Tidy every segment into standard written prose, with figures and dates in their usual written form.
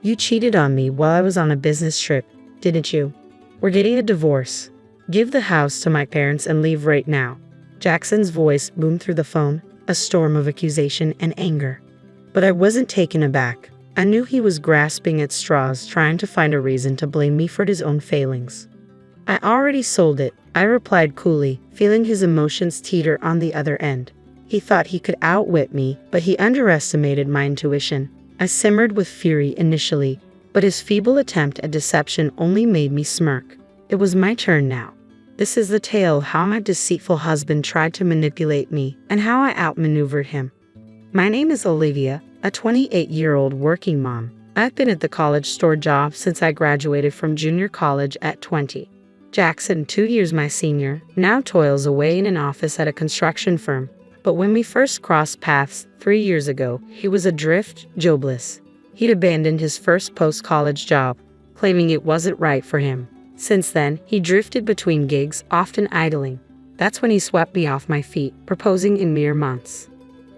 You cheated on me while I was on a business trip, didn't you? We're getting a divorce. Give the house to my parents and leave right now. Jackson's voice boomed through the phone, a storm of accusation and anger. But I wasn't taken aback. I knew he was grasping at straws, trying to find a reason to blame me for his own failings. I already sold it, I replied coolly, feeling his emotions teeter on the other end. He thought he could outwit me, but he underestimated my intuition. I simmered with fury initially, but his feeble attempt at deception only made me smirk. It was my turn now. This is the tale of how my deceitful husband tried to manipulate me and how I outmaneuvered him. My name is Olivia, a 28-year-old working mom. I've been at the college store job since I graduated from junior college at 20. Jackson, 2 years my senior, now toils away in an office at a construction firm. But when we first crossed paths 3 years ago, he was adrift, jobless. He'd abandoned his first post-college job, claiming it wasn't right for him. Since then, he drifted between gigs, often idling. That's when he swept me off my feet, proposing in mere months.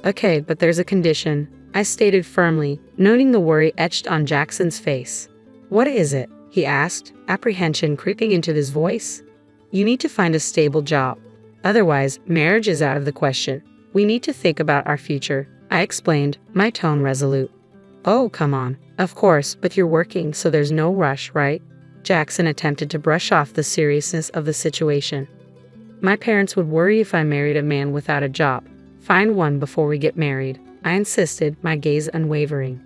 Okay, but there's a condition, I stated firmly, noting the worry etched on Jackson's face. What is it? He asked, apprehension creeping into his voice. You need to find a stable job. Otherwise, marriage is out of the question. We need to think about our future, I explained, my tone resolute. Oh, come on. Of course, but you're working, so there's no rush, right? Jackson attempted to brush off the seriousness of the situation. My parents would worry if I married a man without a job. Find one before we get married, I insisted, my gaze unwavering.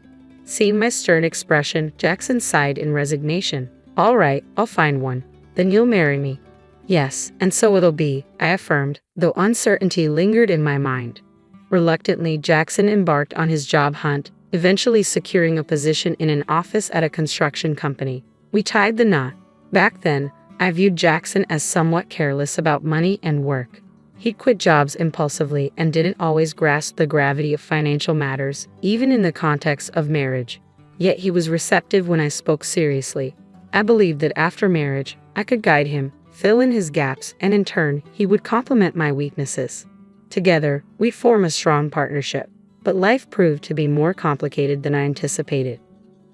Seeing my stern expression, Jackson sighed in resignation. All right, I'll find one. Then you'll marry me. Yes, and so it'll be, I affirmed, though uncertainty lingered in my mind. Reluctantly, Jackson embarked on his job hunt, eventually securing a position in an office at a construction company. We tied the knot. Back then, I viewed Jackson as somewhat careless about money and work. He'd quit jobs impulsively and didn't always grasp the gravity of financial matters, even in the context of marriage. Yet he was receptive when I spoke seriously. I believed that after marriage, I could guide him, fill in his gaps, and in turn, he would complement my weaknesses. Together, we'd form a strong partnership. But life proved to be more complicated than I anticipated.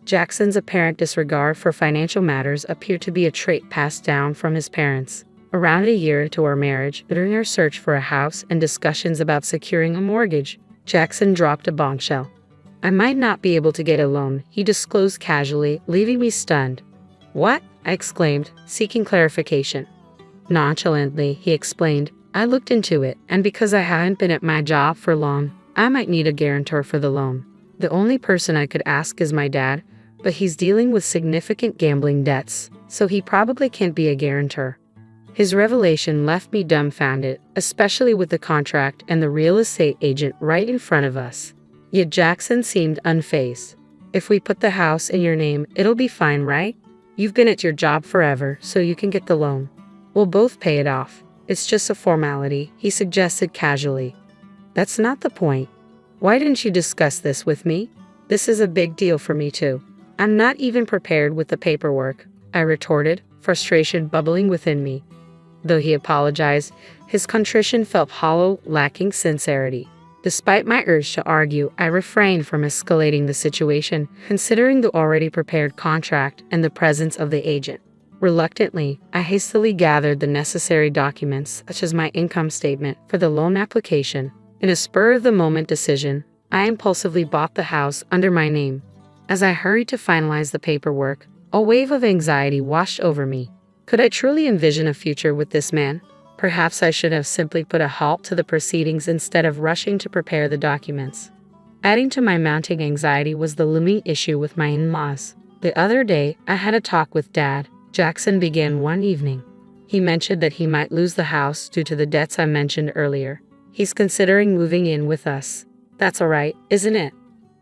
Jackson's apparent disregard for financial matters appeared to be a trait passed down from his parents. Around a year into our marriage, during our search for a house and discussions about securing a mortgage, Jackson dropped a bombshell. I might not be able to get a loan, he disclosed casually, leaving me stunned. What? I exclaimed, seeking clarification. Nonchalantly, he explained, I looked into it, and because I hadn't been at my job for long, I might need a guarantor for the loan. The only person I could ask is my dad, but he's dealing with significant gambling debts, so he probably can't be a guarantor. His revelation left me dumbfounded, especially with the contract and the real estate agent right in front of us. Yet Jackson seemed unfazed. If we put the house in your name, it'll be fine, right? You've been at your job forever, so you can get the loan. We'll both pay it off. It's just a formality, he suggested casually. That's not the point. Why didn't you discuss this with me? This is a big deal for me too. I'm not even prepared with the paperwork, I retorted, frustration bubbling within me. Though he apologized, his contrition felt hollow, lacking sincerity. Despite my urge to argue, I refrained from escalating the situation, considering the already prepared contract and the presence of the agent. Reluctantly, I hastily gathered the necessary documents, such as my income statement, for the loan application. In a spur-of-the-moment decision, I impulsively bought the house under my name. As I hurried to finalize the paperwork, a wave of anxiety washed over me. Could I truly envision a future with this man? Perhaps I should have simply put a halt to the proceedings instead of rushing to prepare the documents. Adding to my mounting anxiety was the looming issue with my in-laws. The other day, I had a talk with Dad. Jackson began one evening. He mentioned that he might lose the house due to the debts I mentioned earlier. He's considering moving in with us. That's all right, isn't it?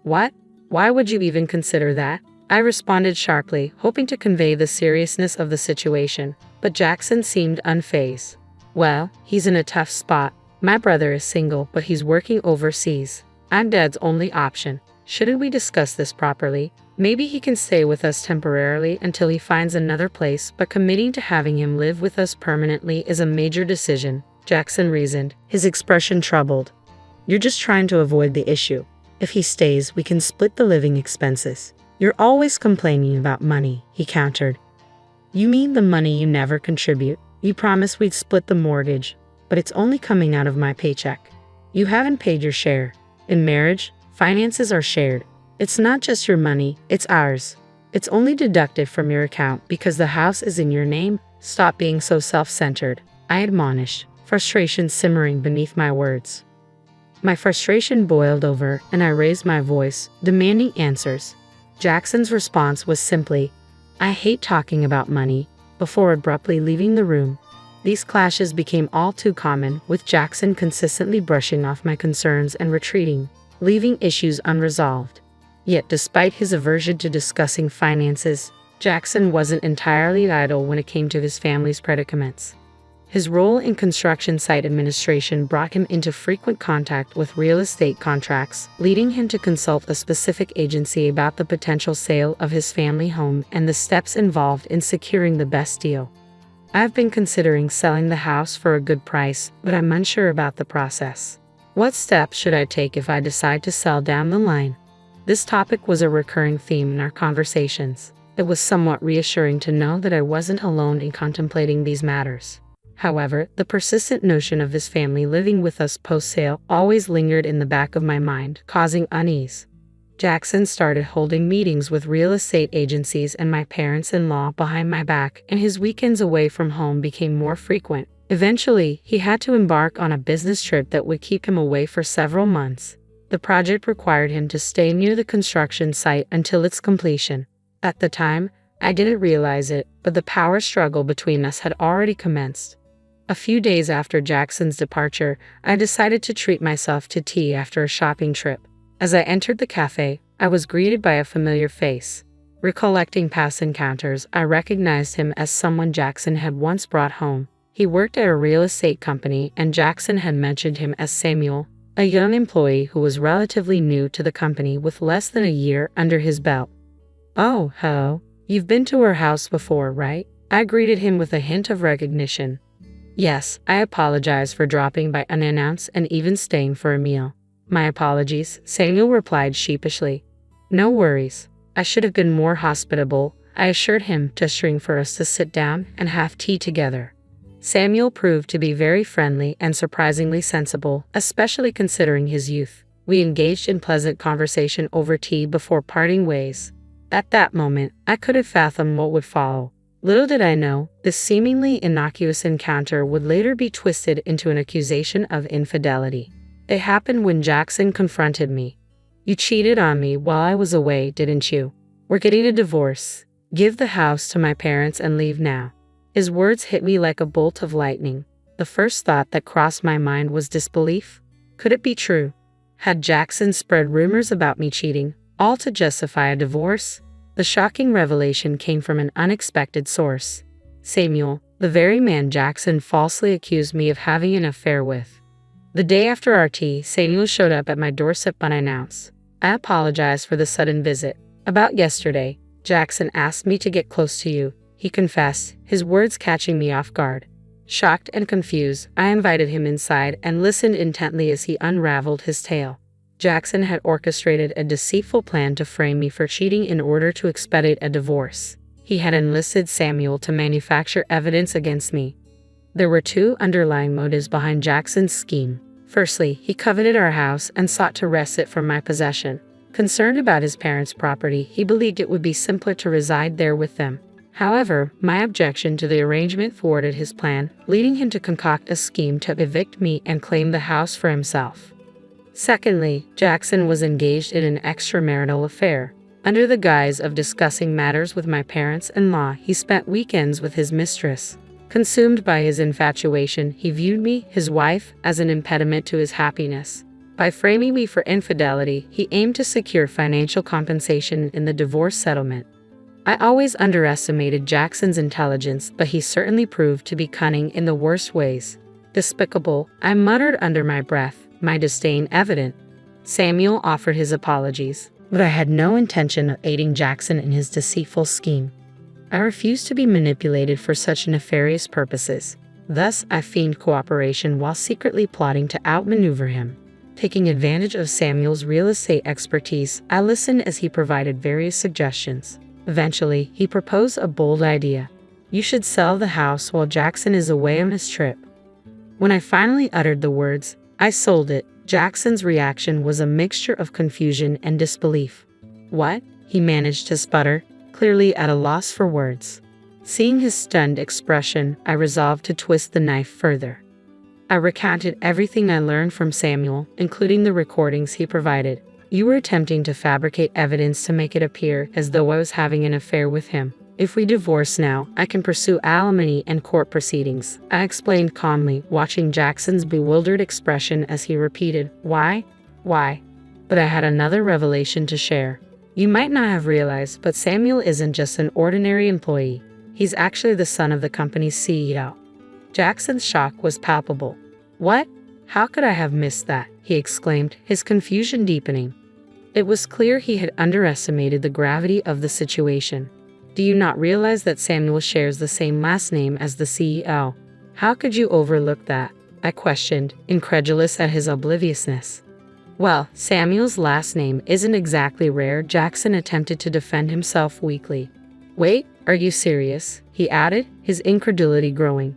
What? Why would you even consider that? I responded sharply, hoping to convey the seriousness of the situation, but Jackson seemed unfazed. Well, he's in a tough spot. My brother is single, but he's working overseas. I'm Dad's only option. Shouldn't we discuss this properly? Maybe he can stay with us temporarily until he finds another place, but committing to having him live with us permanently is a major decision, Jackson reasoned, his expression troubled. You're just trying to avoid the issue. If he stays, we can split the living expenses. You're always complaining about money, he countered. You mean the money you never contribute? You promised we'd split the mortgage, but it's only coming out of my paycheck. You haven't paid your share. In marriage, finances are shared. It's not just your money, it's ours. It's only deducted from your account because the house is in your name. Stop being so self-centered, I admonished, frustration simmering beneath my words. My frustration boiled over, and I raised my voice, demanding answers. Jackson's response was simply, "I hate talking about money," before abruptly leaving the room. These clashes became all too common, with Jackson consistently brushing off my concerns and retreating, leaving issues unresolved. Yet despite his aversion to discussing finances, Jackson wasn't entirely idle when it came to his family's predicaments. His role in construction site administration brought him into frequent contact with real estate contracts, leading him to consult a specific agency about the potential sale of his family home and the steps involved in securing the best deal. I've been considering selling the house for a good price, but I'm unsure about the process. What steps should I take if I decide to sell down the line? This topic was a recurring theme in our conversations. It was somewhat reassuring to know that I wasn't alone in contemplating these matters. However, the persistent notion of his family living with us post-sale always lingered in the back of my mind, causing unease. Jackson started holding meetings with real estate agencies and my parents-in-law behind my back, and his weekends away from home became more frequent. Eventually, he had to embark on a business trip that would keep him away for several months. The project required him to stay near the construction site until its completion. At the time, I didn't realize it, but the power struggle between us had already commenced. A few days after Jackson's departure, I decided to treat myself to tea after a shopping trip. As I entered the cafe, I was greeted by a familiar face. Recollecting past encounters, I recognized him as someone Jackson had once brought home. He worked at a real estate company, and Jackson had mentioned him as Samuel, a young employee who was relatively new to the company with less than a year under his belt. "Oh, hello. You've been to our house before, right?" I greeted him with a hint of recognition. "Yes, I apologize for dropping by unannounced and even staying for a meal." "My apologies," Samuel replied sheepishly. "No worries. I should have been more hospitable," I assured him, gesturing for us to sit down and have tea together. Samuel proved to be very friendly and surprisingly sensible, especially considering his youth. We engaged in pleasant conversation over tea before parting ways. At that moment, I could have fathomed what would follow. Little did I know, this seemingly innocuous encounter would later be twisted into an accusation of infidelity. It happened when Jackson confronted me. "You cheated on me while I was away, didn't you? We're getting a divorce. Give the house to my parents and leave now." His words hit me like a bolt of lightning. The first thought that crossed my mind was disbelief. Could it be true? Had Jackson spread rumors about me cheating, all to justify a divorce? The shocking revelation came from an unexpected source. Samuel, the very man Jackson falsely accused me of having an affair with. The day after our tea, Samuel showed up at my doorstep unannounced. I apologized for the sudden visit. "About yesterday, Jackson asked me to get close to you," he confessed, his words catching me off guard. Shocked and confused, I invited him inside and listened intently as he unraveled his tale. Jackson had orchestrated a deceitful plan to frame me for cheating in order to expedite a divorce. He had enlisted Samuel to manufacture evidence against me. There were two underlying motives behind Jackson's scheme. Firstly, he coveted our house and sought to wrest it from my possession. Concerned about his parents' property, he believed it would be simpler to reside there with them. However, my objection to the arrangement thwarted his plan, leading him to concoct a scheme to evict me and claim the house for himself. Secondly, Jackson was engaged in an extramarital affair. Under the guise of discussing matters with my parents-in-law, he spent weekends with his mistress. Consumed by his infatuation, he viewed me, his wife, as an impediment to his happiness. By framing me for infidelity, he aimed to secure financial compensation in the divorce settlement. I always underestimated Jackson's intelligence, but he certainly proved to be cunning in the worst ways. "Despicable," I muttered under my breath, my disdain evident. Samuel offered his apologies, but I had no intention of aiding Jackson in his deceitful scheme. I refused to be manipulated for such nefarious purposes. Thus, I feigned cooperation while secretly plotting to outmaneuver him. Taking advantage of Samuel's real estate expertise, I listened as he provided various suggestions. Eventually, he proposed a bold idea. You should sell the house while Jackson is away on his trip. When I finally uttered the words, I sold it, Jackson's reaction was a mixture of confusion and disbelief. What? He managed to sputter, clearly at a loss for words. Seeing his stunned expression, I resolved to twist the knife further. I recounted everything I learned from Samuel, including the recordings he provided. You were attempting to fabricate evidence to make it appear as though I was having an affair with him. If we divorce now, I can pursue alimony and court proceedings, I explained calmly, watching Jackson's bewildered expression as he repeated, Why? Why? But I had another revelation to share. You might not have realized, but Samuel isn't just an ordinary employee. He's actually the son of the company's CEO. Jackson's shock was palpable. What? How could I have missed that? He exclaimed, his confusion deepening. It was clear he had underestimated the gravity of the situation. Do you not realize that Samuel shares the same last name as the CEO? How could you overlook that? I questioned, incredulous at his obliviousness. Well, Samuel's last name isn't exactly rare, Jackson attempted to defend himself weakly. Wait, are you serious? He added, his incredulity growing.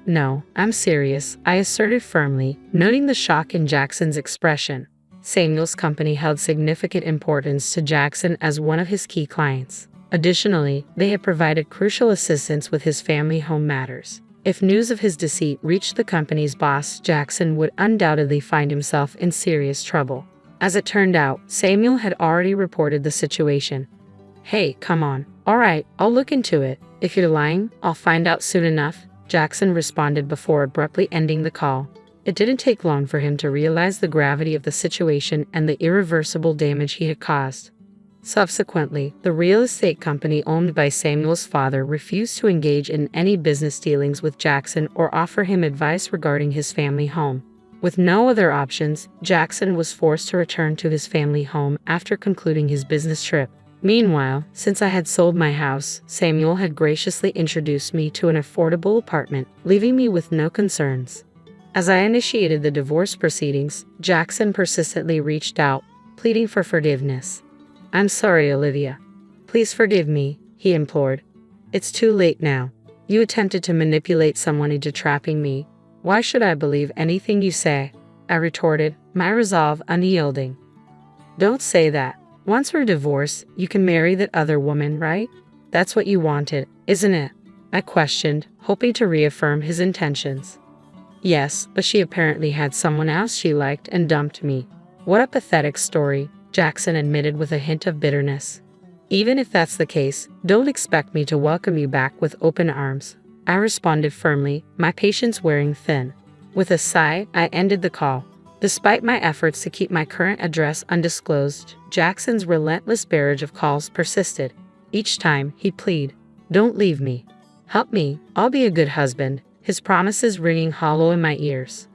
No, I'm serious, I asserted firmly, noting the shock in Jackson's expression. Samuel's company held significant importance to Jackson as one of his key clients. Additionally, they had provided crucial assistance with his family home matters. If news of his deceit reached the company's boss, Jackson would undoubtedly find himself in serious trouble. As it turned out, Samuel had already reported the situation. Hey, come on. All right, I'll look into it. If you're lying, I'll find out soon enough, Jackson responded before abruptly ending the call. It didn't take long for him to realize the gravity of the situation and the irreversible damage he had caused. Subsequently, the real estate company owned by Samuel's father refused to engage in any business dealings with Jackson or offer him advice regarding his family home. With no other options, Jackson was forced to return to his family home after concluding his business trip. Meanwhile, since I had sold my house, Samuel had graciously introduced me to an affordable apartment, leaving me with no concerns. As I initiated the divorce proceedings, Jackson persistently reached out, pleading for forgiveness. I'm sorry, Olivia. Please forgive me, he implored. It's too late now. You attempted to manipulate someone into trapping me. Why should I believe anything you say? I retorted, my resolve unyielding. Don't say that. Once we're divorced, you can marry that other woman, right? That's what you wanted, isn't it? I questioned, hoping to reaffirm his intentions. Yes, but she apparently had someone else she liked and dumped me. What a pathetic story, Jackson admitted with a hint of bitterness. Even if that's the case, don't expect me to welcome you back with open arms, I responded firmly, my patience wearing thin. With a sigh, I ended the call. Despite my efforts to keep my current address undisclosed, Jackson's relentless barrage of calls persisted. Each time, he'd plead, don't leave me. Help me, I'll be a good husband, his promises ringing hollow in my ears.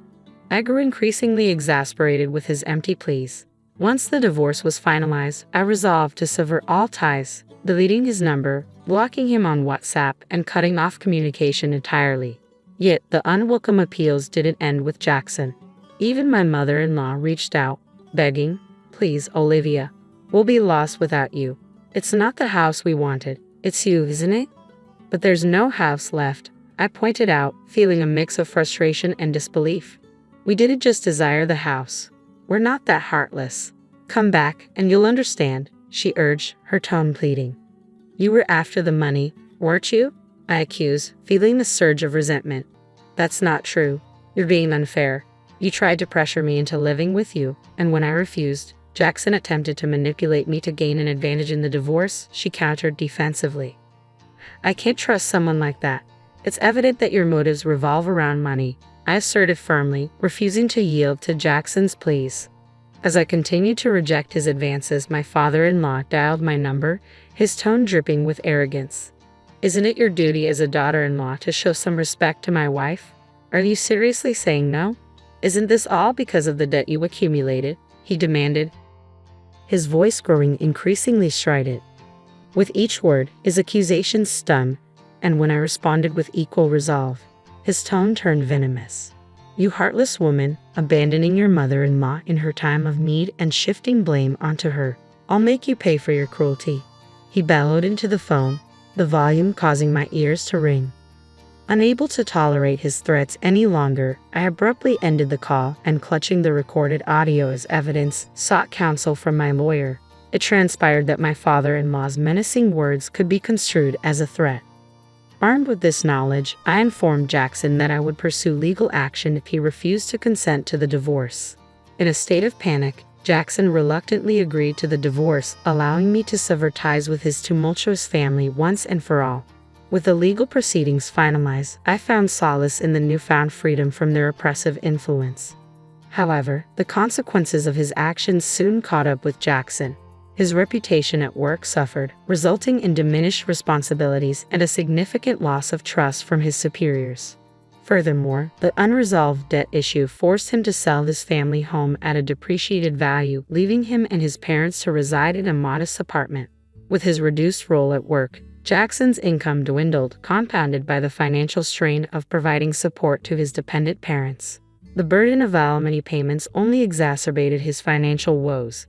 I grew increasingly exasperated with his empty pleas. Once the divorce was finalized, I resolved to sever all ties, deleting his number, blocking him on WhatsApp, and cutting off communication entirely. Yet, the unwelcome appeals didn't end with Jackson. Even my mother-in-law reached out, begging, please, Olivia, we'll be lost without you. It's not the house we wanted, it's you, isn't it? But there's no house left, I pointed out, feeling a mix of frustration and disbelief. We didn't just desire the house. We're not that heartless. Come back, and you'll understand, she urged, her tone pleading. You were after the money, weren't you? I accused, feeling the surge of resentment. That's not true. You're being unfair. You tried to pressure me into living with you, and when I refused, Jackson attempted to manipulate me to gain an advantage in the divorce, she countered defensively. I can't trust someone like that. It's evident that your motives revolve around money, I asserted firmly, refusing to yield to Jackson's pleas. As I continued to reject his advances, my father-in-law dialed my number, his tone dripping with arrogance. Isn't it your duty as a daughter-in-law to show some respect to my wife? Are you seriously saying no? Isn't this all because of the debt you accumulated? He demanded, his voice growing increasingly strident. With each word, his accusations stung, and when I responded with equal resolve, his tone turned venomous. "You heartless woman, abandoning your mother-in-law in her time of need and shifting blame onto her. I'll make you pay for your cruelty," he bellowed into the phone, the volume causing my ears to ring. Unable to tolerate his threats any longer, I abruptly ended the call and, clutching the recorded audio as evidence, sought counsel from my lawyer. It transpired that my father-in-law's menacing words could be construed as a threat. Armed with this knowledge, I informed Jackson that I would pursue legal action if he refused to consent to the divorce. In a state of panic, Jackson reluctantly agreed to the divorce, allowing me to sever ties with his tumultuous family once and for all. With the legal proceedings finalized, I found solace in the newfound freedom from their oppressive influence. However, the consequences of his actions soon caught up with Jackson. His reputation at work suffered, resulting in diminished responsibilities and a significant loss of trust from his superiors. Furthermore, the unresolved debt issue forced him to sell his family home at a depreciated value, leaving him and his parents to reside in a modest apartment. With his reduced role at work, Jackson's income dwindled, compounded by the financial strain of providing support to his dependent parents. The burden of alimony payments only exacerbated his financial woes.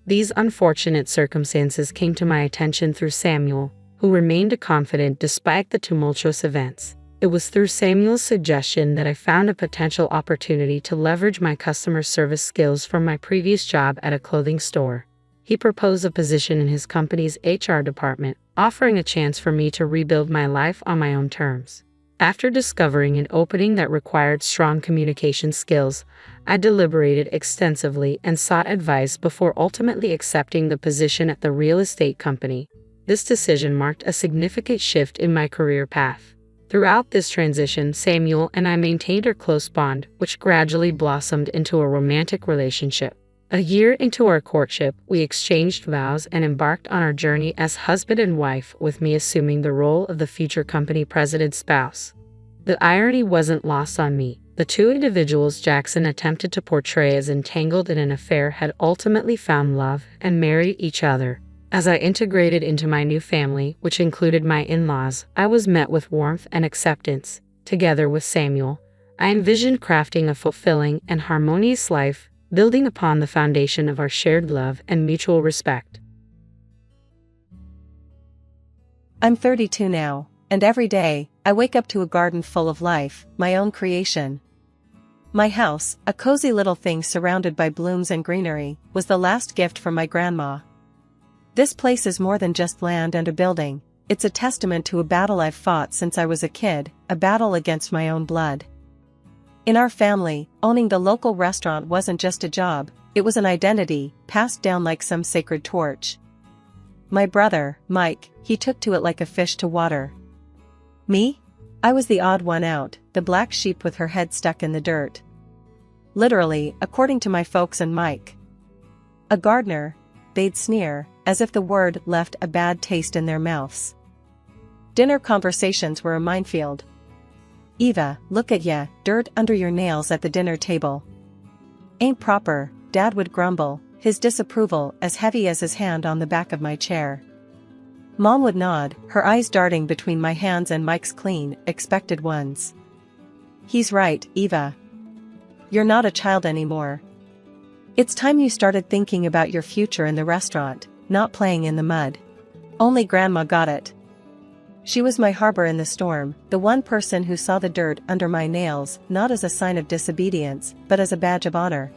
These unfortunate circumstances came to my attention through Samuel, who remained confident despite the tumultuous events. It was through Samuel's suggestion that I found a potential opportunity to leverage my customer service skills from my previous job at a clothing store. He proposed a position in his company's HR department, offering a chance for me to rebuild my life on my own terms. After discovering an opening that required strong communication skills, I deliberated extensively and sought advice before ultimately accepting the position at the real estate company. This decision marked a significant shift in my career path. Throughout this transition, Samuel and I maintained our close bond, which gradually blossomed into a romantic relationship. A year into our courtship, we exchanged vows and embarked on our journey as husband and wife, with me assuming the role of the future company president's spouse. The irony wasn't lost on me. The two individuals Jackson attempted to portray as entangled in an affair had ultimately found love and married each other. As I integrated into my new family, which included my in-laws, I was met with warmth and acceptance. Together with Samuel, I envisioned crafting a fulfilling and harmonious life, building upon the foundation of our shared love and mutual respect. I'm 32 now, and every day, I wake up to a garden full of life, my own creation. My house, a cozy little thing surrounded by blooms and greenery, was the last gift from my grandma. This place is more than just land and a building. It's a testament to a battle I've fought since I was a kid, a battle against my own blood. In our family, owning the local restaurant wasn't just a job, it was an identity, passed down like some sacred torch. My brother, Mike, he took to it like a fish to water. Me? I was the odd one out, the black sheep with her head stuck in the dirt. Literally, according to my folks and Mike. A gardener, they'd sneer, as if the word left a bad taste in their mouths. Dinner conversations were a minefield. "Eva, look at ya, dirt under your nails at the dinner table. Ain't proper," Dad would grumble, his disapproval as heavy as his hand on the back of my chair. Mom would nod, her eyes darting between my hands and Mike's clean, expected ones. "He's right, Eva. You're not a child anymore. It's time you started thinking about your future in the restaurant, not playing in the mud." Only Grandma got it. She was my harbor in the storm, the one person who saw the dirt under my nails, not as a sign of disobedience, but as a badge of honor.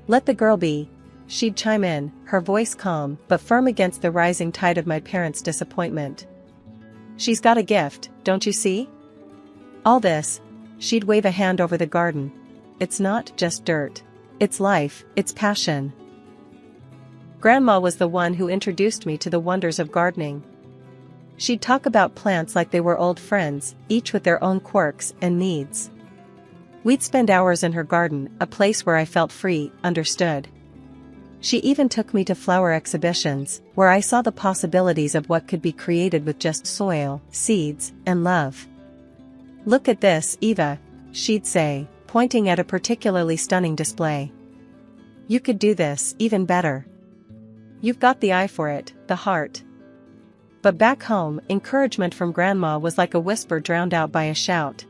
"Let the girl be," she'd chime in, her voice calm, but firm against the rising tide of my parents' disappointment. "She's got a gift, don't you see? All this," she'd wave a hand over the garden. "It's not just dirt. It's life, it's passion." Grandma was the one who introduced me to the wonders of gardening. She'd talk about plants like they were old friends, each with their own quirks and needs. We'd spend hours in her garden, a place where I felt free, understood. She even took me to flower exhibitions, where I saw the possibilities of what could be created with just soil, seeds, and love. "Look at this, Eva," she'd say, pointing at a particularly stunning display. "You could do this even better. You've got the eye for it, the heart." But back home, encouragement from Grandma was like a whisper drowned out by a shout.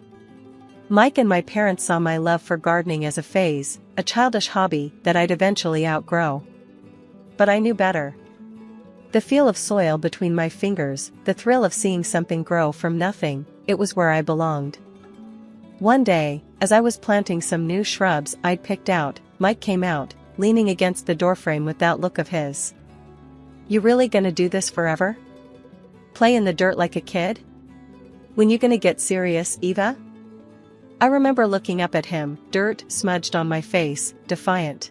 Mike and my parents saw my love for gardening as a phase, a childish hobby that I'd eventually outgrow. But I knew better. The feel of soil between my fingers, the thrill of seeing something grow from nothing, it was where I belonged. One day, as I was planting some new shrubs I'd picked out, Mike came out, leaning against the doorframe with that look of his. "You really gonna do this forever? Play in the dirt like a kid? When you gonna get serious, Eva?" I remember looking up at him, dirt smudged on my face, defiant.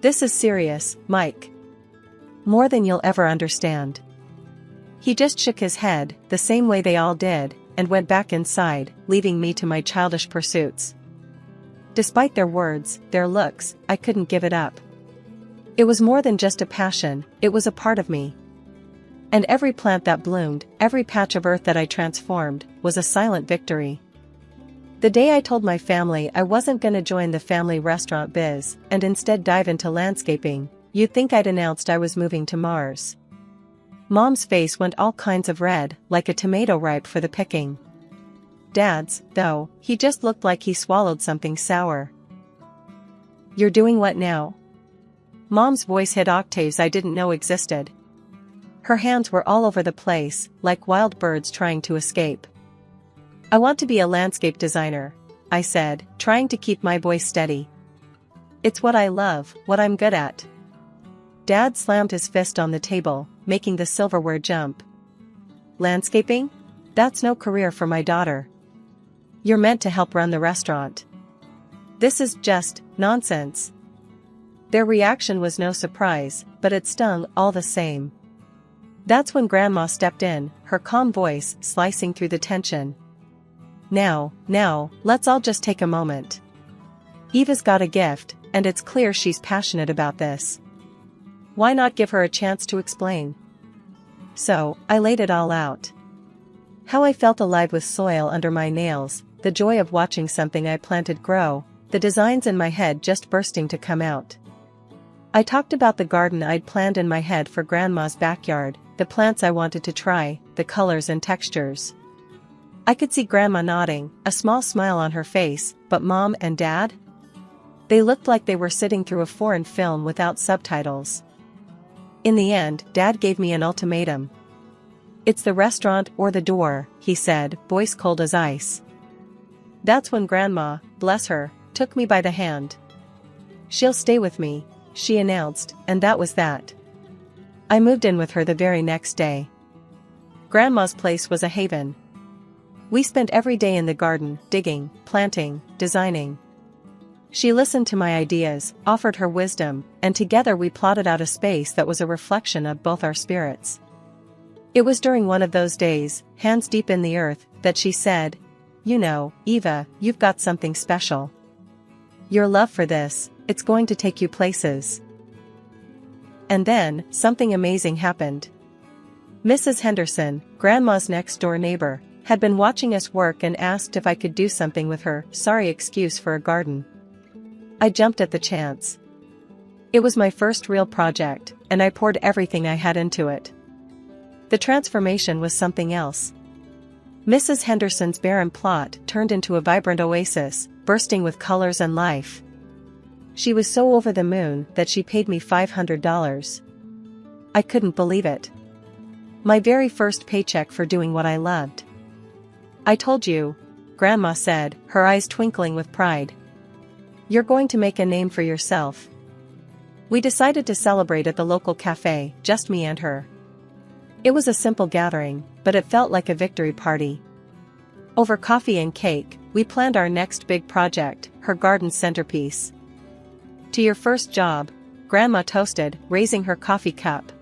"This is serious, Mike. More than you'll ever understand." He just shook his head, the same way they all did, and went back inside, leaving me to my childish pursuits. Despite their words, their looks, I couldn't give it up. It was more than just a passion, it was a part of me. And every plant that bloomed, every patch of earth that I transformed, was a silent victory. The day I told my family I wasn't gonna join the family restaurant biz, and instead dive into landscaping, you'd think I'd announced I was moving to Mars. Mom's face went all kinds of red, like a tomato ripe for the picking. Dad's, though, he just looked like he swallowed something sour. "You're doing what now?" Mom's voice hit octaves I didn't know existed. Her hands were all over the place, like wild birds trying to escape. "I want to be a landscape designer," I said, trying to keep my voice steady. "It's what I love, what I'm good at." Dad slammed his fist on the table, making the silverware jump. "Landscaping? That's no career for my daughter. You're meant to help run the restaurant. This is just nonsense." Their reaction was no surprise, but it stung all the same. That's when Grandma stepped in, her calm voice slicing through the tension. Now, let's all just take a moment. Eva's got a gift, and it's clear she's passionate about this. Why not give her a chance to explain?" So, I laid it all out. How I felt alive with soil under my nails, the joy of watching something I planted grow, the designs in my head just bursting to come out. I talked about the garden I'd planned in my head for Grandma's backyard, the plants I wanted to try, the colors and textures. I could see Grandma nodding, a small smile on her face, but Mom and Dad? They looked like they were sitting through a foreign film without subtitles. In the end, Dad gave me an ultimatum. "It's the restaurant or the door," he said, voice cold as ice. That's when Grandma, bless her, took me by the hand. "She'll stay with me," she announced, and that was that. I moved in with her the very next day. Grandma's place was a haven. We spent every day in the garden, digging, planting, designing. She listened to my ideas, offered her wisdom, and together we plotted out a space that was a reflection of both our spirits. It was during one of those days, hands deep in the earth, that she said, "You know, Eva, you've got something special. Your love for this, it's going to take you places." And then, something amazing happened. Mrs. Henderson, Grandma's next-door neighbor, had been watching us work and asked if I could do something with her sorry excuse for a garden. I jumped at the chance. It was my first real project, and I poured everything I had into it. The transformation was something else. Mrs. Henderson's barren plot turned into a vibrant oasis, bursting with colors and life. She was so over the moon that she paid me $500. I couldn't believe it. My very first paycheck for doing what I loved. "I told you," Grandma said, her eyes twinkling with pride. "You're going to make a name for yourself." We decided to celebrate at the local cafe, just me and her. It was a simple gathering, but it felt like a victory party. Over coffee and cake, we planned our next big project, her garden centerpiece. "To your first job," Grandma toasted, raising her coffee cup.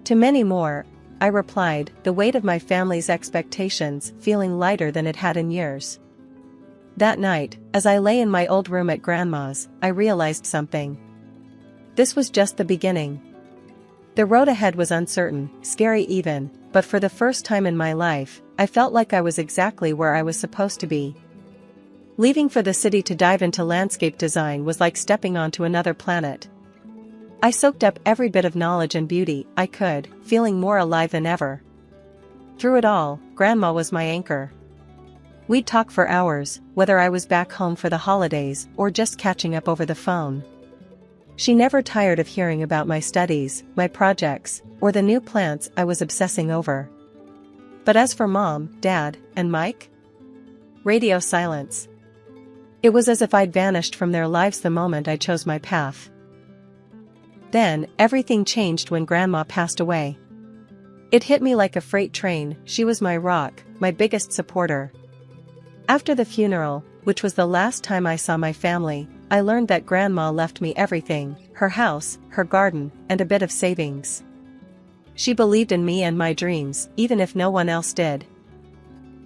"To many more," I replied, the weight of my family's expectations feeling lighter than it had in years. That night, as I lay in my old room at Grandma's, I realized something. This was just the beginning. The road ahead was uncertain, scary even, but for the first time in my life, I felt like I was exactly where I was supposed to be. Leaving for the city to dive into landscape design was like stepping onto another planet. I soaked up every bit of knowledge and beauty I could, feeling more alive than ever. Through it all, Grandma was my anchor. We'd talk for hours, whether I was back home for the holidays or just catching up over the phone. She never tired of hearing about my studies, my projects, or the new plants I was obsessing over. But as for Mom, Dad, and Mike? Radio silence. It was as if I'd vanished from their lives the moment I chose my path. Then, everything changed when Grandma passed away. It hit me like a freight train. She was my rock, my biggest supporter. After the funeral, which was the last time I saw my family, I learned that Grandma left me everything: her house, her garden, and a bit of savings. She believed in me and my dreams, even if no one else did.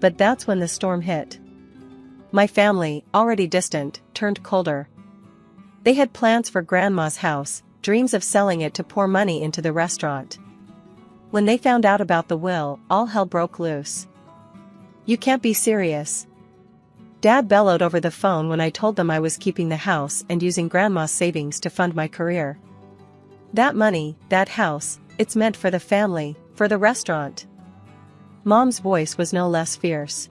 But that's when the storm hit. My family, already distant, turned colder. They had plans for Grandma's house, dreams of selling it to pour money into the restaurant. When they found out about the will, all hell broke loose. "You can't be serious." Dad bellowed over the phone when I told them I was keeping the house and using Grandma's savings to fund my career. "That money, that house, it's meant for the family, for the restaurant." Mom's voice was no less fierce.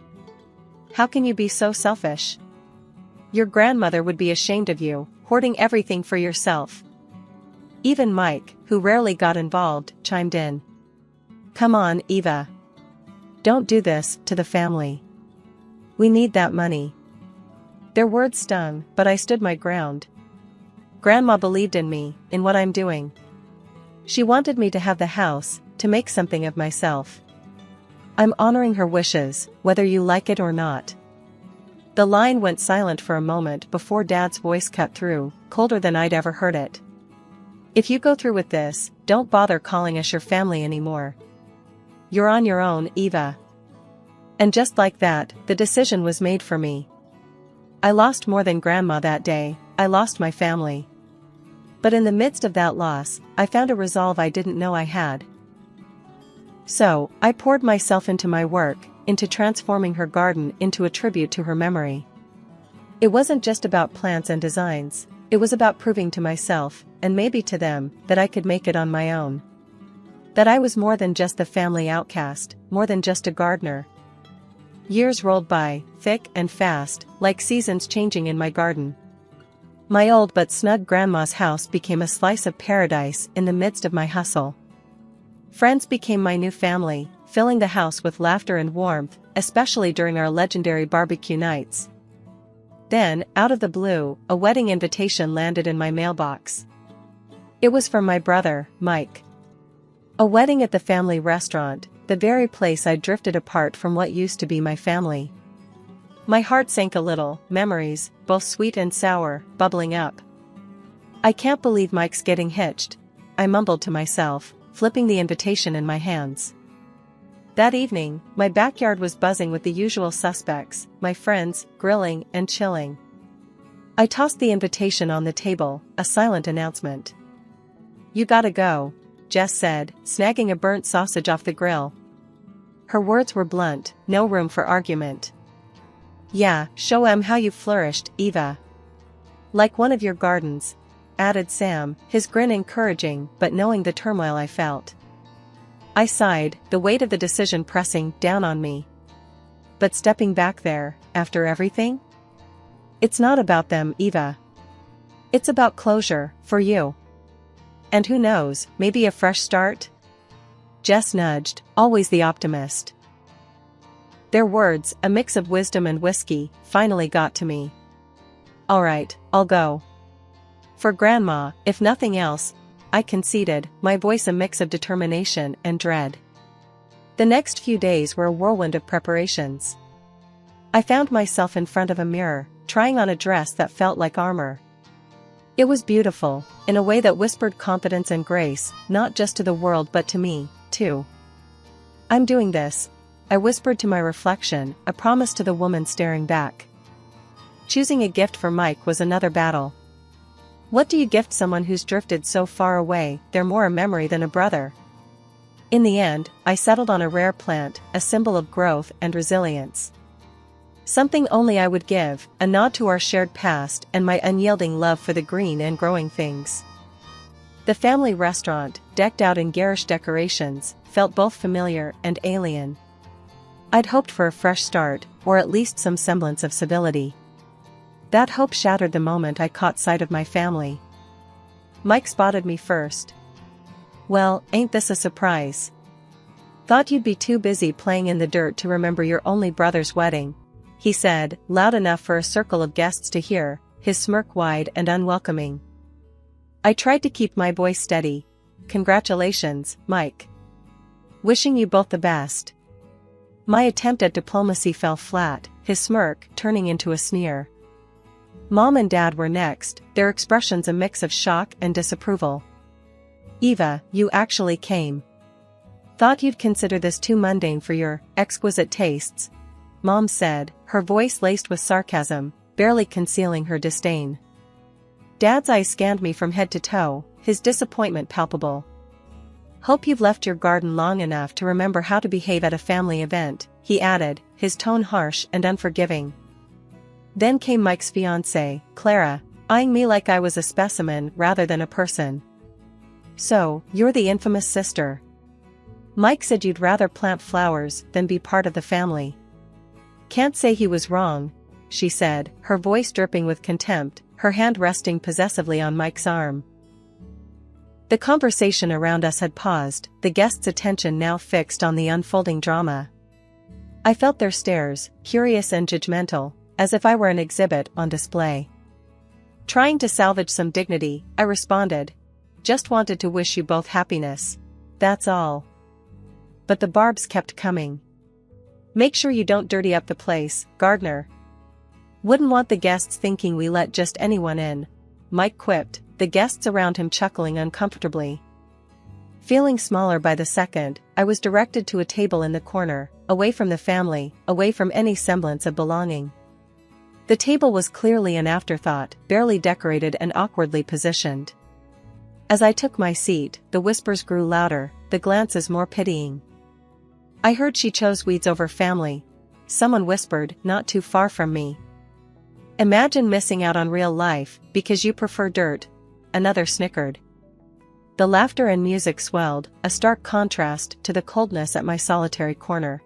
"How can you be so selfish? Your grandmother would be ashamed of you, hoarding everything for yourself." Even Mike, who rarely got involved, chimed in. "Come on, Eva. Don't do this to the family. We need that money." Their words stung, but I stood my ground. Grandma believed in me, in what I'm doing. She wanted me to have the house, to make something of myself. I'm honoring her wishes, whether you like it or not. The line went silent for a moment before Dad's voice cut through, colder than I'd ever heard it. "If you go through with this, don't bother calling us your family anymore. You're on your own, Eva." And just like that, the decision was made for me. I lost more than Grandma that day. I lost my family. But in the midst of that loss, I found a resolve I didn't know I had. So, I poured myself into my work, into transforming her garden into a tribute to her memory. It wasn't just about plants and designs. It was about proving to myself, and maybe to them, that I could make it on my own. That I was more than just the family outcast, more than just a gardener. Years rolled by, thick and fast, like seasons changing in my garden. My old but snug grandma's house became a slice of paradise in the midst of my hustle. Friends became my new family, filling the house with laughter and warmth, especially during our legendary barbecue nights. Then, out of the blue, a wedding invitation landed in my mailbox. It was from my brother, Mike. A wedding at the family restaurant, the very place I'd drifted apart from what used to be my family. My heart sank a little, memories, both sweet and sour, bubbling up. "I can't believe Mike's getting hitched," I mumbled to myself, flipping the invitation in my hands. That evening, my backyard was buzzing with the usual suspects, my friends, grilling and chilling. I tossed the invitation on the table, a silent announcement. "You gotta go," Jess said, snagging a burnt sausage off the grill. Her words were blunt, no room for argument. "Yeah, show 'em how you flourished, Eva. Like one of your gardens," added Sam, his grin encouraging but knowing the turmoil I felt. I sighed, the weight of the decision pressing down on me. But stepping back there, after everything? It's not about them, Eva. It's about closure, for you. And who knows, maybe a fresh start? Jess nudged, always the optimist. Their words, a mix of wisdom and whiskey, finally got to me. "All right, I'll go. For Grandma, if nothing else," I conceded, my voice a mix of determination and dread. The next few days were a whirlwind of preparations. I found myself in front of a mirror, trying on a dress that felt like armor. It was beautiful, in a way that whispered confidence and grace, not just to the world but to me, too. "I'm doing this," I whispered to my reflection, a promise to the woman staring back. Choosing a gift for Mike was another battle. What do you gift someone who's drifted so far away? They're more a memory than a brother. In the end, I settled on a rare plant, a symbol of growth and resilience. Something only I would give, a nod to our shared past and my unyielding love for the green and growing things. The family restaurant, decked out in garish decorations, felt both familiar and alien. I'd hoped for a fresh start, or at least some semblance of civility. That hope shattered the moment I caught sight of my family. Mike spotted me first. "Well, ain't this a surprise? Thought you'd be too busy playing in the dirt to remember your only brother's wedding," he said, loud enough for a circle of guests to hear, his smirk wide and unwelcoming. I tried to keep my voice steady. "Congratulations, Mike. Wishing you both the best." My attempt at diplomacy fell flat, his smirk turning into a sneer. Mom and Dad were next, their expressions a mix of shock and disapproval. "Eva, you actually came. Thought you'd consider this too mundane for your exquisite tastes," Mom said, her voice laced with sarcasm, barely concealing her disdain. Dad's eyes scanned me from head to toe, his disappointment palpable. "Hope you've left your garden long enough to remember how to behave at a family event," he added, his tone harsh and unforgiving. Then came Mike's fiancée, Clara, eyeing me like I was a specimen rather than a person. "So, you're the infamous sister. Mike said you'd rather plant flowers than be part of the family." "Can't say he was wrong," she said, her voice dripping with contempt, her hand resting possessively on Mike's arm. The conversation around us had paused, the guests' attention now fixed on the unfolding drama. I felt their stares, curious and judgmental, as if I were an exhibit on display. Trying to salvage some dignity, I responded, "Just wanted to wish you both happiness. That's all." But the barbs kept coming. "Make sure you don't dirty up the place, Gardner. Wouldn't want the guests thinking we let just anyone in," Mike quipped, the guests around him chuckling uncomfortably. Feeling smaller by the second, I was directed to a table in the corner, away from the family, away from any semblance of belonging. The table was clearly an afterthought, barely decorated and awkwardly positioned. As I took my seat, the whispers grew louder, the glances more pitying. "I heard she chose weeds over family," someone whispered, not too far from me. "Imagine missing out on real life, because you prefer dirt," another snickered. The laughter and music swelled, a stark contrast to the coldness at my solitary corner.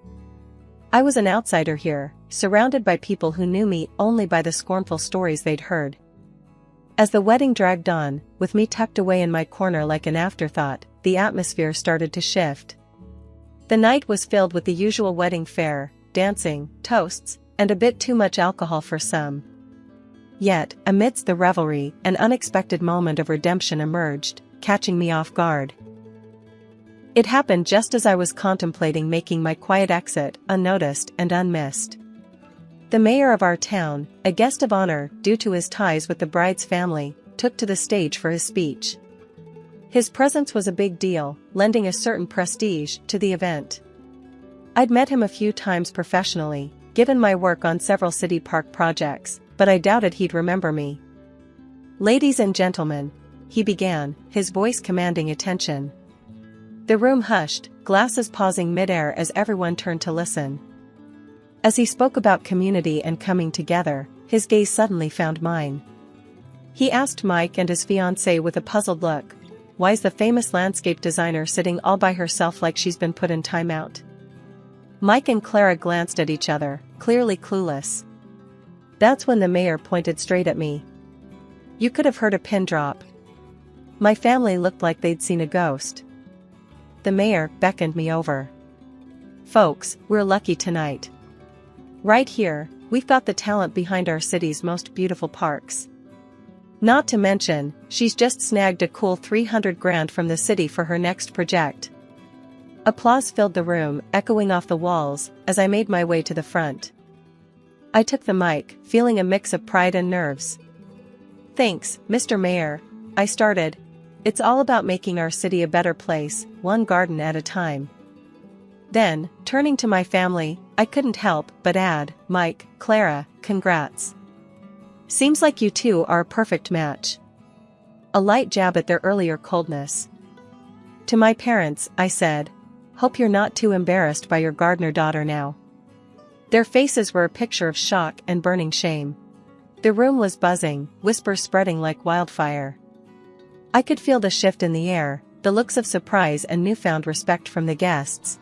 I was an outsider here, surrounded by people who knew me only by the scornful stories they'd heard. As the wedding dragged on, with me tucked away in my corner like an afterthought, the atmosphere started to shift. The night was filled with the usual wedding fare, dancing, toasts, and a bit too much alcohol for some. Yet, amidst the revelry, an unexpected moment of redemption emerged, catching me off guard. It happened just as I was contemplating making my quiet exit, unnoticed and unmissed. The mayor of our town, a guest of honor due to his ties with the bride's family, took to the stage for his speech. His presence was a big deal, lending a certain prestige to the event. I'd met him a few times professionally, given my work on several city park projects, but I doubted he'd remember me. "Ladies and gentlemen," he began, his voice commanding attention. The room hushed, glasses pausing mid-air as everyone turned to listen. As he spoke about community and coming together, his gaze suddenly found mine. He asked Mike and his fiancée with a puzzled look, "Why's the famous landscape designer sitting all by herself like she's been put in timeout?" Mike and Clara glanced at each other, clearly clueless. That's when the mayor pointed straight at me. You could have heard a pin drop. My family looked like they'd seen a ghost. The mayor beckoned me over. "Folks, we're lucky tonight. Right here, we've got the talent behind our city's most beautiful parks. Not to mention, she's just snagged a cool 300 grand from the city for her next project." Applause filled the room, echoing off the walls, as I made my way to the front. I took the mic, feeling a mix of pride and nerves. "Thanks, Mr. Mayor," I started. "It's all about making our city a better place, one garden at a time." Then, turning to my family, I couldn't help but add, "Mike, Clara, congrats. Seems like you two are a perfect match." A light jab at their earlier coldness. To my parents, I said, "Hope you're not too embarrassed by your gardener daughter now." Their faces were a picture of shock and burning shame. The room was buzzing, whispers spreading like wildfire. I could feel the shift in the air, the looks of surprise and newfound respect from the guests.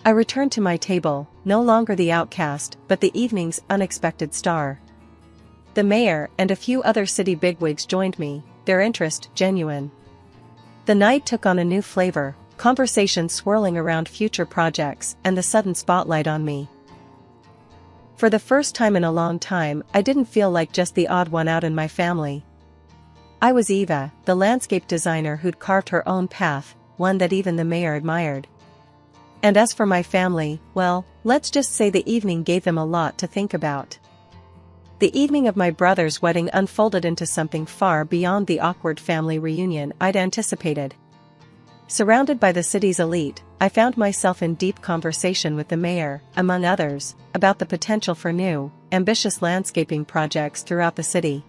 I returned to my table, no longer the outcast, but the evening's unexpected star. The mayor and a few other city bigwigs joined me, their interest genuine. The night took on a new flavor, conversation swirling around future projects and the sudden spotlight on me. For the first time in a long time, I didn't feel like just the odd one out in my family. I was Eva, the landscape designer who'd carved her own path, one that even the mayor admired. And as for my family, well, let's just say the evening gave them a lot to think about. The evening of my brother's wedding unfolded into something far beyond the awkward family reunion I'd anticipated. Surrounded by the city's elite, I found myself in deep conversation with the mayor, among others, about the potential for new, ambitious landscaping projects throughout the city.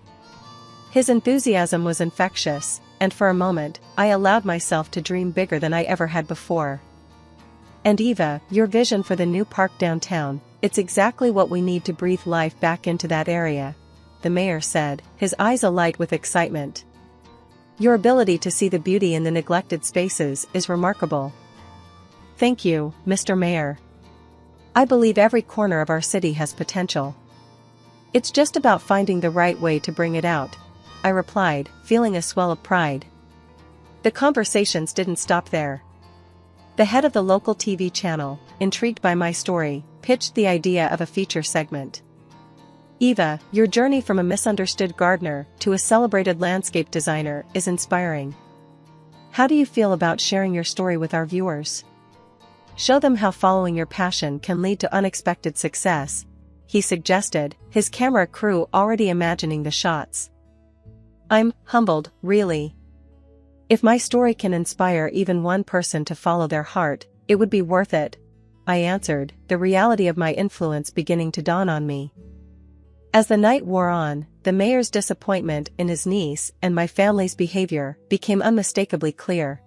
His enthusiasm was infectious, and for a moment, I allowed myself to dream bigger than I ever had before. And Eva, your vision for the new park downtown, it's exactly what we need to breathe life back into that area, the mayor said, his eyes alight with excitement. Your ability to see the beauty in the neglected spaces is remarkable. Thank you, Mr. Mayor. I believe every corner of our city has potential. It's just about finding the right way to bring it out, I replied, feeling a swell of pride. The conversations didn't stop there. The head of the local TV channel, intrigued by my story, pitched the idea of a feature segment. Eva, your journey from a misunderstood gardener to a celebrated landscape designer is inspiring. How do you feel about sharing your story with our viewers? Show them how following your passion can lead to unexpected success, he suggested, his camera crew already imagining the shots. I'm humbled, really. If my story can inspire even one person to follow their heart, it would be worth it, I answered, the reality of my influence beginning to dawn on me. As the night wore on, the mayor's disappointment in his niece and my family's behavior became unmistakably clear.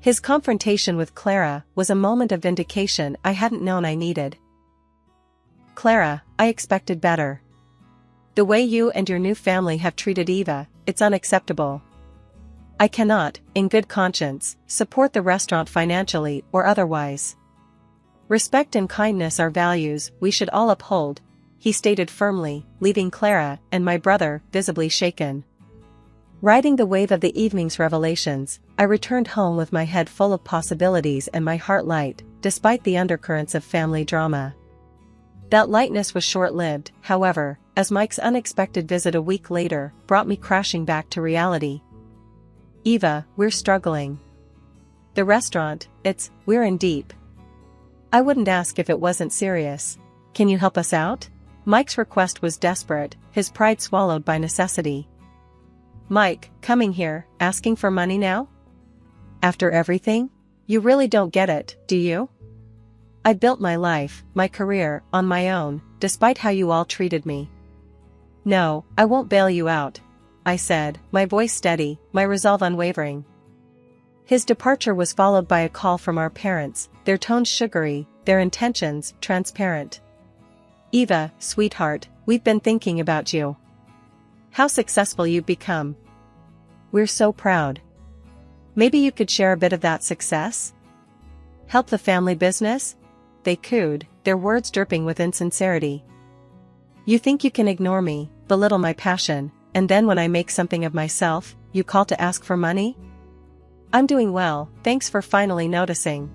His confrontation with Clara was a moment of vindication I hadn't known I needed. Clara, I expected better. The way you and your new family have treated Eva, it's unacceptable. I cannot, in good conscience, support the restaurant financially or otherwise. Respect and kindness are values we should all uphold, he stated firmly, leaving Clara and my brother visibly shaken. Riding the wave of the evening's revelations, I returned home with my head full of possibilities and my heart light, despite the undercurrents of family drama. That lightness was short-lived, however, as Mike's unexpected visit a week later brought me crashing back to reality. Eva, we're struggling. The restaurant, we're in deep. I wouldn't ask if it wasn't serious. Can you help us out? Mike's request was desperate, his pride swallowed by necessity. Mike, coming here, asking for money now? After everything? You really don't get it, do you? I built my life, my career, on my own, despite how you all treated me. No, I won't bail you out, I said, my voice steady, my resolve unwavering. His departure was followed by a call from our parents, their tones sugary, their intentions transparent. Eva, sweetheart, we've been thinking about you. How successful you've become. We're so proud. Maybe you could share a bit of that success? Help the family business? They cooed, their words dripping with insincerity. You think you can ignore me, belittle my passion, and then when I make something of myself, you call to ask for money? I'm doing well, thanks for finally noticing.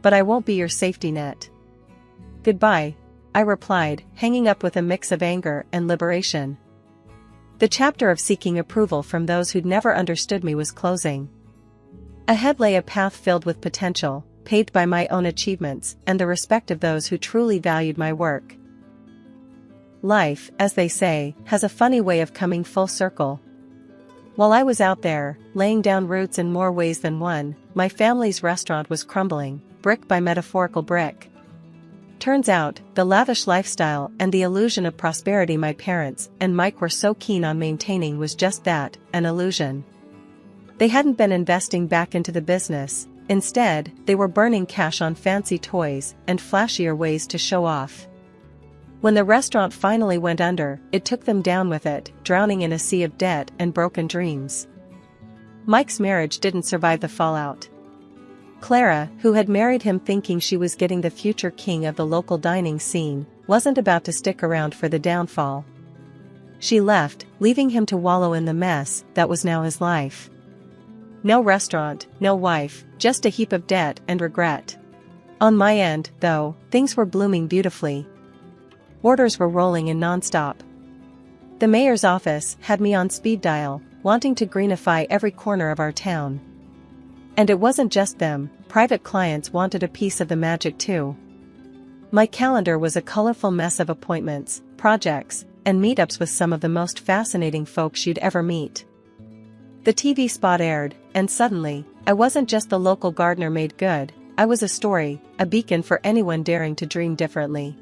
But I won't be your safety net. Goodbye, I replied, hanging up with a mix of anger and liberation. The chapter of seeking approval from those who'd never understood me was closing. Ahead lay a path filled with potential, paved by my own achievements and the respect of those who truly valued my work. Life, as they say, has a funny way of coming full circle. While I was out there, laying down roots in more ways than one, my family's restaurant was crumbling, brick by metaphorical brick. Turns out, the lavish lifestyle and the illusion of prosperity my parents and Mike were so keen on maintaining was just that, an illusion. They hadn't been investing back into the business, instead, they were burning cash on fancy toys and flashier ways to show off. When the restaurant finally went under, it took them down with it, drowning in a sea of debt and broken dreams. Mike's marriage didn't survive the fallout. Clara, who had married him thinking she was getting the future king of the local dining scene, wasn't about to stick around for the downfall. She left, leaving him to wallow in the mess that was now his life. No restaurant, no wife, just a heap of debt and regret. On my end, though, things were blooming beautifully. Orders were rolling in nonstop. The mayor's office had me on speed dial, wanting to greenify every corner of our town. And it wasn't just them, private clients wanted a piece of the magic too. My calendar was a colorful mess of appointments, projects, and meetups with some of the most fascinating folks you'd ever meet. The TV spot aired, and suddenly, I wasn't just the local gardener made good, I was a story, a beacon for anyone daring to dream differently.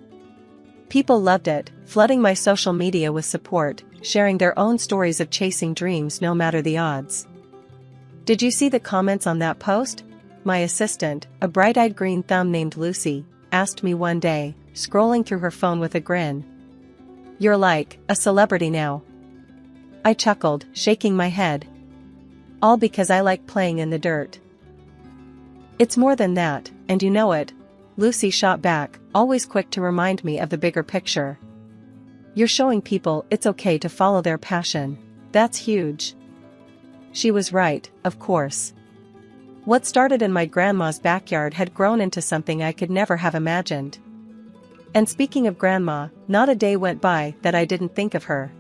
People loved it, flooding my social media with support, sharing their own stories of chasing dreams no matter the odds. Did you see the comments on that post? My assistant, a bright-eyed green thumb named Lucy, asked me one day, scrolling through her phone with a grin. "You're like a celebrity now." I chuckled, shaking my head. All because I like playing in the dirt. "It's more than that, and you know it," Lucy shot back, always quick to remind me of the bigger picture. "You're showing people it's okay to follow their passion. That's huge." She was right, of course. What started in my grandma's backyard had grown into something I could never have imagined. And speaking of grandma, not a day went by that I didn't think of her.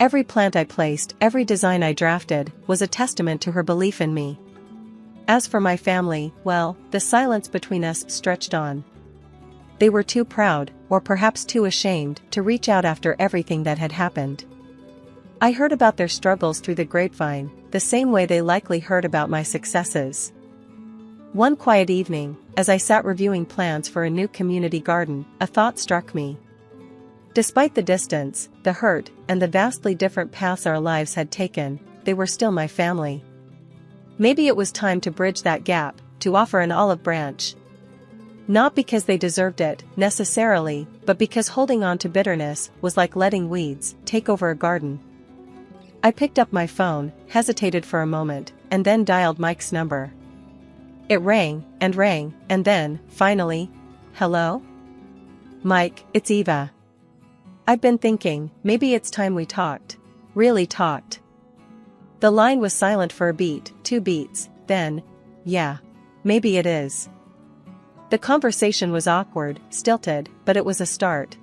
Every plant I placed, every design I drafted, was a testament to her belief in me. As for my family, well, the silence between us stretched on. They were too proud, or perhaps too ashamed, to reach out after everything that had happened. I heard about their struggles through the grapevine, the same way they likely heard about my successes. One quiet evening, as I sat reviewing plans for a new community garden, a thought struck me. Despite the distance, the hurt, and the vastly different paths our lives had taken, they were still my family. Maybe it was time to bridge that gap, to offer an olive branch. Not because they deserved it, necessarily, but because holding on to bitterness was like letting weeds take over a garden. I picked up my phone, hesitated for a moment, and then dialed Mike's number. It rang, and then, finally, "Hello? Mike, it's Eva. I've been thinking, maybe it's time we talked. Really talked." The line was silent for a beat, 2 beats, then, "Yeah. Maybe it is." The conversation was awkward, stilted, but it was a start.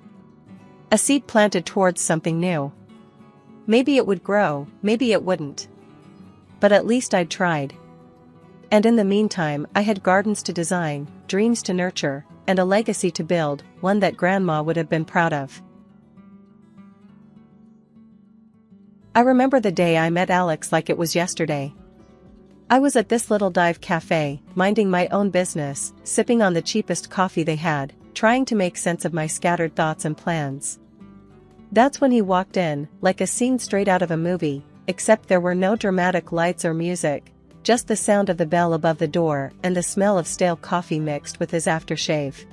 A seed planted towards something new. Maybe it would grow, maybe it wouldn't. But at least I'd tried. And in the meantime, I had gardens to design, dreams to nurture, and a legacy to build, one that Grandma would have been proud of. I remember the day I met Alex like it was yesterday. I was at this little dive cafe, minding my own business, sipping on the cheapest coffee they had, trying to make sense of my scattered thoughts and plans. That's when he walked in, like a scene straight out of a movie, except there were no dramatic lights or music, just the sound of the bell above the door and the smell of stale coffee mixed with his aftershave.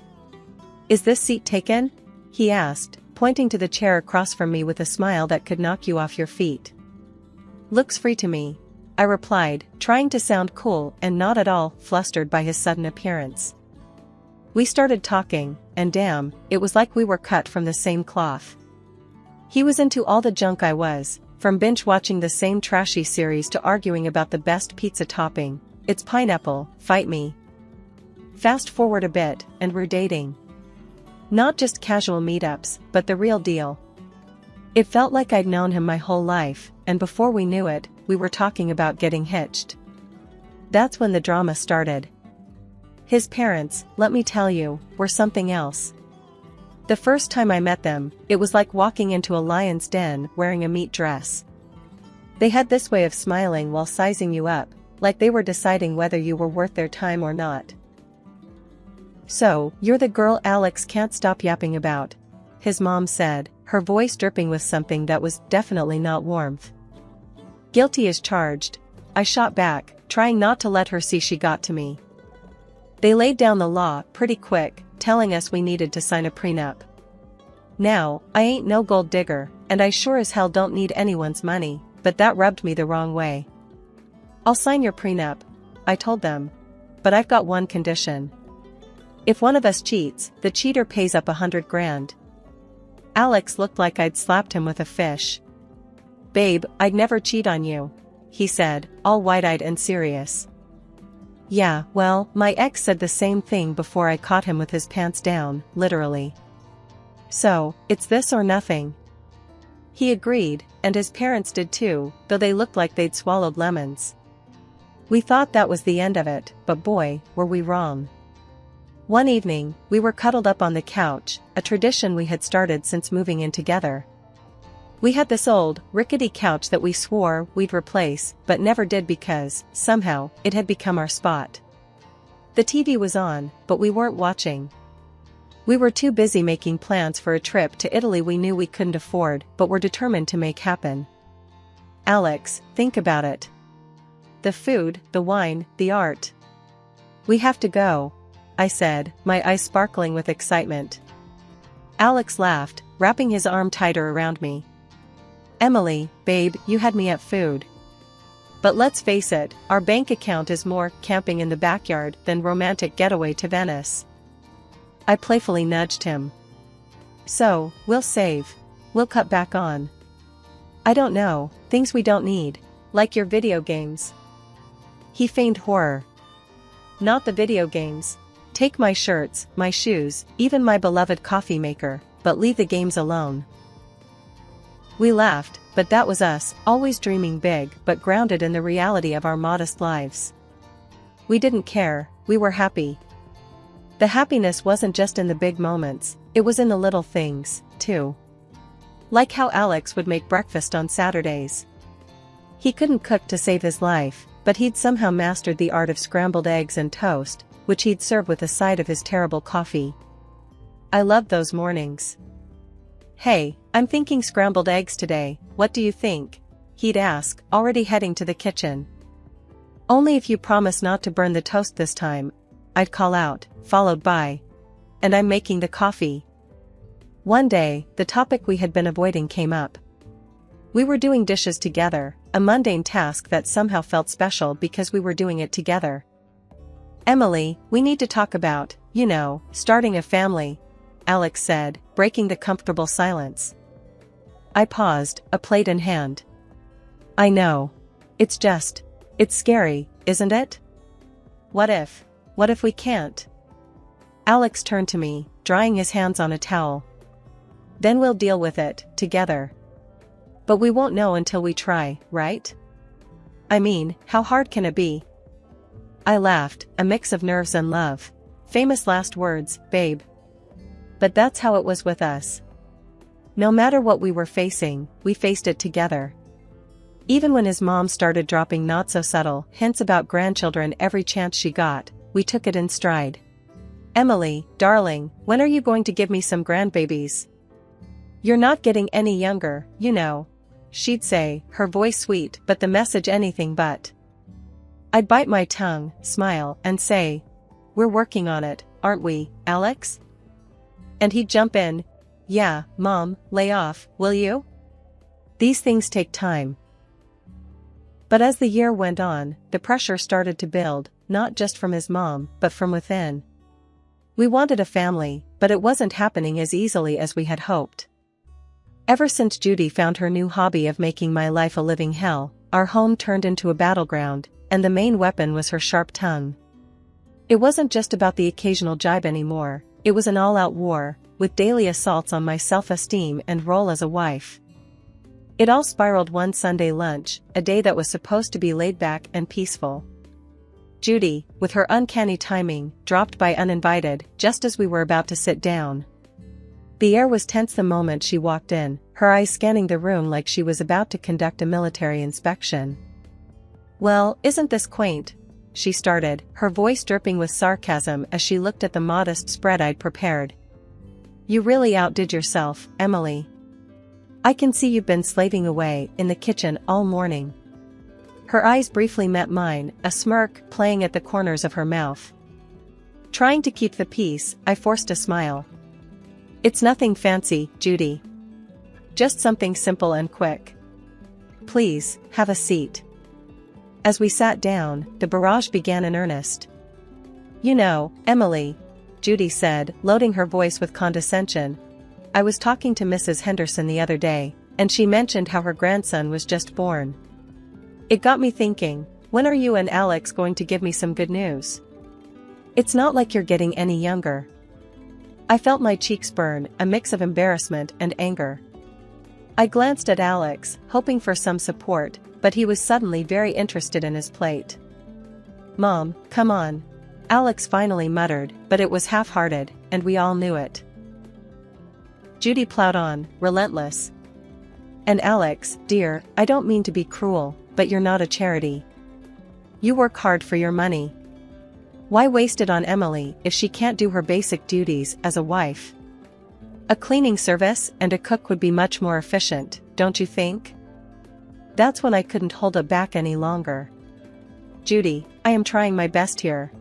"Is this seat taken?" he asked, pointing to the chair across from me with a smile that could knock you off your feet. "Looks free to me," I replied, trying to sound cool and not at all flustered by his sudden appearance. We started talking, and damn, it was like we were cut from the same cloth. He was into all the junk I was, from binge-watching the same trashy series to arguing about the best pizza topping. It's pineapple, fight me. Fast forward a bit, and we're dating. Not just casual meetups, but the real deal. It felt like I'd known him my whole life, and before we knew it, we were talking about getting hitched. That's when the drama started. His parents, let me tell you, were something else. The first time I met them, it was like walking into a lion's den wearing a meat dress. They had this way of smiling while sizing you up, like they were deciding whether you were worth their time or not. "So, you're the girl Alex can't stop yapping about," his mom said, her voice dripping with something that was definitely not warmth. "Guilty as charged," I shot back, trying not to let her see she got to me. "They laid down the law pretty quick, telling us we needed to sign a prenup. Now, I ain't no gold digger, and I sure as hell don't need anyone's money, but that rubbed me the wrong way. I'll sign your prenup," I told them. but I've got one condition. If one of us cheats, the cheater pays up 100 grand. Alex looked like I'd slapped him with a fish. Babe, I'd never cheat on you, he said, all wide-eyed and serious. Yeah, well, my ex said the same thing before I caught him with his pants down, literally. So, it's this or nothing. He agreed, and his parents did too, though they looked like they'd swallowed lemons. We thought that was the end of it, but boy, were we wrong. One evening, we were cuddled up on the couch, a tradition we had started since moving in together. We had this old, rickety couch that we swore we'd replace, but never did because, somehow, it had become our spot. The TV was on, but we weren't watching. We were too busy making plans for a trip to Italy we knew we couldn't afford, but were determined to make happen. Alex, think about it. The food, the wine, the art. We have to go, I said, my eyes sparkling with excitement. Alex laughed, wrapping his arm tighter around me. Emily, babe, you had me at food. But let's face it, our bank account is more camping in the backyard than romantic getaway to Venice. I playfully nudged him. So, we'll save. We'll cut back on. I don't know, things we don't need, like your video games. He feigned horror. Not the video games. Take my shirts, my shoes, even my beloved coffee maker, but leave the games alone. We laughed, but that was us, always dreaming big but grounded in the reality of our modest lives. We didn't care, we were happy. The happiness wasn't just in the big moments, it was in the little things, too. Like how Alex would make breakfast on Saturdays. He couldn't cook to save his life, but he'd somehow mastered the art of scrambled eggs and toast, which he'd serve with a side of his terrible coffee. I loved those mornings. Hey, I'm thinking scrambled eggs today, what do you think? He'd ask, already heading to the kitchen. Only if you promise not to burn the toast this time, I'd call out, followed by, and I'm making the coffee. One day, the topic we had been avoiding came up. We were doing dishes together, a mundane task that somehow felt special because we were doing it together. Emily, we need to talk about, starting a family, Alex said, breaking the comfortable silence. I paused, a plate in hand. I know. It's scary, isn't it? What if we can't? Alex turned to me, drying his hands on a towel. Then we'll deal with it, together. But we won't know until we try, right? I mean, how hard can it be? I laughed, a mix of nerves and love. Famous last words, babe. But that's how it was with us. No matter what we were facing, we faced it together. Even when his mom started dropping not-so-subtle hints about grandchildren every chance she got, we took it in stride. Emily, darling, when are you going to give me some grandbabies? You're not getting any younger, she'd say, her voice sweet but the message anything but. I'd bite my tongue, smile, and say, we're working on it, aren't we, Alex? And he'd jump in, yeah, Mom, lay off, will you? These things take time. But as the year went on, the pressure started to build, not just from his mom, but from within. We wanted a family, but it wasn't happening as easily as we had hoped. Ever since Judy found her new hobby of making my life a living hell, our home turned into a battleground, and the main weapon was her sharp tongue. It wasn't just about the occasional jibe anymore, it was an all-out war, with daily assaults on my self-esteem and role as a wife. It all spiraled one Sunday lunch, a day that was supposed to be laid back and peaceful. Judy, with her uncanny timing, dropped by uninvited, just as we were about to sit down. The air was tense the moment she walked in, her eyes scanning the room like she was about to conduct a military inspection. Well, isn't this quaint? She started, her voice dripping with sarcasm as she looked at the modest spread I'd prepared. You really outdid yourself, Emily. I can see you've been slaving away in the kitchen all morning. Her eyes briefly met mine, a smirk playing at the corners of her mouth. Trying to keep the peace, I forced a smile. It's nothing fancy, Judy. Just something simple and quick. Please, have a seat. As we sat down, the barrage began in earnest. You know, Emily, Judy said, loading her voice with condescension. I was talking to Mrs. Henderson the other day, and she mentioned how her grandson was just born. It got me thinking, when are you and Alex going to give me some good news? It's not like you're getting any younger. I felt my cheeks burn, a mix of embarrassment and anger. I glanced at Alex, hoping for some support, but he was suddenly very interested in his plate. Mom, come on. Alex finally muttered, but it was half-hearted, and we all knew it. Judy plowed on, relentless. And Alex, dear, I don't mean to be cruel, but you're not a charity. You work hard for your money. Why waste it on Emily if she can't do her basic duties as a wife? A cleaning service and a cook would be much more efficient, don't you think? That's when I couldn't hold it back any longer. Judy, I am trying my best here.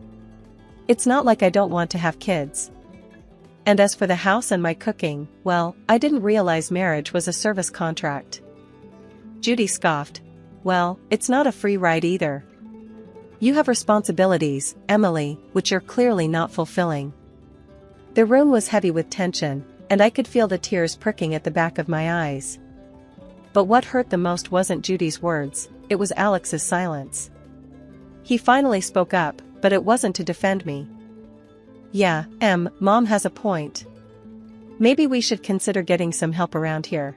It's not like I don't want to have kids. And as for the house and my cooking, well, I didn't realize marriage was a service contract. Judy scoffed. Well, it's not a free ride either. You have responsibilities, Emily, which you're clearly not fulfilling. The room was heavy with tension, and I could feel the tears pricking at the back of my eyes. But what hurt the most wasn't Judy's words, it was Alex's silence. He finally spoke up, but it wasn't to defend me. Yeah, Mom has a point. Maybe we should consider getting some help around here.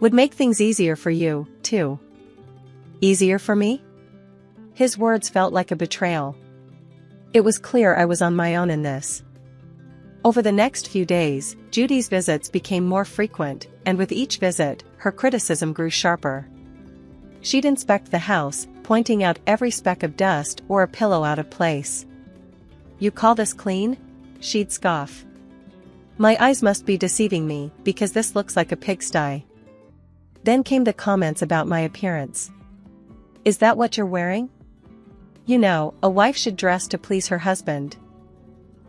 Would make things easier for you, too. Easier for me? His words felt like a betrayal. It was clear I was on my own in this. Over the next few days, Judy's visits became more frequent, and with each visit, her criticism grew sharper. She'd inspect the house, pointing out every speck of dust or a pillow out of place. You call this clean? She'd scoff. My eyes must be deceiving me, because this looks like a pigsty. Then came the comments about my appearance. Is that what you're wearing? You know, a wife should dress to please her husband.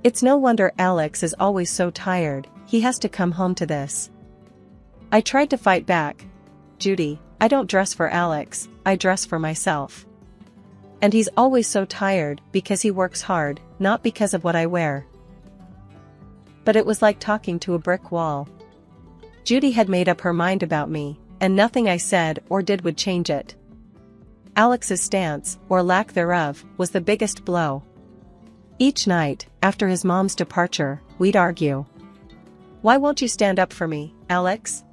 It's no wonder Alex is always so tired, he has to come home to this. I tried to fight back. Judy, I don't dress for Alex, I dress for myself. And he's always so tired because he works hard, not because of what I wear. But it was like talking to a brick wall. Judy had made up her mind about me, and nothing I said or did would change it. Alex's stance, or lack thereof, was the biggest blow. Each night, after his mom's departure, we'd argue. Why won't you stand up for me, Alex?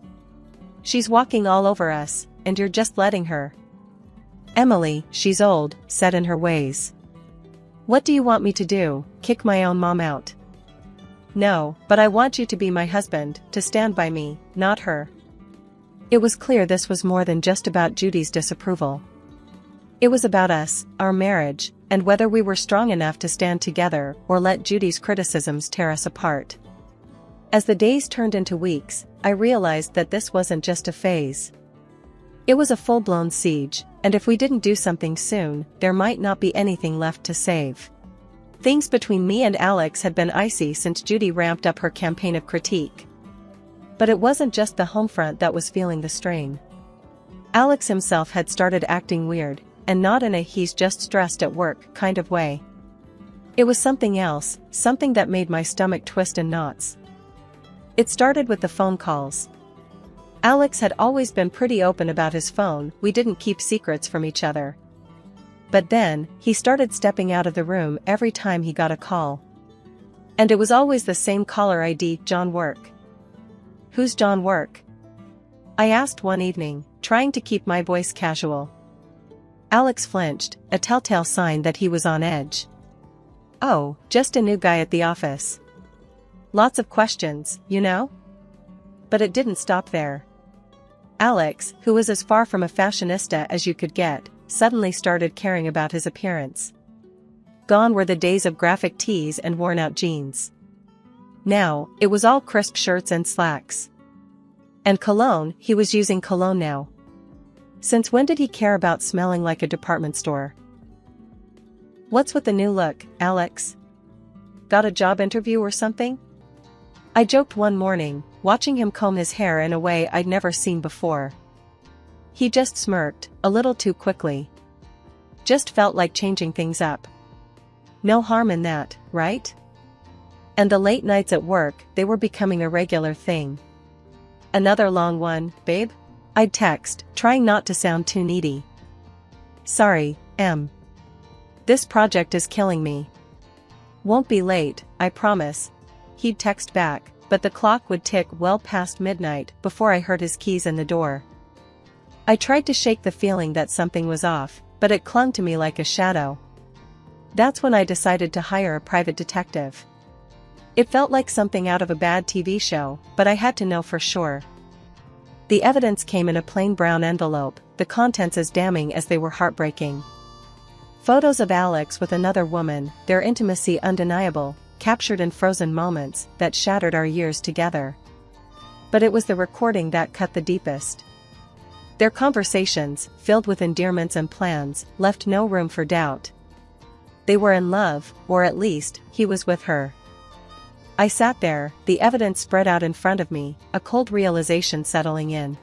She's walking all over us, and you're just letting her. Emily, she's old, set in her ways. What do you want me to do, kick my own mom out? No, but I want you to be my husband, to stand by me, not her. It was clear this was more than just about Judy's disapproval. It was about us, our marriage, and whether we were strong enough to stand together or let Judy's criticisms tear us apart. As the days turned into weeks, I realized that this wasn't just a phase. It was a full-blown siege, and if we didn't do something soon, there might not be anything left to save. Things between me and Alex had been icy since Judy ramped up her campaign of critique. But it wasn't just the home front that was feeling the strain. Alex himself had started acting weird, and not in a he's just stressed at work kind of way. It was something else, something that made my stomach twist in knots. It started with the phone calls. Alex had always been pretty open about his phone, we didn't keep secrets from each other. But then, he started stepping out of the room every time he got a call. And it was always the same caller ID, John Work. Who's John Work? I asked one evening, trying to keep my voice casual. Alex flinched, a telltale sign that he was on edge. Oh, just a new guy at the office. Lots of questions, you know? But it didn't stop there. Alex, who was as far from a fashionista as you could get, suddenly started caring about his appearance. Gone were the days of graphic tees and worn-out jeans. Now, it was all crisp shirts and slacks. And cologne, he was using cologne now. Since when did he care about smelling like a department store? What's with the new look, Alex? Got a job interview or something? I joked one morning, watching him comb his hair in a way I'd never seen before. He just smirked, a little too quickly. Just felt like changing things up. No harm in that, right? And the late nights at work, they were becoming a regular thing. Another long one, babe? I'd text, trying not to sound too needy. Sorry, Em. This project is killing me. Won't be late, I promise. He'd text back, but the clock would tick well past midnight before I heard his keys in the door. I tried to shake the feeling that something was off, but it clung to me like a shadow. That's when I decided to hire a private detective. It felt like something out of a bad TV show, but I had to know for sure. The evidence came in a plain brown envelope, the contents as damning as they were heartbreaking. Photos of Alex with another woman, their intimacy undeniable, captured in frozen moments that shattered our years together. But it was the recording that cut the deepest. Their conversations, filled with endearments and plans, left no room for doubt. They were in love, or at least, he was with her. I sat there, the evidence spread out in front of me, a cold realization settling in.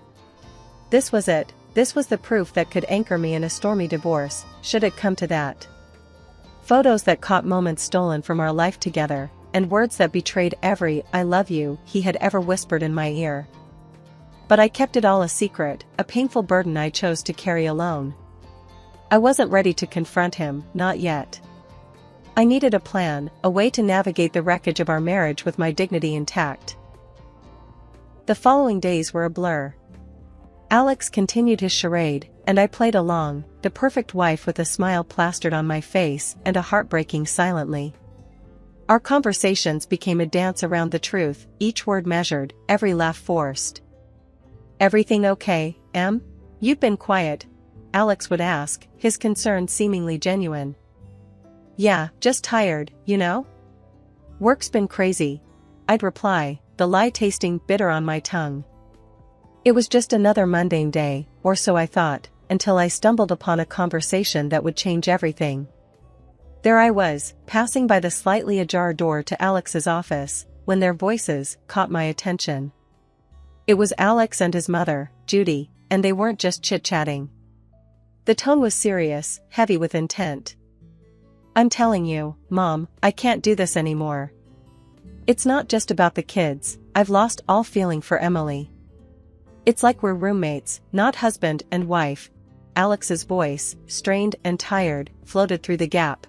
This was it, this was the proof that could anchor me in a stormy divorce, should it come to that. Photos that caught moments stolen from our life together, and words that betrayed every "I love you" he had ever whispered in my ear. But I kept it all a secret, a painful burden I chose to carry alone. I wasn't ready to confront him, not yet. I needed a plan, a way to navigate the wreckage of our marriage with my dignity intact. The following days were a blur. Alex continued his charade, and I played along, the perfect wife with a smile plastered on my face and a heart breaking silently. Our conversations became a dance around the truth, each word measured, every laugh forced. "Everything okay, Em? You've been quiet," Alex would ask, his concern seemingly genuine. "Yeah, just tired, you know? Work's been crazy," I'd reply, the lie tasting bitter on my tongue. It was just another mundane day, or so I thought, until I stumbled upon a conversation that would change everything. There I was, passing by the slightly ajar door to Alex's office, when their voices caught my attention. It was Alex and his mother, Judy, and they weren't just chit-chatting. The tone was serious, heavy with intent. "I'm telling you, Mom, I can't do this anymore. It's not just about the kids, I've lost all feeling for Emily. It's like we're roommates, not husband and wife." Alex's voice, strained and tired, floated through the gap.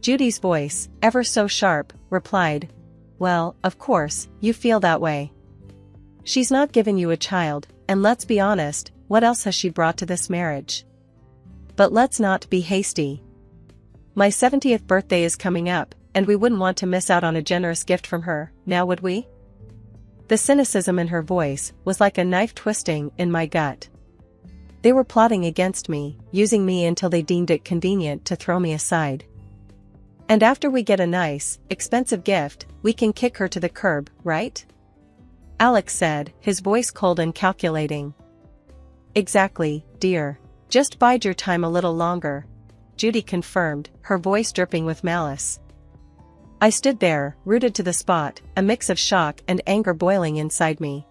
Judy's voice, ever so sharp, replied, "Well, of course, you feel that way. She's not given you a child, and let's be honest, what else has she brought to this marriage? But let's not be hasty. My 70th birthday is coming up, and we wouldn't want to miss out on a generous gift from her, now would we?" The cynicism in her voice was like a knife twisting in my gut. They were plotting against me, using me until they deemed it convenient to throw me aside. "And after we get a nice, expensive gift, we can kick her to the curb, right?" Alex said, his voice cold and calculating. "Exactly, dear. Just bide your time a little longer," Judy confirmed, her voice dripping with malice. I stood there, rooted to the spot, a mix of shock and anger boiling inside me.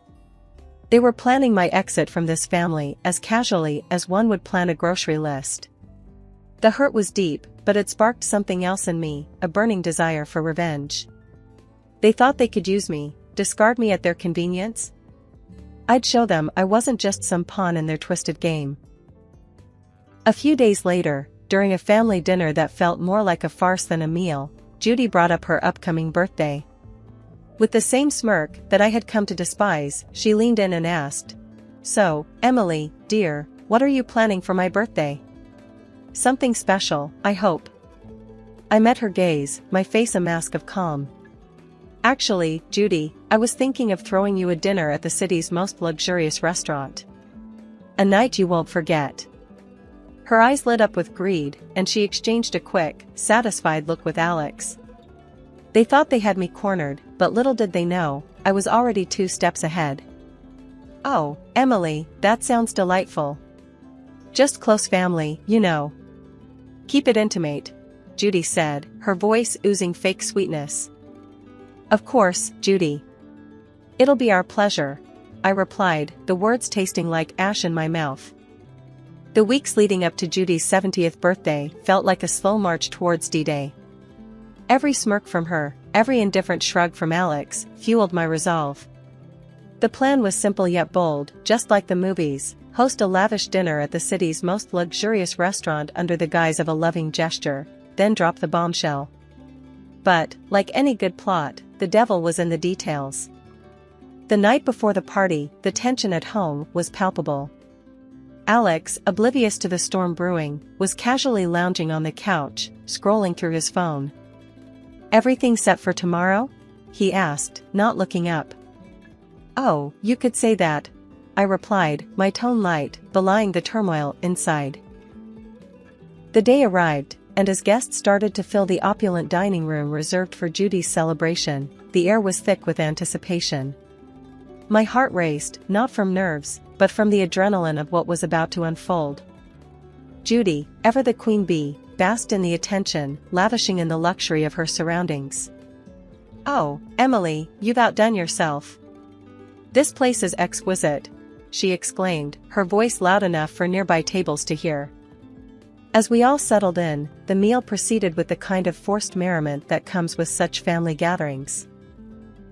They were planning my exit from this family as casually as one would plan a grocery list. The hurt was deep, but it sparked something else in me, a burning desire for revenge. They thought they could use me, discard me at their convenience? I'd show them I wasn't just some pawn in their twisted game. A few days later, during a family dinner that felt more like a farce than a meal, Judy brought up her upcoming birthday. With the same smirk that I had come to despise, she leaned in and asked, "So, Emily, dear, what are you planning for my birthday? Something special, I hope." I met her gaze, my face a mask of calm. "Actually, Judy, I was thinking of throwing you a dinner at the city's most luxurious restaurant. A night you won't forget." Her eyes lit up with greed, and she exchanged a quick, satisfied look with Alex. They thought they had me cornered, but little did they know, I was already 2 steps ahead. "Oh, Emily, that sounds delightful. Just close family, you know. Keep it intimate," Judy said, her voice oozing fake sweetness. "Of course, Judy. It'll be our pleasure," I replied, the words tasting like ash in my mouth. The weeks leading up to Judy's 70th birthday felt like a slow march towards D-Day. Every smirk from her, every indifferent shrug from Alex, fueled my resolve. The plan was simple yet bold, just like the movies: host a lavish dinner at the city's most luxurious restaurant under the guise of a loving gesture, then drop the bombshell. But, like any good plot, the devil was in the details. The night before the party, the tension at home was palpable. Alex, oblivious to the storm brewing, was casually lounging on the couch, scrolling through his phone. "Everything set for tomorrow?" he asked, not looking up. "Oh, you could say that," I replied, my tone light, belying the turmoil inside. The day arrived, and as guests started to fill the opulent dining room reserved for Judy's celebration, the air was thick with anticipation. My heart raced, not from nerves, but from the adrenaline of what was about to unfold. Judy, ever the queen bee, basked in the attention, lavishing in the luxury of her surroundings. "Oh, Emily, you've outdone yourself. This place is exquisite," she exclaimed, her voice loud enough for nearby tables to hear. As we all settled in, the meal proceeded with the kind of forced merriment that comes with such family gatherings.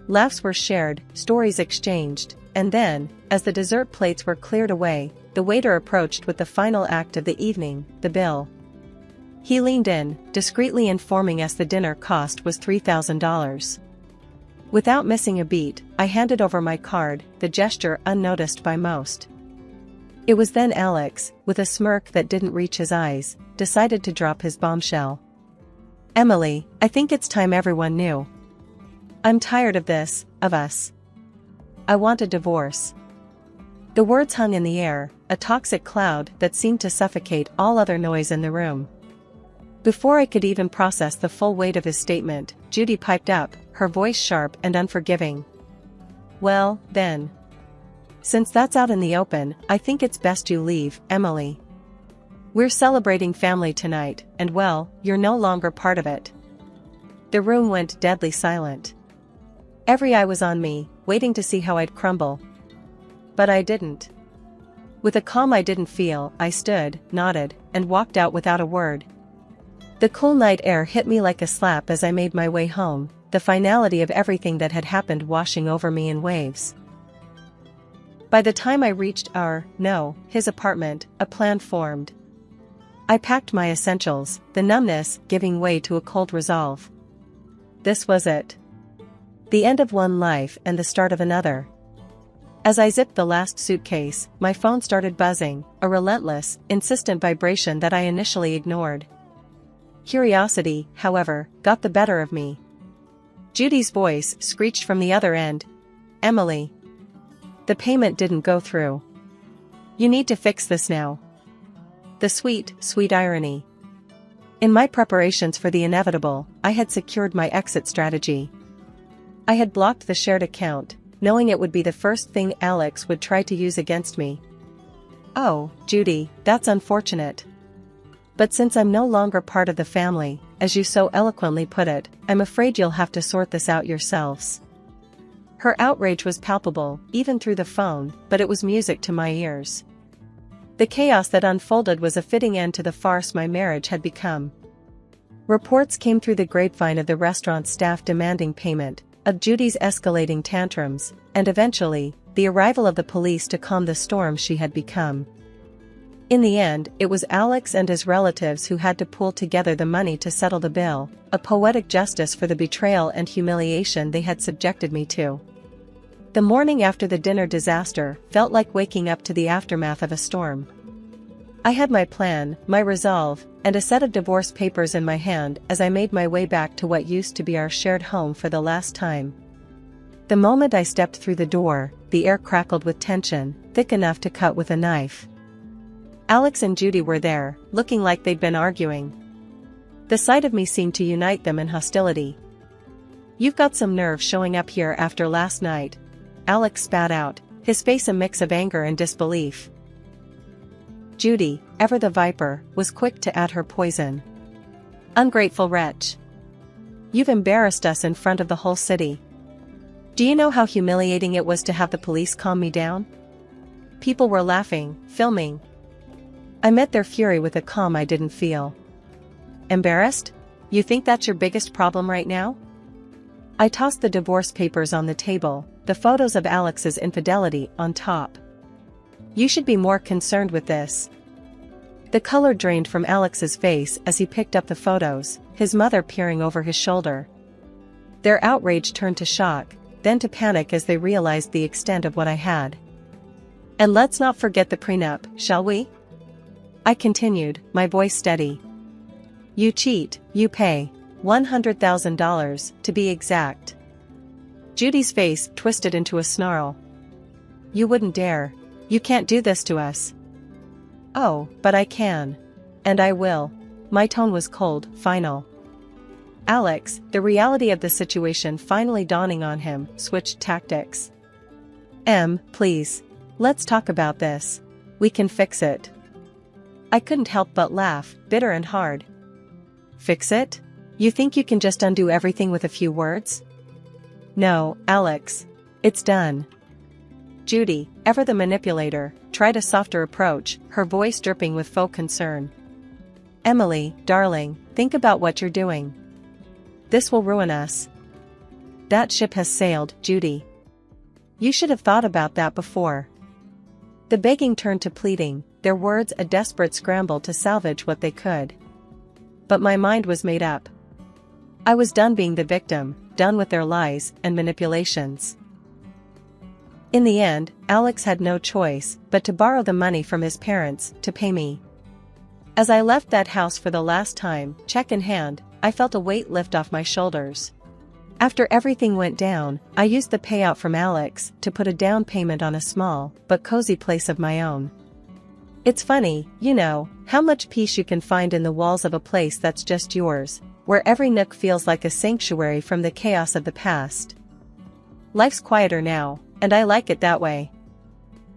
Laughs were shared, stories exchanged, and then, as the dessert plates were cleared away, the waiter approached with the final act of the evening, the bill. He leaned in, discreetly informing us the dinner cost was $3,000. Without missing a beat, I handed over my card, the gesture unnoticed by most. It was then Alex, with a smirk that didn't reach his eyes, decided to drop his bombshell. "Emily, I think it's time everyone knew. I'm tired of this, of us. I want a divorce." The words hung in the air, a toxic cloud that seemed to suffocate all other noise in the room. Before I could even process the full weight of his statement, Judy piped up, her voice sharp and unforgiving. "Well, then. Since that's out in the open, I think it's best you leave, Emily. We're celebrating family tonight, and well, you're no longer part of it." The room went deadly silent. Every eye was on me, waiting to see how I'd crumble. But I didn't. With a calm I didn't feel, I stood, nodded, and walked out without a word. The cool night air hit me like a slap as I made my way home, the finality of everything that had happened washing over me in waves. By the time I reached his apartment, a plan formed. I packed my essentials, the numbness giving way to a cold resolve. This was it. The end of one life and the start of another. As I zipped the last suitcase, my phone started buzzing, a relentless, insistent vibration that I initially ignored. Curiosity, however, got the better of me. Judy's voice screeched from the other end. "Emily. The payment didn't go through. You need to fix this now." The sweet, sweet irony. In my preparations for the inevitable, I had secured my exit strategy. I had blocked the shared account, knowing it would be the first thing Alex would try to use against me. "Oh, Judy, that's unfortunate. But since I'm no longer part of the family, as you so eloquently put it, I'm afraid you'll have to sort this out yourselves." Her outrage was palpable, even through the phone, but it was music to my ears. The chaos that unfolded was a fitting end to the farce my marriage had become. Reports came through the grapevine of the restaurant staff demanding payment, of Judy's escalating tantrums, and eventually, the arrival of the police to calm the storm she had become. In the end, it was Alex and his relatives who had to pool together the money to settle the bill, a poetic justice for the betrayal and humiliation they had subjected me to. The morning after the dinner disaster felt like waking up to the aftermath of a storm. I had my plan, my resolve, and a set of divorce papers in my hand as I made my way back to what used to be our shared home for the last time. The moment I stepped through the door, the air crackled with tension, thick enough to cut with a knife. Alex and Judy were there, looking like they'd been arguing. The sight of me seemed to unite them in hostility. "You've got some nerve showing up here after last night," Alex spat out, his face a mix of anger and disbelief. Judy, ever the viper, was quick to add her poison. "Ungrateful wretch. You've embarrassed us in front of the whole city. Do you know how humiliating it was to have the police calm me down? People were laughing, filming." I met their fury with a calm I didn't feel. "Embarrassed? You think that's your biggest problem right now? I tossed the divorce papers on the table, the photos of Alex's infidelity on top. You should be more concerned with this. The color drained from Alex's face as he picked up the photos, his mother peering over his shoulder. Their outrage turned to shock, then to panic as they realized the extent of what I had. And let's not forget the prenup, shall we? I continued, my voice steady. You cheat, you pay. $100,000, to be exact. Judy's face twisted into a snarl. You wouldn't dare. You can't do this to us. Oh, but I can. And I will. My tone was cold, final. Alex, the reality of the situation finally dawning on him, switched tactics. Please. Let's talk about this. We can fix it. I couldn't help but laugh, bitter and hard. Fix it? You think you can just undo everything with a few words? No, Alex. It's done. Judy, ever the manipulator, tried a softer approach, her voice dripping with faux concern. Emily, darling, think about what you're doing. This will ruin us. That ship has sailed, Judy. You should have thought about that before. The begging turned to pleading, their words a desperate scramble to salvage what they could. But my mind was made up. I was done being the victim, done with their lies and manipulations. In the end, Alex had no choice but to borrow the money from his parents to pay me. As I left that house for the last time, check in hand, I felt a weight lift off my shoulders. After everything went down, I used the payout from Alex to put a down payment on a small but cozy place of my own. It's funny, you know, how much peace you can find in the walls of a place that's just yours, where every nook feels like a sanctuary from the chaos of the past. Life's quieter now, and I like it that way.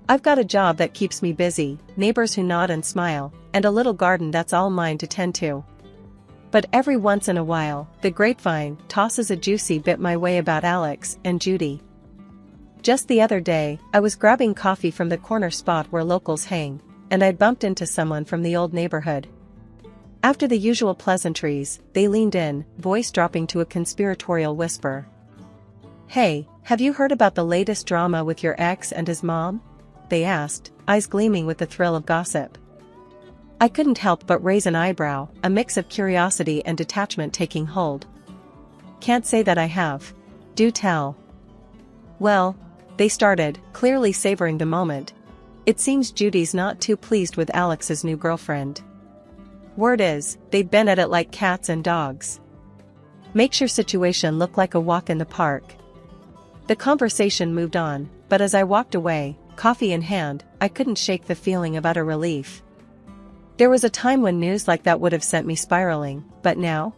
I've got a job that keeps me busy, neighbors who nod and smile, and a little garden that's all mine to tend to. But every once in a while, the grapevine tosses a juicy bit my way about Alex and Judy. Just the other day, I was grabbing coffee from the corner spot where locals hang, and I'd bumped into someone from the old neighborhood. After the usual pleasantries, they leaned in, voice dropping to a conspiratorial whisper. Hey, have you heard about the latest drama with your ex and his mom? They asked, eyes gleaming with the thrill of gossip. I couldn't help but raise an eyebrow, a mix of curiosity and detachment taking hold. Can't say that I have. Do tell. Well, they started, clearly savoring the moment. It seems Judy's not too pleased with Alex's new girlfriend. Word is, they've been at it like cats and dogs. Makes your situation look like a walk in the park. The conversation moved on, but as I walked away, coffee in hand, I couldn't shake the feeling of utter relief. There was a time when news like that would have sent me spiraling, but now?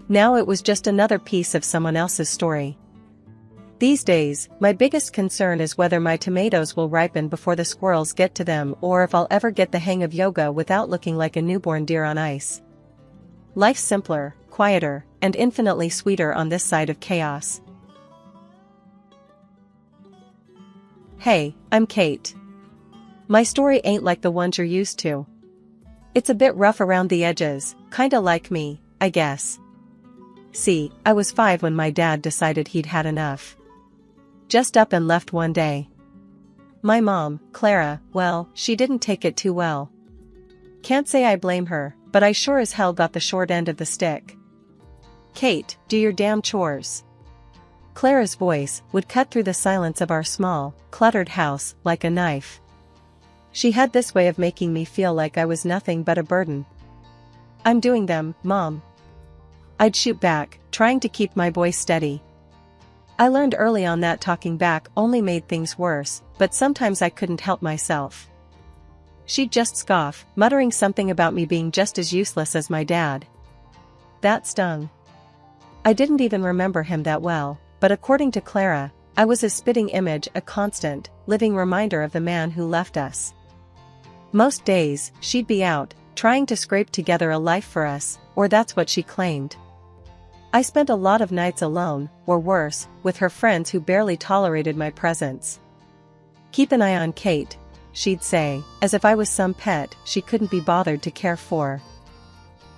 Now it was just another piece of someone else's story. These days, my biggest concern is whether my tomatoes will ripen before the squirrels get to them or if I'll ever get the hang of yoga without looking like a newborn deer on ice. Life's simpler, quieter, and infinitely sweeter on this side of chaos. Hey, I'm Kate. My story ain't like the ones you're used to. It's a bit rough around the edges, kinda like me, I guess. See, I was 5 when my dad decided he'd had enough. Just up and left one day. My mom, Clara, well, she didn't take it too well. Can't say I blame her, but I sure as hell got the short end of the stick. Kate, do your damn chores. Clara's voice would cut through the silence of our small, cluttered house like a knife. She had this way of making me feel like I was nothing but a burden. I'm doing them, Mom. I'd shoot back, trying to keep my voice steady. I learned early on that talking back only made things worse, but sometimes I couldn't help myself. She'd just scoff, muttering something about me being just as useless as my dad. That stung. I didn't even remember him that well, but according to Clara, I was his spitting image, a constant, living reminder of the man who left us. Most days, she'd be out, trying to scrape together a life for us, or that's what she claimed. I spent a lot of nights alone, or worse, with her friends who barely tolerated my presence. Keep an eye on Kate, she'd say, as if I was some pet she couldn't be bothered to care for.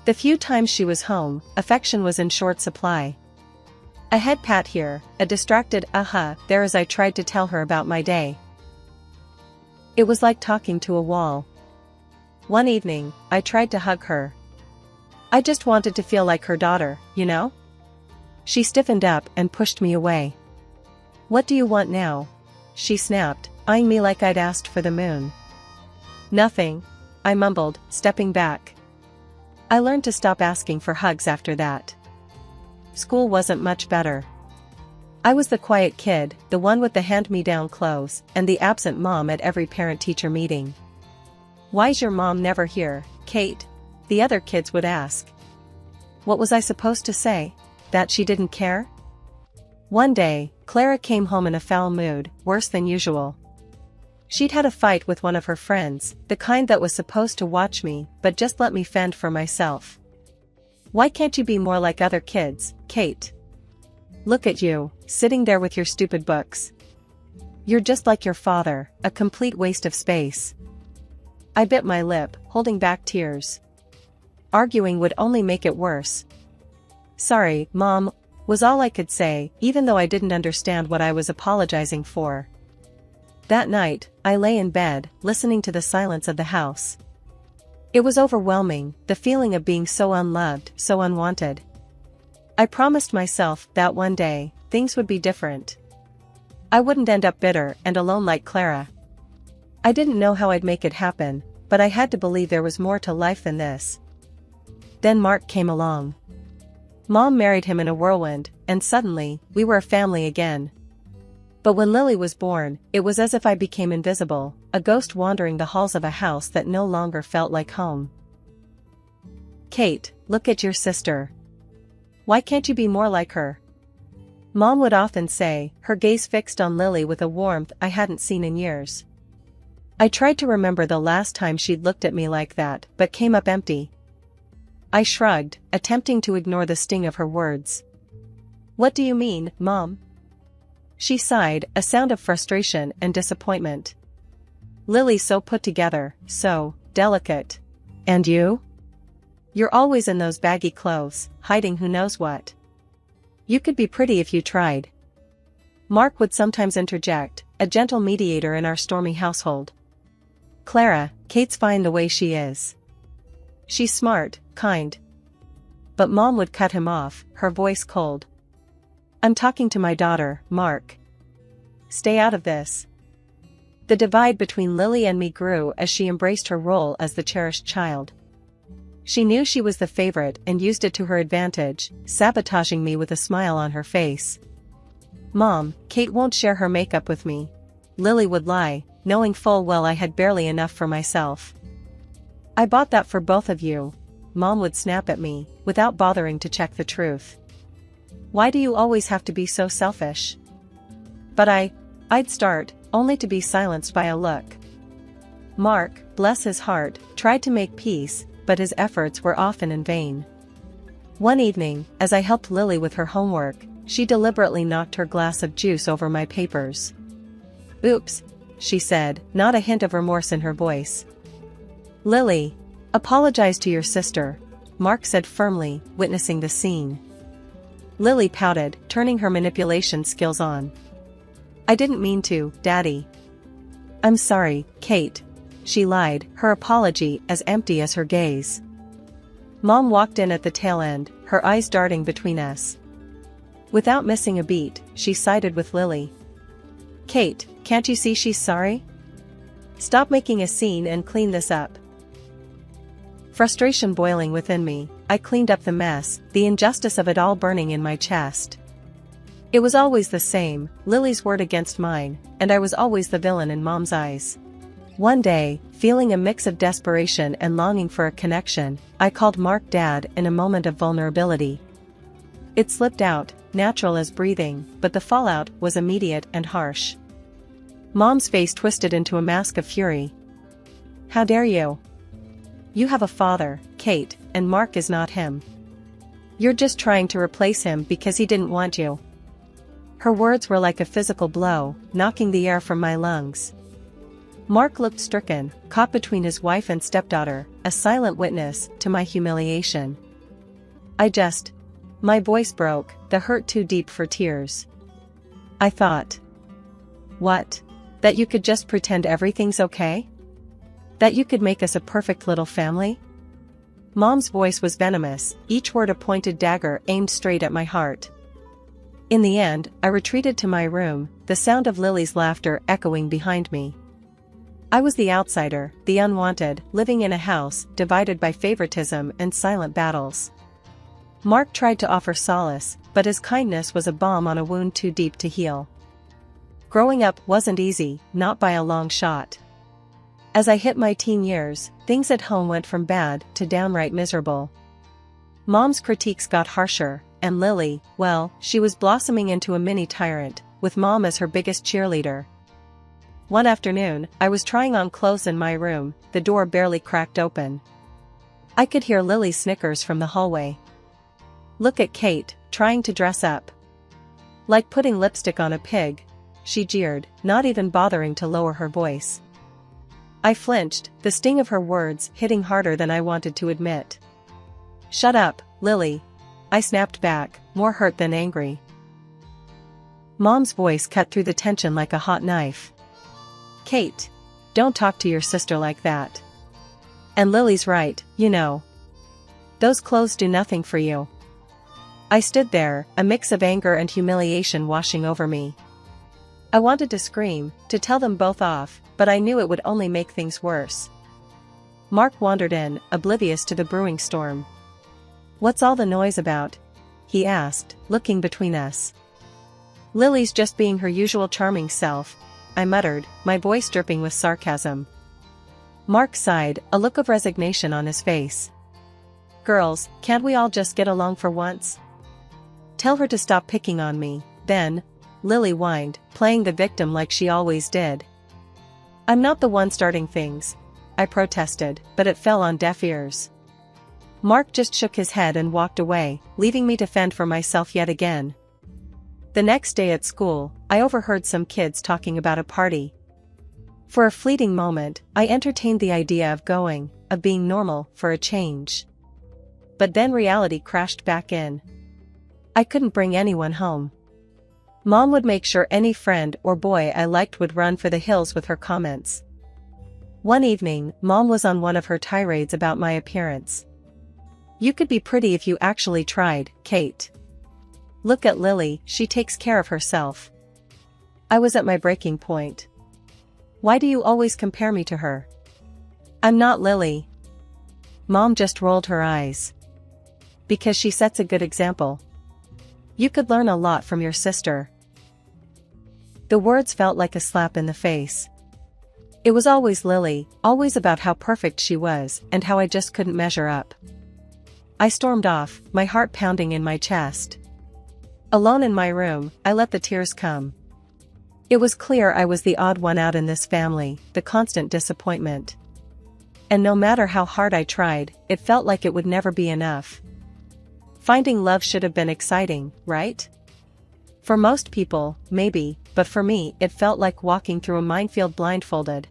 The few times she was home, affection was in short supply. A head pat here, a distracted there as I tried to tell her about my day. It was like talking to a wall. One evening, I tried to hug her. I just wanted to feel like her daughter, you know? She stiffened up and pushed me away. "What do you want now?" she snapped, eyeing me like I'd asked for the moon. "Nothing," I mumbled, stepping back. I learned to stop asking for hugs after that. School wasn't much better. I was the quiet kid, the one with the hand-me-down clothes, and the absent mom at every parent-teacher meeting. "Why's your mom never here, Kate?" the other kids would ask. What was I supposed to say? That she didn't care? One day, Clara came home in a foul mood, worse than usual. She'd had a fight with one of her friends, the kind that was supposed to watch me, but just let me fend for myself. "Why can't you be more like other kids, Kate? Look at you, sitting there with your stupid books. You're just like your father, a complete waste of space." I bit my lip, holding back tears. Arguing would only make it worse. "Sorry, Mom," was all I could say, even though I didn't understand what I was apologizing for. That night, I lay in bed, listening to the silence of the house. It was overwhelming, the feeling of being so unloved, so unwanted. I promised myself that one day, things would be different. I wouldn't end up bitter and alone like Clara. I didn't know how I'd make it happen, but I had to believe there was more to life than this. Then Mark came along. Mom married him in a whirlwind, and suddenly, we were a family again. But when Lily was born, it was as if I became invisible, a ghost wandering the halls of a house that no longer felt like home. "Kate, look at your sister. Why can't you be more like her?" Mom would often say, her gaze fixed on Lily with a warmth I hadn't seen in years. I tried to remember the last time she'd looked at me like that, but came up empty. I shrugged, attempting to ignore the sting of her words. "What do you mean, Mom?" She sighed, a sound of frustration and disappointment. "Lily's so put together, so delicate. And you? You're always in those baggy clothes, hiding who knows what. You could be pretty if you tried." Mark would sometimes interject, a gentle mediator in our stormy household. "Clara, Kate's fine the way she is. She's smart, kind." But Mom would cut him off, her voice cold. "I'm talking to my daughter, Mark. Stay out of this." The divide between Lily and me grew as she embraced her role as the cherished child. She knew she was the favorite and used it to her advantage, sabotaging me with a smile on her face. "Mom, Kate won't share her makeup with me," Lily would lie, knowing full well I had barely enough for myself. "I bought that for both of you," Mom would snap at me, without bothering to check the truth. "Why do you always have to be so selfish?" But I'd start, only to be silenced by a look. Mark, bless his heart, tried to make peace, but his efforts were often in vain. One evening, as I helped Lily with her homework, she deliberately knocked her glass of juice over my papers. "Oops," she said, not a hint of remorse in her voice. "Lily, apologize to your sister," Mark said firmly, witnessing the scene. Lily pouted, turning her manipulation skills on. "I didn't mean to, Daddy." "I'm sorry, Kate," she lied, her apology as empty as her gaze. Mom walked in at the tail end, her eyes darting between us. Without missing a beat, she sided with Lily. "Kate, can't you see she's sorry? Stop making a scene and clean this up." Frustration boiling within me, I cleaned up the mess, the injustice of it all burning in my chest. It was always the same, Lily's word against mine, and I was always the villain in Mom's eyes. One day, feeling a mix of desperation and longing for a connection, I called Mark Dad in a moment of vulnerability. It slipped out, natural as breathing, but the fallout was immediate and harsh. Mom's face twisted into a mask of fury. "How dare you? You have a father, Kate, and Mark is not him. You're just trying to replace him because he didn't want you." Her words were like a physical blow, knocking the air from my lungs. Mark looked stricken, caught between his wife and stepdaughter, a silent witness to my humiliation. My voice broke, the hurt too deep for tears. I thought. What? That you could just pretend everything's okay? That you could make us a perfect little family? Mom's voice was venomous, each word a pointed dagger aimed straight at my heart. In the end, I retreated to my room, the sound of Lily's laughter echoing behind me. I was the outsider, the unwanted, living in a house divided by favoritism and silent battles. Mark tried to offer solace, but his kindness was a balm on a wound too deep to heal. Growing up wasn't easy, not by a long shot. As I hit my teen years, things at home went from bad to downright miserable. Mom's critiques got harsher, and Lily, well, she was blossoming into a mini tyrant, with Mom as her biggest cheerleader. One afternoon, I was trying on clothes in my room, the door barely cracked open. I could hear Lily's snickers from the hallway. "Look at Kate, trying to dress up. Like putting lipstick on a pig," she jeered, not even bothering to lower her voice. I flinched, the sting of her words hitting harder than I wanted to admit. "Shut up, Lily," I snapped back, more hurt than angry. Mom's voice cut through the tension like a hot knife. "Kate, don't talk to your sister like that. And Lily's right, you know. Those clothes do nothing for you." I stood there, a mix of anger and humiliation washing over me. I wanted to scream, to tell them both off, but I knew it would only make things worse. Mark wandered in, oblivious to the brewing storm. "What's all the noise about?" he asked, looking between us. "Lily's just being her usual charming self," I muttered, my voice dripping with sarcasm. Mark sighed, a look of resignation on his face. "Girls, can't we all just get along for once? Tell her to stop picking on me, then," Lily whined, playing the victim like she always did. "I'm not the one starting things," I protested, but it fell on deaf ears. Mark just shook his head and walked away, leaving me to fend for myself yet again. The next day at school, I overheard some kids talking about a party. For a fleeting moment, I entertained the idea of going, of being normal, for a change. But then reality crashed back in. I couldn't bring anyone home. Mom would make sure any friend or boy I liked would run for the hills with her comments. One evening, Mom was on one of her tirades about my appearance. "You could be pretty if you actually tried, Kate. Look at Lily, she takes care of herself." I was at my breaking point. "Why do you always compare me to her? I'm not Lily." Mom just rolled her eyes. "Because she sets a good example. You could learn a lot from your sister." The words felt like a slap in the face. It was always Lily, always about how perfect she was, and how I just couldn't measure up. I stormed off, my heart pounding in my chest. Alone in my room, I let the tears come. It was clear I was the odd one out in this family, the constant disappointment. And no matter how hard I tried, it felt like it would never be enough. Finding love should have been exciting, right? For most people, maybe, but for me, it felt like walking through a minefield blindfolded.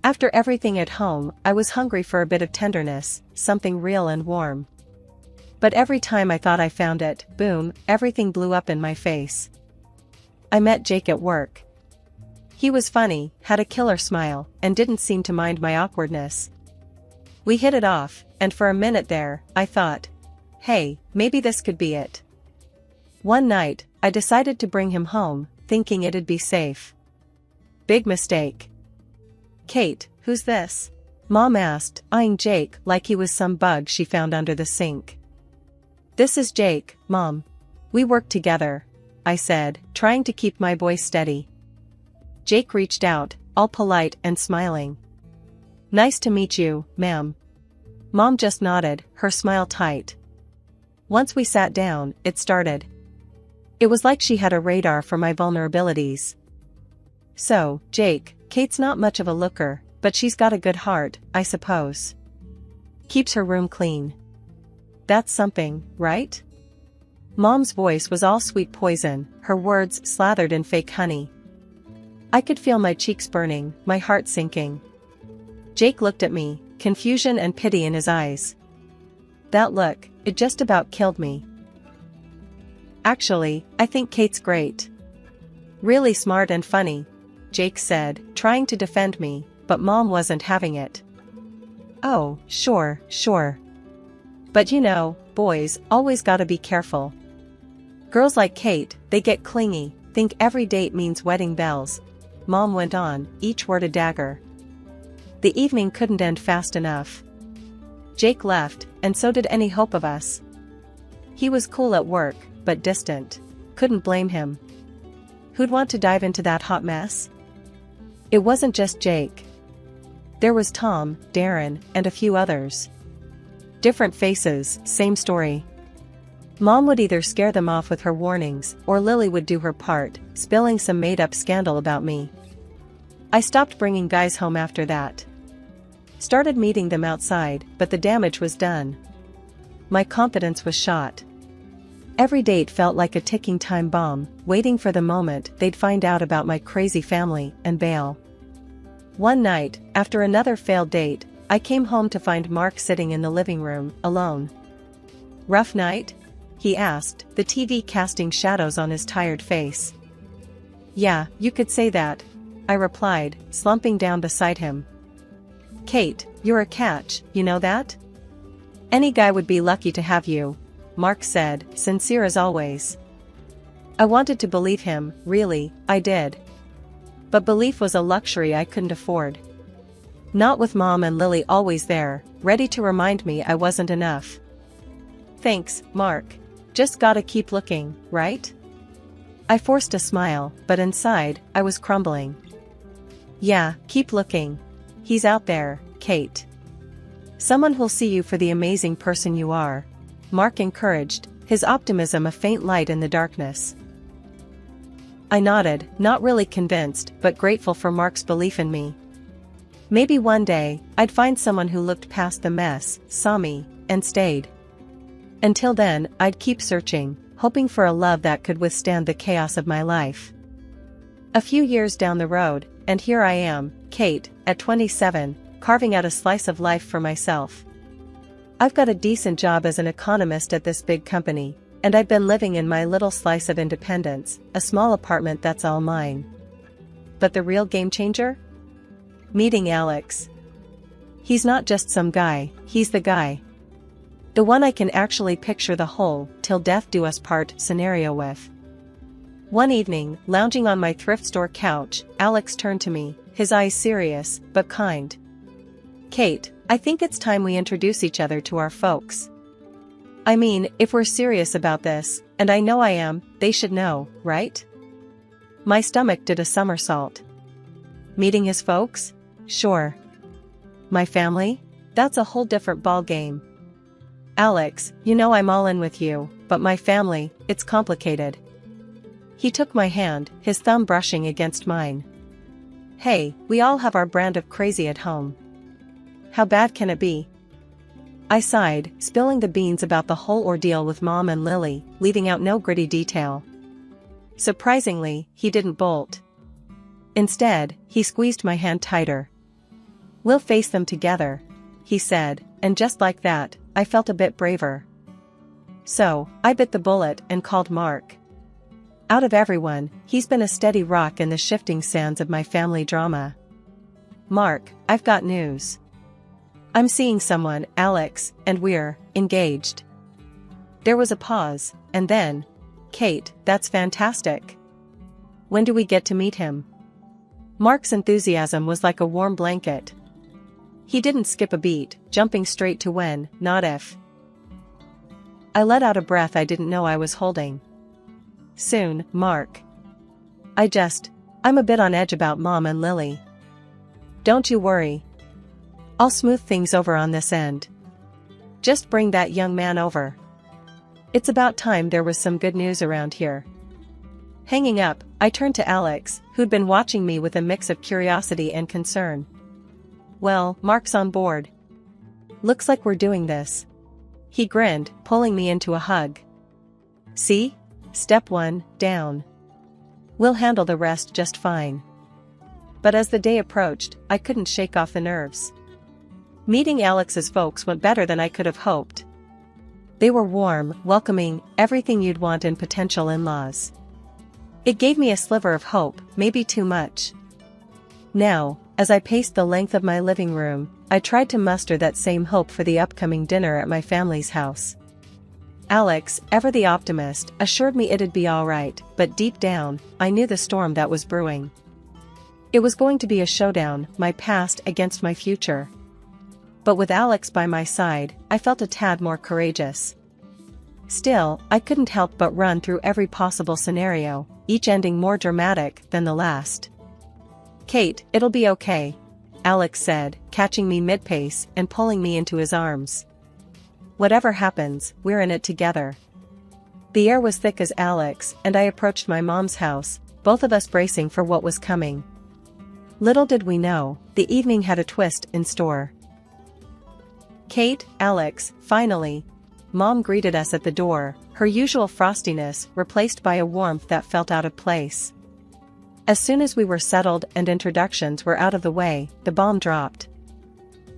After everything at home, I was hungry for a bit of tenderness, something real and warm. But every time I thought I found it, boom, everything blew up in my face. I met Jake at work. He was funny, had a killer smile, and didn't seem to mind my awkwardness. We hit it off, and for a minute there, I thought, hey, maybe this could be it. One night, I decided to bring him home, thinking it'd be safe. Big mistake. "Kate, who's this?" Mom asked, eyeing Jake like he was some bug she found under the sink. "This is Jake, Mom. We work together," I said, trying to keep my voice steady. Jake reached out, all polite and smiling. "Nice to meet you, ma'am." Mom just nodded, her smile tight. Once we sat down, it started. It was like she had a radar for my vulnerabilities. "So, Jake, Kate's not much of a looker, but she's got a good heart, I suppose. Keeps her room clean. That's something, right?" Mom's voice was all sweet poison, her words slathered in fake honey. I could feel my cheeks burning, my heart sinking. Jake looked at me, confusion and pity in his eyes. That look, it just about killed me. Actually, I think Kate's great. Really smart and funny, Jake said, trying to defend me, but Mom wasn't having it. Oh, sure. But you know, boys always gotta be careful. Girls like Kate, they get clingy, think every date means wedding bells. Mom went on, each word a dagger. The evening couldn't end fast enough. Jake left, and so did any hope of us. He was cool at work, but distant. Couldn't blame him. Who'd want to dive into that hot mess? It wasn't just Jake. There was Tom, Darren, and a few others. Different faces, same story. Mom would either scare them off with her warnings, or Lily would do her part, spilling some made-up scandal about me. I stopped bringing guys home after that. Started meeting them outside, but the damage was done. My confidence was shot. Every date felt like a ticking time bomb, waiting for the moment they'd find out about my crazy family and bail. One night, after another failed date, I came home to find Mark sitting in the living room, alone. "Rough night?" he asked, the TV casting shadows on his tired face. "Yeah, you could say that," I replied, slumping down beside him. "Kate, you're a catch, you know that? Any guy would be lucky to have you," Mark said, sincere as always. I wanted to believe him, really, I did. But belief was a luxury I couldn't afford. Not with Mom and Lily always there, ready to remind me I wasn't enough. "Thanks, Mark. Just gotta keep looking, right?" I forced a smile, but inside, I was crumbling. "Yeah, keep looking. He's out there, Kate. Someone who'll see you for the amazing person you are," Mark encouraged, his optimism a faint light in the darkness. I nodded, not really convinced, but grateful for Mark's belief in me. Maybe one day, I'd find someone who looked past the mess, saw me, and stayed. Until then, I'd keep searching, hoping for a love that could withstand the chaos of my life. A few years down the road, and here I am, Kate, at 27, carving out a slice of life for myself. I've got a decent job as an economist at this big company, and I've been living in my little slice of independence, a small apartment that's all mine. But the real game changer? Meeting Alex. He's not just some guy, he's the guy. The one I can actually picture the whole "till death do us part" scenario with. One evening, lounging on my thrift store couch, Alex turned to me, his eyes serious, but kind. "Kate, I think it's time we introduce each other to our folks. I mean, if we're serious about this, and I know I am, they should know, right?" My stomach did a somersault. Meeting his folks? Sure. My family? That's a whole different ballgame. "Alex, you know I'm all in with you, but my family, it's complicated." He took my hand, his thumb brushing against mine. "Hey, we all have our brand of crazy at home. How bad can it be?" I sighed, spilling the beans about the whole ordeal with Mom and Lily, leaving out no gritty detail. Surprisingly, he didn't bolt. Instead, he squeezed my hand tighter. "We'll face them together," he said, and just like that, I felt a bit braver. So, I bit the bullet and called Mark. Out of everyone, he's been a steady rock in the shifting sands of my family drama. "Mark, I've got news. I'm seeing someone, Alex, and we're engaged." There was a pause, and then, "Kate, that's fantastic. When do we get to meet him?" Mark's enthusiasm was like a warm blanket. He didn't skip a beat, jumping straight to when, not if. I let out a breath I didn't know I was holding. "Soon, Mark. I'm a bit on edge about Mom and Lily." "Don't you worry. I'll smooth things over on this end. Just bring that young man over. It's about time there was some good news around here." Hanging up, I turned to Alex, who'd been watching me with a mix of curiosity and concern. "Well, Mark's on board. Looks like we're doing this." He grinned, pulling me into a hug. "See? Step 1, down. We'll handle the rest just fine." But as the day approached, I couldn't shake off the nerves. Meeting Alex's folks went better than I could have hoped. They were warm, welcoming, everything you'd want in potential in-laws. It gave me a sliver of hope, maybe too much. Now, as I paced the length of my living room, I tried to muster that same hope for the upcoming dinner at my family's house. Alex, ever the optimist, assured me it'd be all right, but deep down, I knew the storm that was brewing. It was going to be a showdown, my past against my future. But with Alex by my side, I felt a tad more courageous. Still, I couldn't help but run through every possible scenario, each ending more dramatic than the last. "Kate, it'll be okay," Alex said, catching me mid-pace and pulling me into his arms. "Whatever happens, we're in it together." The air was thick as Alex and I approached my mom's house, both of us bracing for what was coming. Little did we know, the evening had a twist in store. "Kate, Alex, finally." Mom greeted us at the door, her usual frostiness replaced by a warmth that felt out of place. As soon as we were settled and introductions were out of the way, the bomb dropped.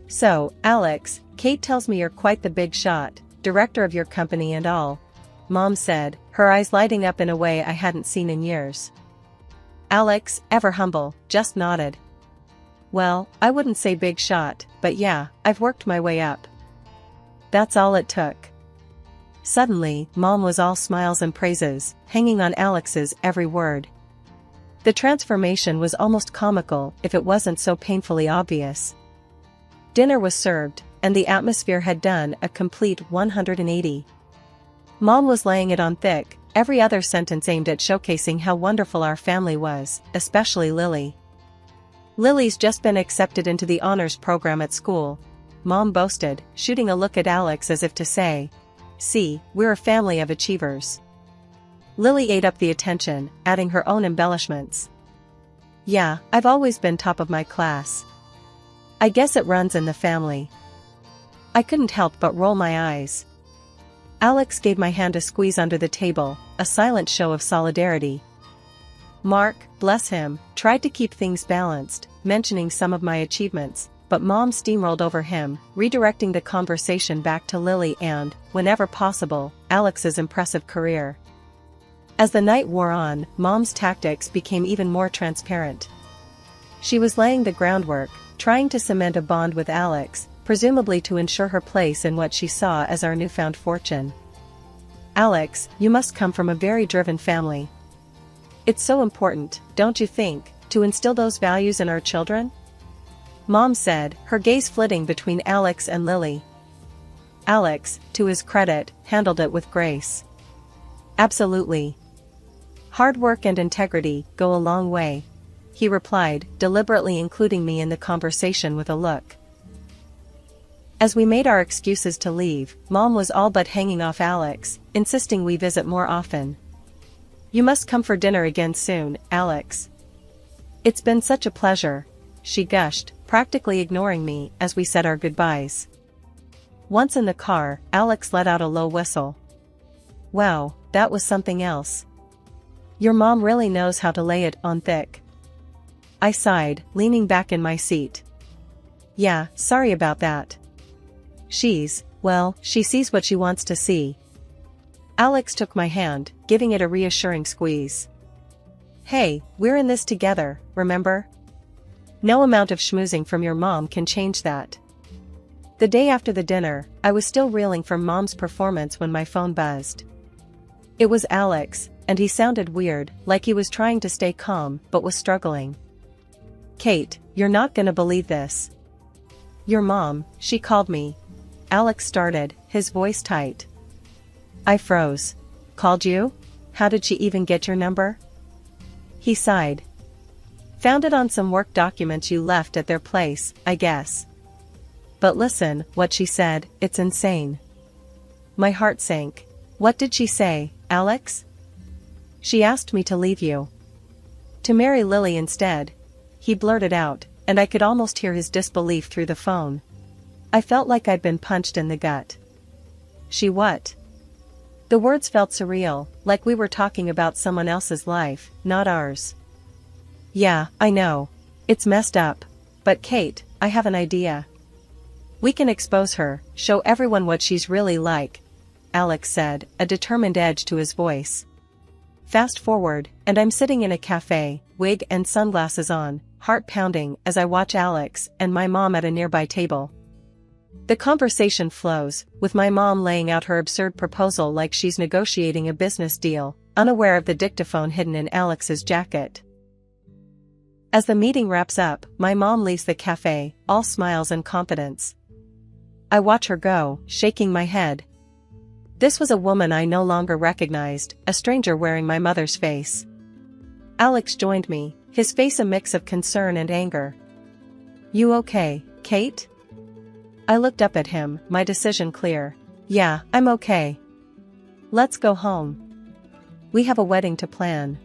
"So, Alex, Kate tells me you're quite the big shot, director of your company and all," Mom said, her eyes lighting up in a way I hadn't seen in years. Alex, ever humble, just nodded. "Well, I wouldn't say big shot, but yeah, I've worked my way up." That's all it took. Suddenly, Mom was all smiles and praises, hanging on Alex's every word. The transformation was almost comical if it wasn't so painfully obvious. Dinner was served, and the atmosphere had done a complete 180. Mom was laying it on thick, every other sentence aimed at showcasing how wonderful our family was, especially Lily. "Lily's just been accepted into the honors program at school," Mom boasted, shooting a look at Alex as if to say, "See, we're a family of achievers." Lily ate up the attention, adding her own embellishments. "Yeah, I've always been top of my class. I guess it runs in the family." I couldn't help but roll my eyes. Alex gave my hand a squeeze under the table, a silent show of solidarity. Mark, bless him, tried to keep things balanced, mentioning some of my achievements, but Mom steamrolled over him, redirecting the conversation back to Lily and, whenever possible, Alex's impressive career. As the night wore on, Mom's tactics became even more transparent. She was laying the groundwork, trying to cement a bond with Alex, presumably to ensure her place in what she saw as our newfound fortune. "Alex, you must come from a very driven family. It's so important, don't you think, to instill those values in our children?" Mom said, her gaze flitting between Alex and Lily. Alex, to his credit, handled it with grace. "Absolutely. Hard work and integrity go a long way," he replied, deliberately including me in the conversation with a look. As we made our excuses to leave, Mom was all but hanging off Alex, insisting we visit more often. "You must come for dinner again soon, Alex. It's been such a pleasure," she gushed, practically ignoring me as we said our goodbyes. Once in the car, Alex let out a low whistle. "Wow, that was something else. Your mom really knows how to lay it on thick." I sighed, leaning back in my seat. "Yeah, sorry about that. Well, she sees what she wants to see." Alex took my hand, giving it a reassuring squeeze. "Hey, we're in this together, remember? No amount of schmoozing from your mom can change that." The day after the dinner, I was still reeling from Mom's performance when my phone buzzed. It was Alex, and he sounded weird, like he was trying to stay calm but was struggling. "Kate, you're not gonna believe this. Your mom, she called me." Alex started, his voice tight. I froze. "Called you? How did she even get your number?" He sighed. "Found it on some work documents you left at their place, I guess. But listen, what she said, it's insane." My heart sank. "What did she say, Alex?" "She asked me to leave you. To marry Lily instead," he blurted out, and I could almost hear his disbelief through the phone. I felt like I'd been punched in the gut. "She what?" The words felt surreal, like we were talking about someone else's life, not ours. "Yeah, I know. It's messed up. But Kate, I have an idea." We can expose her, show everyone what she's really like, Alex said, a determined edge to his voice. Fast forward, and I'm sitting in a cafe, wig and sunglasses on, heart pounding as I watch Alex and my mom at a nearby table. The conversation flows, with my mom laying out her absurd proposal like she's negotiating a business deal, unaware of the dictaphone hidden in Alex's jacket. As the meeting wraps up, my mom leaves the cafe, all smiles and confidence. I watch her go, shaking my head. This was a woman I no longer recognized, a stranger wearing my mother's face. Alex joined me, his face a mix of concern and anger. "You okay, Kate?" I looked up at him, my decision clear. "Yeah, I'm okay. Let's go home. We have a wedding to plan."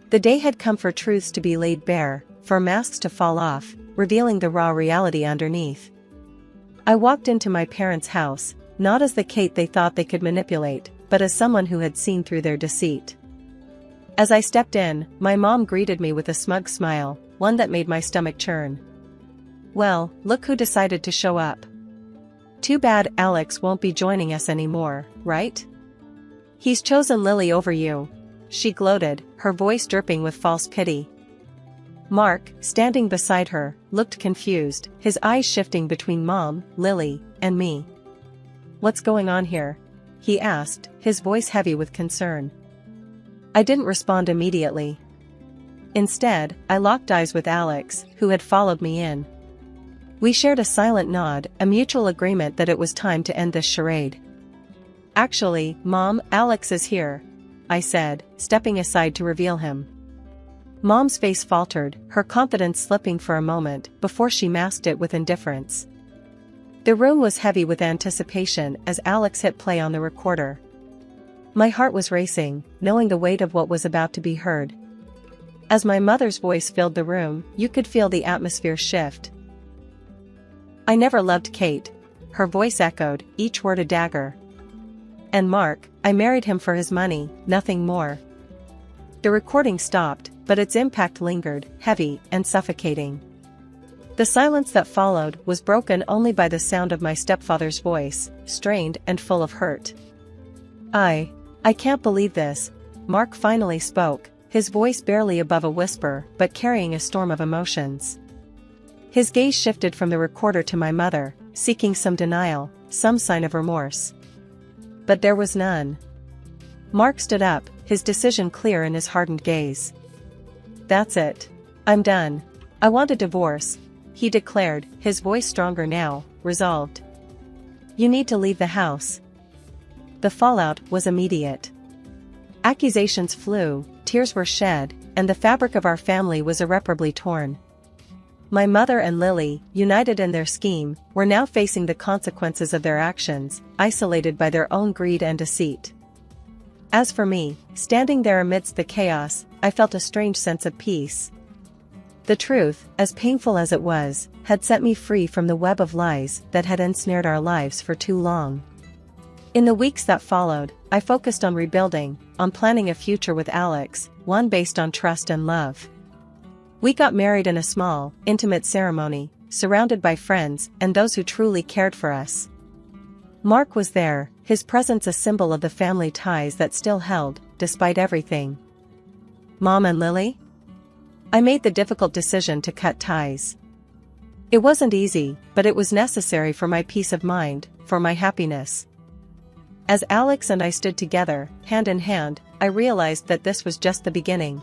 The day had come for truths to be laid bare, for masks to fall off, revealing the raw reality underneath. I walked into my parents' house, not as the Kate they thought they could manipulate, but as someone who had seen through their deceit. As I stepped in, my mom greeted me with a smug smile, one that made my stomach churn. "Well, look who decided to show up. Too bad Alex won't be joining us anymore, right? He's chosen Lily over you," she gloated, her voice dripping with false pity. Mark, standing beside her, looked confused, his eyes shifting between Mom, Lily, and me. "What's going on here?" he asked, his voice heavy with concern. I didn't respond immediately. Instead, I locked eyes with Alex, who had followed me in. We shared a silent nod, a mutual agreement that it was time to end this charade. "Actually, Mom, Alex is here," I said, stepping aside to reveal him. Mom's face faltered, her confidence slipping for a moment, before she masked it with indifference. The room was heavy with anticipation as Alex hit play on the recorder. My heart was racing, knowing the weight of what was about to be heard. As my mother's voice filled the room, you could feel the atmosphere shift. "I never loved Kate," her voice echoed, each word a dagger. "And Mark, I married him for his money, nothing more." The recording stopped, but its impact lingered, heavy and suffocating. The silence that followed was broken only by the sound of my stepfather's voice, strained and full of hurt. I can't believe this," Mark finally spoke, his voice barely above a whisper but carrying a storm of emotions. His gaze shifted from the recorder to my mother, seeking some denial, some sign of remorse. But there was none. Mark stood up, his decision clear in his hardened gaze. "That's it. I'm done. I want a divorce," he declared, his voice stronger now, resolved. "You need to leave the house." The fallout was immediate. Accusations flew, tears were shed, and the fabric of our family was irreparably torn. My mother and Lily, united in their scheme, were now facing the consequences of their actions, isolated by their own greed and deceit. As for me, standing there amidst the chaos, I felt a strange sense of peace. The truth, as painful as it was, had set me free from the web of lies that had ensnared our lives for too long. In the weeks that followed, I focused on rebuilding, on planning a future with Alex, one based on trust and love. We got married in a small, intimate ceremony, surrounded by friends and those who truly cared for us. Mark was there, his presence a symbol of the family ties that still held, despite everything. Mom and Lily? I made the difficult decision to cut ties. It wasn't easy, but it was necessary for my peace of mind, for my happiness. As Alex and I stood together, hand in hand, I realized that this was just the beginning.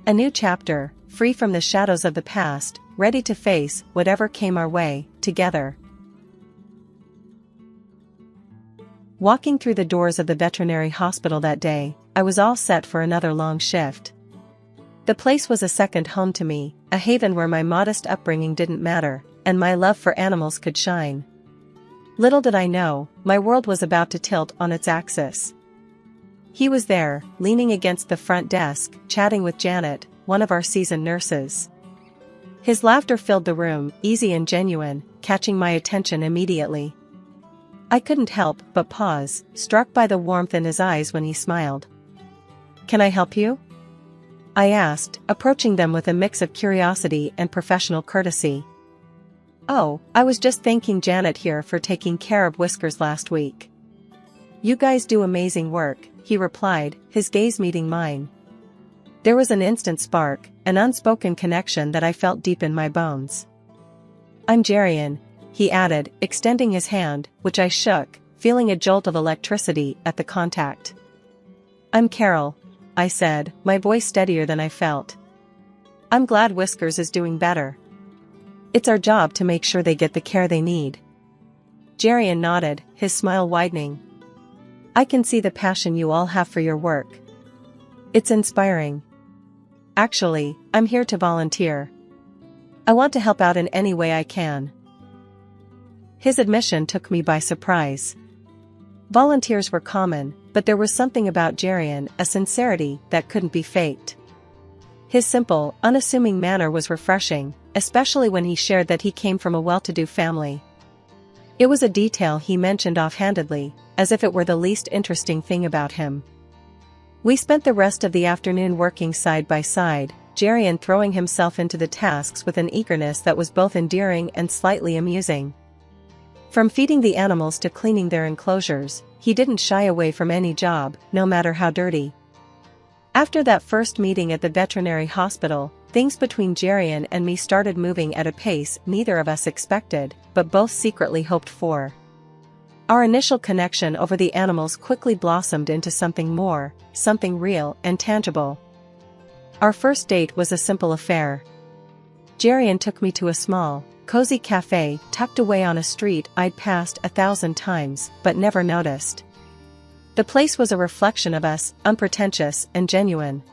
A new chapter, free from the shadows of the past, ready to face whatever came our way, together. Walking through the doors of the veterinary hospital that day, I was all set for another long shift. The place was a second home to me, a haven where my modest upbringing didn't matter, and my love for animals could shine. Little did I know, my world was about to tilt on its axis. He was there, leaning against the front desk, chatting with Janet, one of our seasoned nurses. His laughter filled the room, easy and genuine, catching my attention immediately. I couldn't help but pause, struck by the warmth in his eyes when he smiled. "Can I help you?" I asked, approaching them with a mix of curiosity and professional courtesy. Oh, I was just thanking Janet here for taking care of Whiskers last week. You guys do amazing work, he replied, his gaze meeting mine. There was an instant spark, an unspoken connection that I felt deep in my bones. I'm Jerian, he added, extending his hand, which I shook, feeling a jolt of electricity at the contact. I'm Carol, I said, my voice steadier than I felt. I'm glad Whiskers is doing better. It's our job to make sure they get the care they need. Jerian nodded, his smile widening. I can see the passion you all have for your work. It's inspiring. Actually, I'm here to volunteer. I want to help out in any way I can. His admission took me by surprise. Volunteers were common, but there was something about Jerian, a sincerity that couldn't be faked. His simple, unassuming manner was refreshing, especially when he shared that he came from a well-to-do family. It was a detail he mentioned offhandedly, as if it were the least interesting thing about him. We spent the rest of the afternoon working side by side, Jerian throwing himself into the tasks with an eagerness that was both endearing and slightly amusing. From feeding the animals to cleaning their enclosures, he didn't shy away from any job, no matter how dirty. After that first meeting at the veterinary hospital, things between Jerian and me started moving at a pace neither of us expected, but both secretly hoped for. Our initial connection over the animals quickly blossomed into something more, something real and tangible. Our first date was a simple affair. Jerian took me to a small, cozy cafe tucked away on a street I'd passed 1,000 times but never noticed. The place was a reflection of us, unpretentious and genuine.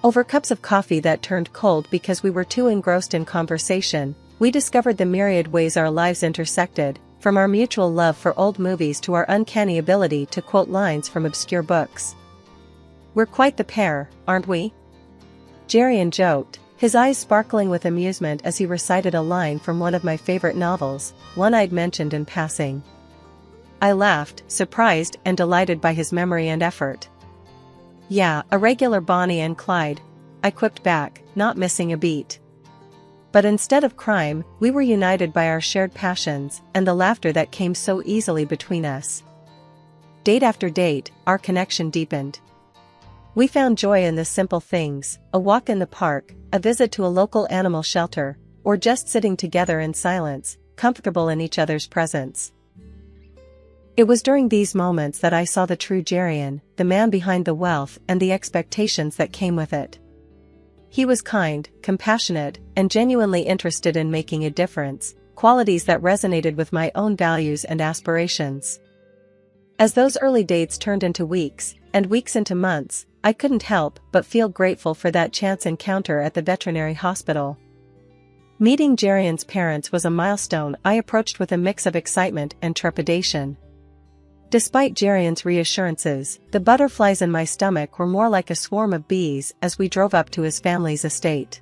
Over cups of coffee that turned cold because we were too engrossed in conversation, we discovered the myriad ways our lives intersected, from our mutual love for old movies to our uncanny ability to quote lines from obscure books. We're quite the pair, aren't we? Jerian joked, his eyes sparkling with amusement as he recited a line from one of my favorite novels, one I'd mentioned in passing. I laughed, surprised and delighted by his memory and effort. Yeah, a regular Bonnie and Clyde, I quipped back, not missing a beat. But instead of crime, we were united by our shared passions and the laughter that came so easily between us. Date after date, our connection deepened. We found joy in the simple things, a walk in the park, a visit to a local animal shelter, or just sitting together in silence, comfortable in each other's presence. It was during these moments that I saw the true Jerian, the man behind the wealth and the expectations that came with it. He was kind, compassionate, and genuinely interested in making a difference, qualities that resonated with my own values and aspirations. As those early dates turned into weeks, and weeks into months, I couldn't help but feel grateful for that chance encounter at the veterinary hospital. Meeting Jerian's parents was a milestone I approached with a mix of excitement and trepidation. Despite Jerian's reassurances, the butterflies in my stomach were more like a swarm of bees as we drove up to his family's estate.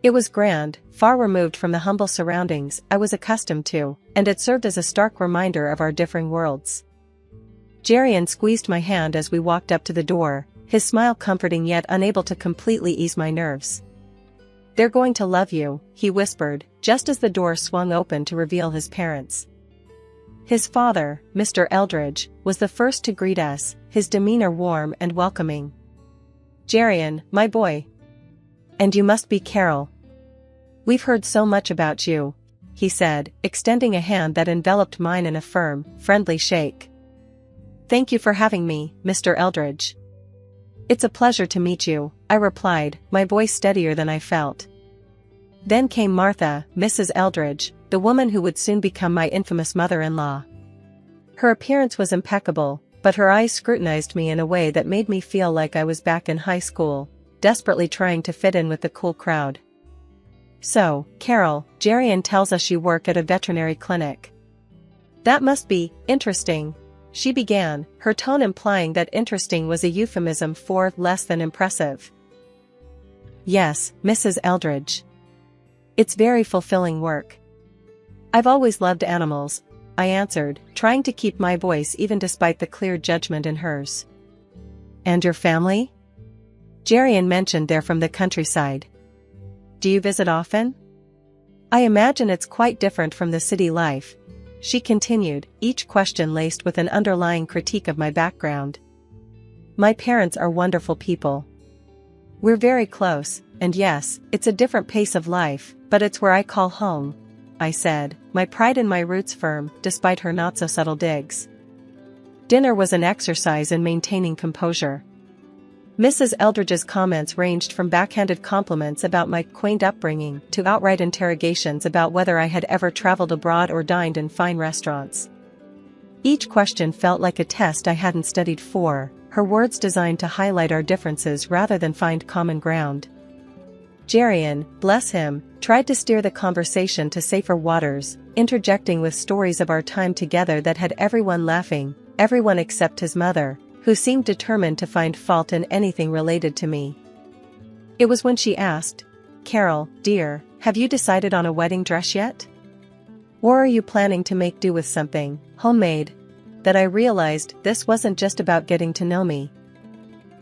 It was grand, far removed from the humble surroundings I was accustomed to, and it served as a stark reminder of our differing worlds. Jerian squeezed my hand as we walked up to the door, his smile comforting yet unable to completely ease my nerves. They're going to love you, he whispered, just as the door swung open to reveal his parents. His father, Mr. Eldridge, was the first to greet us, his demeanor warm and welcoming. Jerian, my boy. And you must be Carol. We've heard so much about you, he said, extending a hand that enveloped mine in a firm, friendly shake. Thank you for having me, Mr. Eldridge. It's a pleasure to meet you, I replied, my voice steadier than I felt. Then came Martha, Mrs. Eldridge, the woman who would soon become my infamous mother-in-law. Her appearance was impeccable, but her eyes scrutinized me in a way that made me feel like I was back in high school, desperately trying to fit in with the cool crowd. So, Carol, Jerian tells us you work at a veterinary clinic. That must be interesting, she began, her tone implying that interesting was a euphemism for less than impressive. Yes, Mrs. Eldridge. It's very fulfilling work. I've always loved animals, I answered, trying to keep my voice even despite the clear judgment in hers. And your family? Jerian mentioned they're from the countryside. Do you visit often? I imagine it's quite different from the city life, she continued, each question laced with an underlying critique of my background. My parents are wonderful people. We're very close, and yes, it's a different pace of life, but it's where I call home, I said, my pride in my roots firm, despite her not-so-subtle digs. Dinner was an exercise in maintaining composure. Mrs. Eldridge's comments ranged from backhanded compliments about my quaint upbringing to outright interrogations about whether I had ever traveled abroad or dined in fine restaurants. Each question felt like a test I hadn't studied for, her words designed to highlight our differences rather than find common ground. Jerian, bless him, tried to steer the conversation to safer waters, interjecting with stories of our time together that had everyone laughing, everyone except his mother, who seemed determined to find fault in anything related to me. It was when she asked, "Carol, dear, have you decided on a wedding dress yet? Or are you planning to make do with something homemade?" that I realized this wasn't just about getting to know me.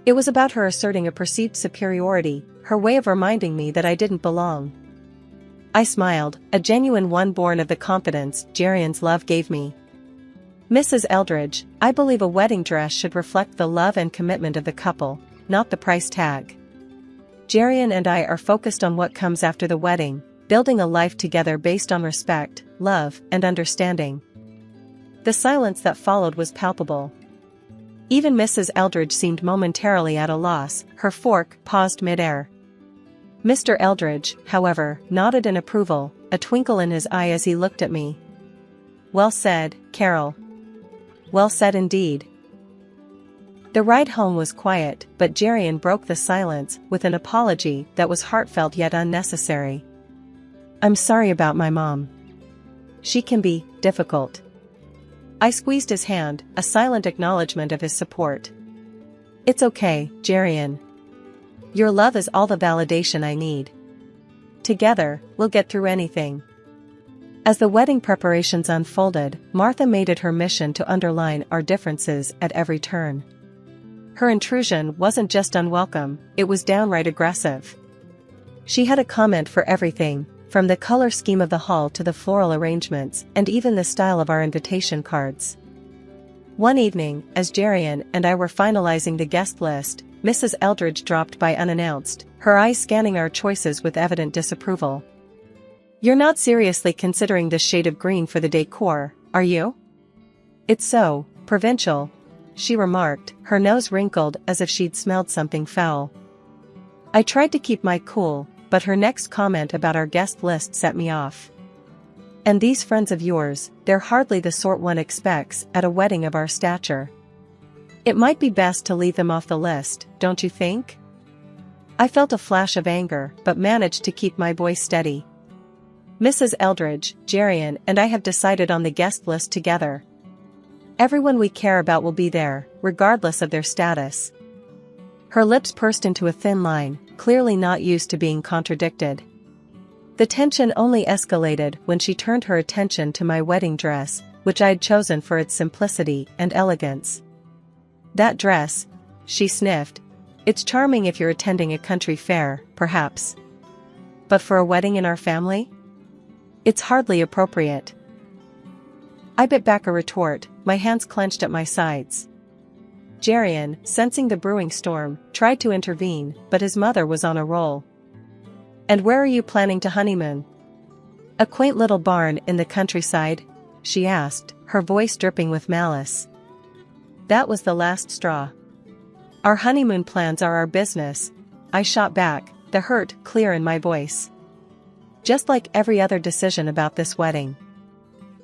It was about her asserting a perceived superiority, her way of reminding me that I didn't belong. I smiled, a genuine one born of the confidence Jerian's love gave me. "Mrs. Eldridge, I believe a wedding dress should reflect the love and commitment of the couple, not the price tag. Jerian and I are focused on what comes after the wedding, building a life together based on respect, love, and understanding." The silence that followed was palpable. Even Mrs. Eldridge seemed momentarily at a loss, her fork paused mid-air. Mr. Eldridge, however, nodded in approval, a twinkle in his eye as he looked at me. "Well said, Carol. Well said indeed." The ride home was quiet, but Jerian broke the silence with an apology that was heartfelt yet unnecessary. "I'm sorry about my mom. She can be difficult." I squeezed his hand, a silent acknowledgement of his support. "It's okay, Jerian. Your love is all the validation I need. Together, we'll get through anything." As the wedding preparations unfolded, Martha made it her mission to underline our differences at every turn. Her intrusion wasn't just unwelcome, it was downright aggressive. She had a comment for everything, from the color scheme of the hall to the floral arrangements and even the style of our invitation cards. One evening, as Jerian and I were finalizing the guest list, Mrs. Eldridge dropped by unannounced, her eyes scanning our choices with evident disapproval. "You're not seriously considering this shade of green for the decor, are you? It's so provincial," she remarked, her nose wrinkled as if she'd smelled something foul. I tried to keep my cool, but her next comment about our guest list set me off. "And these friends of yours, they're hardly the sort one expects at a wedding of our stature. It might be best to leave them off the list, don't you think?" I felt a flash of anger, but managed to keep my voice steady. "Mrs. Eldridge, Jerian and I have decided on the guest list together. Everyone we care about will be there, regardless of their status." Her lips pursed into a thin line, clearly not used to being contradicted. The tension only escalated when she turned her attention to my wedding dress, which I'd chosen for its simplicity and elegance. "That dress," she sniffed, "it's charming if you're attending a country fair, perhaps. But for a wedding in our family? It's hardly appropriate." I bit back a retort, my hands clenched at my sides. Jerian, sensing the brewing storm, tried to intervene, but his mother was on a roll. "And where are you planning to honeymoon?" "A quaint little barn in the countryside?" she asked, her voice dripping with malice. That was the last straw. "Our honeymoon plans are our business," I shot back, the hurt clear in my voice. "Just like every other decision about this wedding.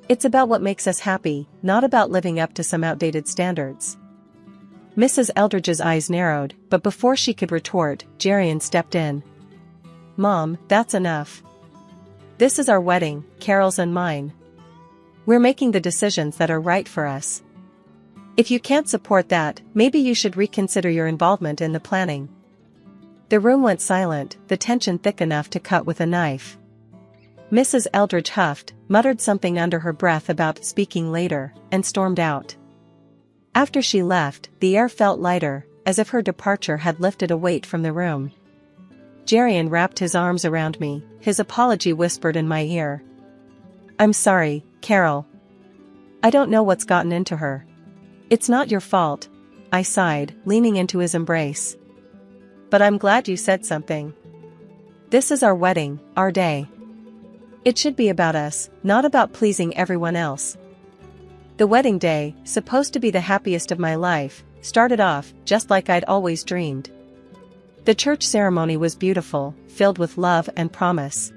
It's about what makes us happy, not about living up to some outdated standards." Mrs. Eldridge's eyes narrowed, but before she could retort, Jerian stepped in. "Mom, that's enough. This is our wedding, Carol's and mine. We're making the decisions that are right for us. If you can't support that, maybe you should reconsider your involvement in the planning." The room went silent, the tension thick enough to cut with a knife. Mrs. Eldridge huffed, muttered something under her breath about speaking later, and stormed out. After she left, the air felt lighter, as if her departure had lifted a weight from the room. Jerian wrapped his arms around me, his apology whispered in my ear. "I'm sorry, Carol. I don't know what's gotten into her. It's not your fault," I sighed, leaning into his embrace. "But I'm glad you said something. This is our wedding, our day. It should be about us, not about pleasing everyone else." The wedding day, supposed to be the happiest of my life, started off just like I'd always dreamed. The church ceremony was beautiful, filled with love and promise.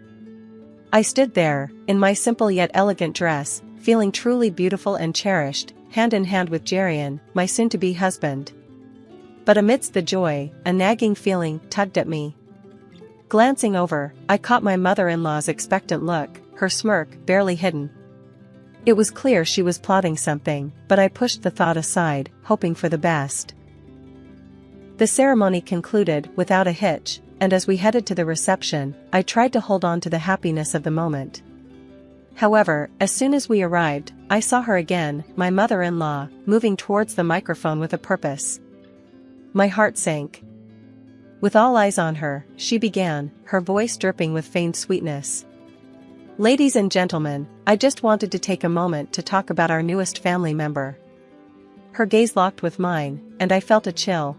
I stood there, in my simple yet elegant dress, feeling truly beautiful and cherished, hand in hand with Jerian, my soon-to-be husband. But amidst the joy, a nagging feeling tugged at me. Glancing over, I caught my mother-in-law's expectant look, her smirk barely hidden. It was clear she was plotting something, but I pushed the thought aside, hoping for the best. The ceremony concluded without a hitch, and as we headed to the reception, I tried to hold on to the happiness of the moment. However, as soon as we arrived, I saw her again, my mother-in-law, moving towards the microphone with a purpose. My heart sank. With all eyes on her, she began, her voice dripping with feigned sweetness. "Ladies and gentlemen, I just wanted to take a moment to talk about our newest family member." Her gaze locked with mine, and I felt a chill.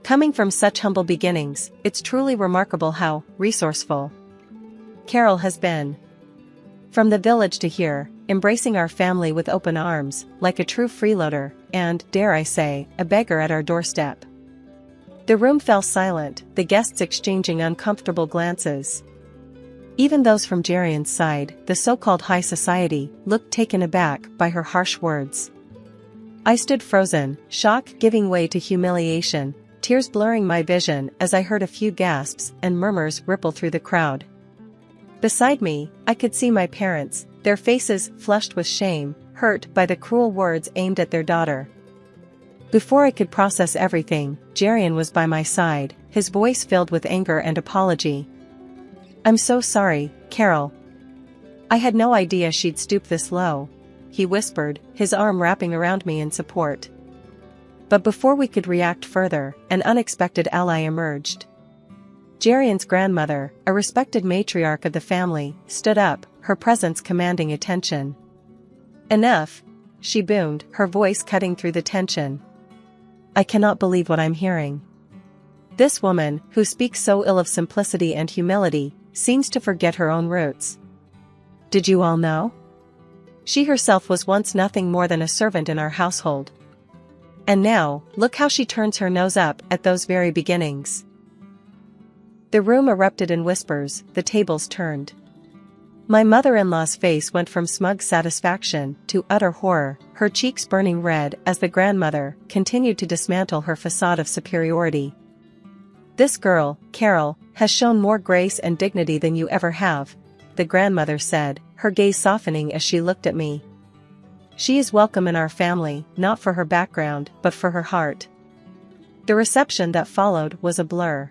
Coming from such humble beginnings, it's truly remarkable how resourceful Carol has been. From the village to here, embracing our family with open arms, like a true freeloader, and, dare I say, a beggar at our doorstep. The room fell silent, the guests exchanging uncomfortable glances. Even those from Jerian's side, the so-called high society, looked taken aback by her harsh words. I stood frozen, shock giving way to humiliation, tears blurring my vision as I heard a few gasps and murmurs ripple through the crowd. Beside me, I could see my parents, their faces flushed with shame, hurt by the cruel words aimed at their daughter. Before I could process everything, Jerian was by my side, his voice filled with anger and apology. "I'm so sorry, Carol. I had no idea she'd stoop this low," he whispered, his arm wrapping around me in support. But before we could react further, an unexpected ally emerged. Jerian's grandmother, a respected matriarch of the family, stood up, her presence commanding attention. "Enough," she boomed, her voice cutting through the tension. "I cannot believe what I'm hearing. This woman, who speaks so ill of simplicity and humility, seems to forget her own roots. Did you all know? She herself was once nothing more than a servant in our household. And now, look how she turns her nose up at those very beginnings." The room erupted in whispers, the tables turned. My mother-in-law's face went from smug satisfaction to utter horror, her cheeks burning red as the grandmother continued to dismantle her facade of superiority. "This girl, Carol, has shown more grace and dignity than you ever have," the grandmother said, her gaze softening as she looked at me. "She is welcome in our family, not for her background, but for her heart." The reception that followed was a blur.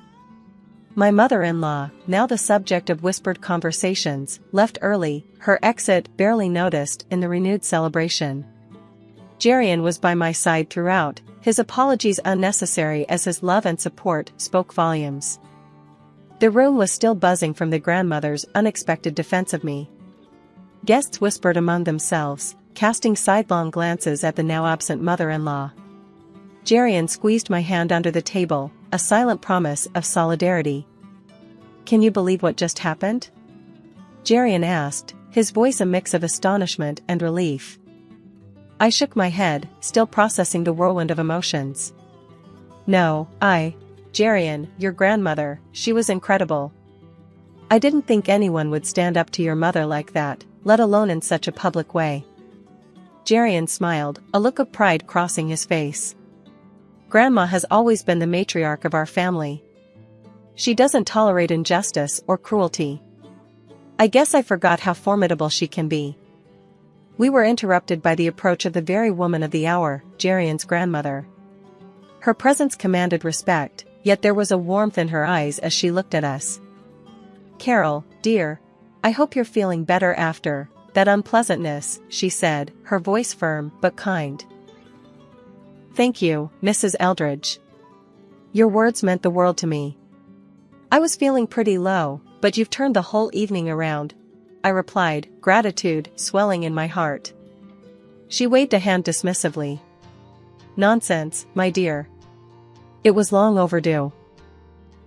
My mother-in-law, now the subject of whispered conversations, left early, her exit barely noticed in the renewed celebration. Jerian was by my side throughout, his apologies unnecessary as his love and support spoke volumes. The room was still buzzing from the grandmother's unexpected defense of me. Guests whispered among themselves, casting sidelong glances at the now absent mother-in-law. Jerian squeezed my hand under the table, a silent promise of solidarity. "Can you believe what just happened?" Jerian asked, his voice a mix of astonishment and relief. I shook my head, still processing the whirlwind of emotions. "No, Jerian, your grandmother, she was incredible. I didn't think anyone would stand up to your mother like that, let alone in such a public way." Jerian smiled, a look of pride crossing his face. "Grandma has always been the matriarch of our family. She doesn't tolerate injustice or cruelty. I guess I forgot how formidable she can be." We were interrupted by the approach of the very woman of the hour, Jerian's grandmother. Her presence commanded respect, yet there was a warmth in her eyes as she looked at us. "Carol, dear, I hope you're feeling better after that unpleasantness," she said, her voice firm but kind. "Thank you, Mrs. Eldridge. Your words meant the world to me." I was feeling pretty low, but you've turned the whole evening around, I replied, gratitude swelling in my heart. She waved a hand dismissively. Nonsense, my dear. It was long overdue.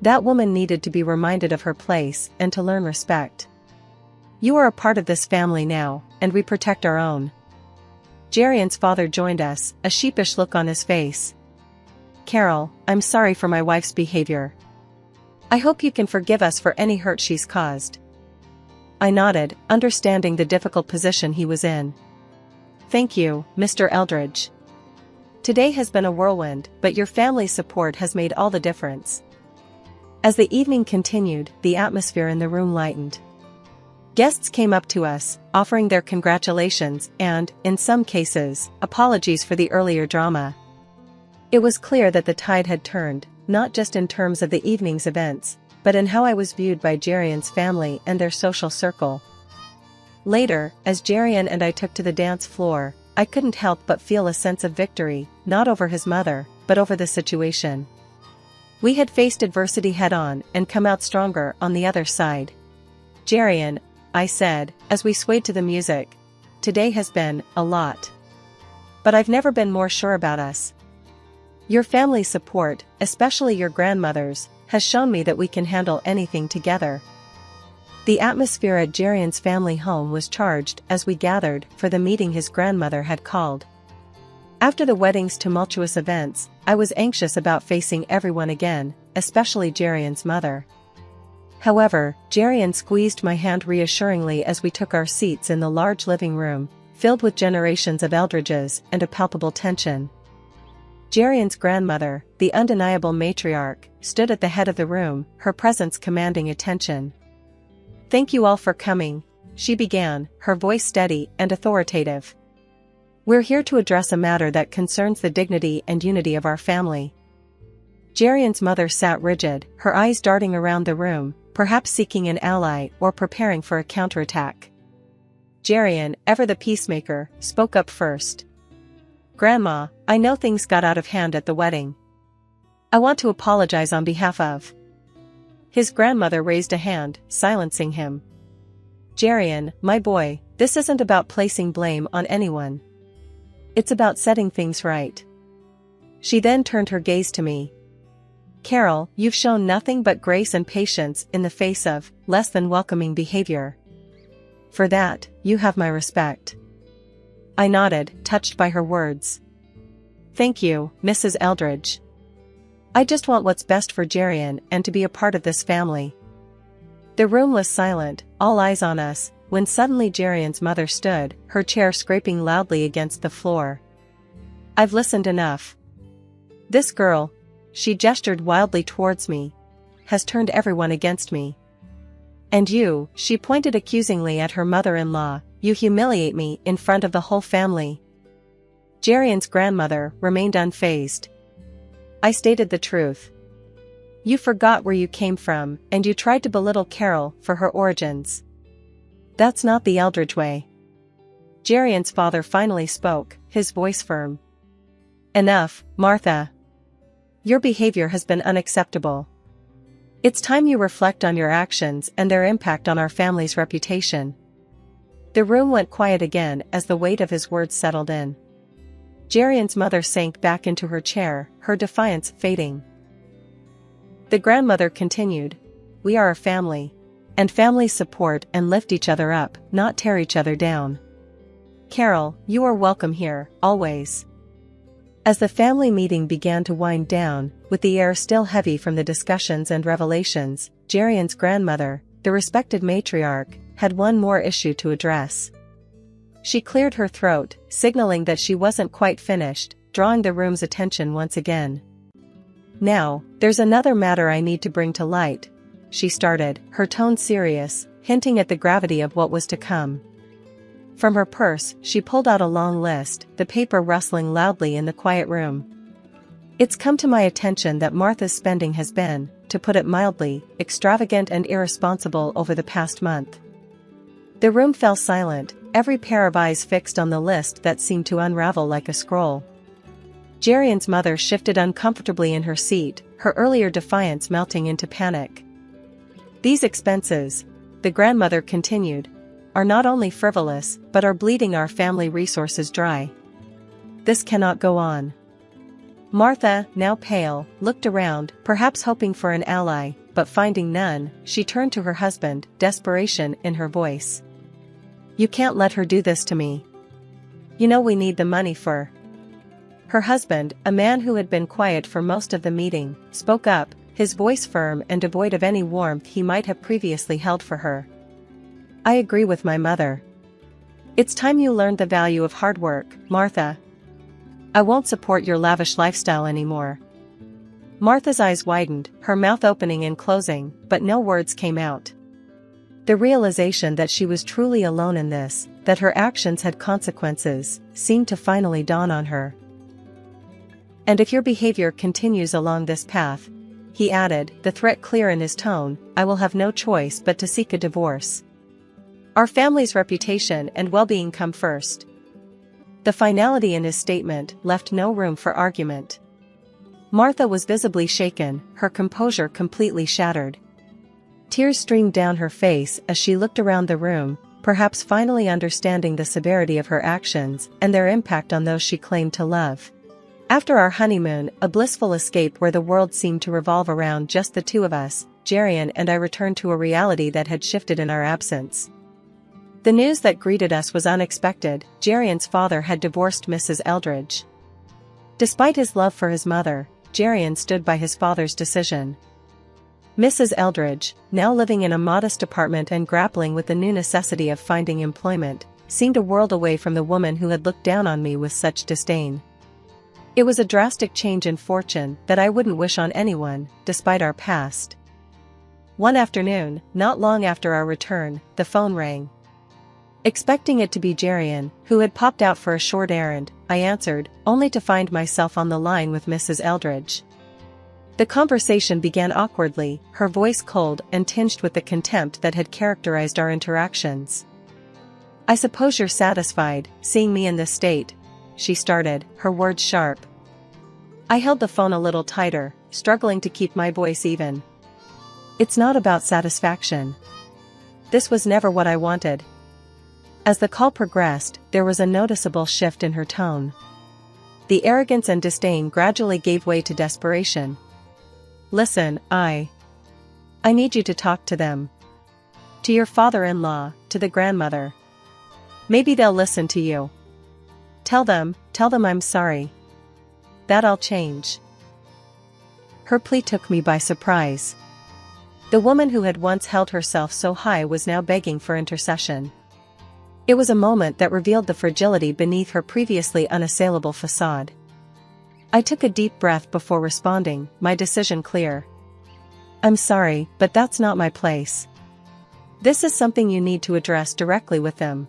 That woman needed to be reminded of her place and to learn respect. You are a part of this family now, and we protect our own. Jerian's father joined us, a sheepish look on his face. Carol, I'm sorry for my wife's behavior. I hope you can forgive us for any hurt she's caused. I nodded, understanding the difficult position he was in. Thank you, Mr. Eldridge. Today has been a whirlwind, but your family's support has made all the difference. As the evening continued, the atmosphere in the room lightened. Guests came up to us, offering their congratulations and, in some cases, apologies for the earlier drama. It was clear that the tide had turned, not just in terms of the evening's events, but in how I was viewed by Jerian's family and their social circle. Later, as Jerian and I took to the dance floor, I couldn't help but feel a sense of victory, not over his mother, but over the situation. We had faced adversity head-on and come out stronger on the other side. Jerian, I said, as we swayed to the music, today has been a lot. But I've never been more sure about us. Your family's support, especially your grandmother's, has shown me that we can handle anything together. The atmosphere at Jerian's family home was charged as we gathered for the meeting his grandmother had called. After the wedding's tumultuous events, I was anxious about facing everyone again, especially Jerian's mother. However, Jerian squeezed my hand reassuringly as we took our seats in the large living room, filled with generations of Eldridges and a palpable tension. Jerian's grandmother, the undeniable matriarch, stood at the head of the room, her presence commanding attention. Thank you all for coming, she began, her voice steady and authoritative. We're here to address a matter that concerns the dignity and unity of our family. Jerian's mother sat rigid, her eyes darting around the room, perhaps seeking an ally or preparing for a counterattack. Jerian, ever the peacemaker, spoke up first. Grandma, I know things got out of hand at the wedding. I want to apologize on behalf of. His grandmother raised a hand, silencing him. Jerian, my boy, this isn't about placing blame on anyone. It's about setting things right. She then turned her gaze to me. Carol, you've shown nothing but grace and patience in the face of less than welcoming behavior. For that, you have my respect. I nodded, touched by her words. Thank you, Mrs. Eldridge. I just want what's best for Jerian and to be a part of this family. The room was silent, all eyes on us, when suddenly Jerian's mother stood, her chair scraping loudly against the floor. I've listened enough. This girl, she gestured wildly towards me, has turned everyone against me. And you, she pointed accusingly at her mother-in-law, you humiliate me in front of the whole family. Jerian's grandmother remained unfazed. I stated the truth. You forgot where you came from, and you tried to belittle Carol for her origins. That's not the Eldridge way. Jerian's father finally spoke, his voice firm. Enough, Martha. Your behavior has been unacceptable. It's time you reflect on your actions and their impact on our family's reputation. The room went quiet again as the weight of his words settled in. Jerian's mother sank back into her chair, her defiance fading. The grandmother continued, We are a family. And families support and lift each other up, not tear each other down. Carol, you are welcome here, always. As the family meeting began to wind down, with the air still heavy from the discussions and revelations, Jerian's grandmother, the respected matriarch, had one more issue to address. She cleared her throat, signaling that she wasn't quite finished, drawing the room's attention once again. Now, there's another matter I need to bring to light, she started, her tone serious, hinting at the gravity of what was to come. From her purse, she pulled out a long list, the paper rustling loudly in the quiet room. It's come to my attention that Martha's spending has been, to put it mildly, extravagant and irresponsible over the past month. The room fell silent, every pair of eyes fixed on the list that seemed to unravel like a scroll. Jerian's mother shifted uncomfortably in her seat, her earlier defiance melting into panic. These expenses, the grandmother continued, are not only frivolous but are bleeding our family resources dry. This cannot go on. Martha, now pale, looked around, perhaps hoping for an ally, but finding none, she turned to her husband, desperation in her voice. You can't let her do this to me. You know we need the money for. Her husband, a man who had been quiet for most of the meeting, spoke up, his voice firm and devoid of any warmth he might have previously held for her. I agree with my mother. It's time you learned the value of hard work, Martha. I won't support your lavish lifestyle anymore. Martha's eyes widened, her mouth opening and closing, but no words came out. The realization that she was truly alone in this, that her actions had consequences, seemed to finally dawn on her. And if your behavior continues along this path, he added, the threat clear in his tone, I will have no choice but to seek a divorce. Our family's reputation and well-being come first. The finality in his statement left no room for argument. Martha was visibly shaken, her composure completely shattered. Tears streamed down her face as she looked around the room, perhaps finally understanding the severity of her actions and their impact on those she claimed to love. After our honeymoon, a blissful escape where the world seemed to revolve around just the two of us, Jerian and I returned to a reality that had shifted in our absence. The news that greeted us was unexpected. Jerian's father had divorced Mrs. Eldridge. Despite his love for his mother, Jerian stood by his father's decision. Mrs. Eldridge, now living in a modest apartment and grappling with the new necessity of finding employment, seemed a world away from the woman who had looked down on me with such disdain. It was a drastic change in fortune that I wouldn't wish on anyone, despite our past. One afternoon, not long after our return, the phone rang. Expecting it to be Jerian, who had popped out for a short errand, I answered, only to find myself on the line with Mrs. Eldridge. The conversation began awkwardly, her voice cold and tinged with the contempt that had characterized our interactions. I suppose you're satisfied, seeing me in this state, she started, her words sharp. I held the phone a little tighter, struggling to keep my voice even. It's not about satisfaction. This was never what I wanted. As the call progressed, there was a noticeable shift in her tone. The arrogance and disdain gradually gave way to desperation. Listen, I need you to talk to them. To your father-in-law, to the grandmother. Maybe they'll listen to you. Tell them I'm sorry. That I'll change. Her plea took me by surprise. The woman who had once held herself so high was now begging for intercession. It was a moment that revealed the fragility beneath her previously unassailable facade. I took a deep breath before responding, my decision clear. I'm sorry, but that's not my place. This is something you need to address directly with them.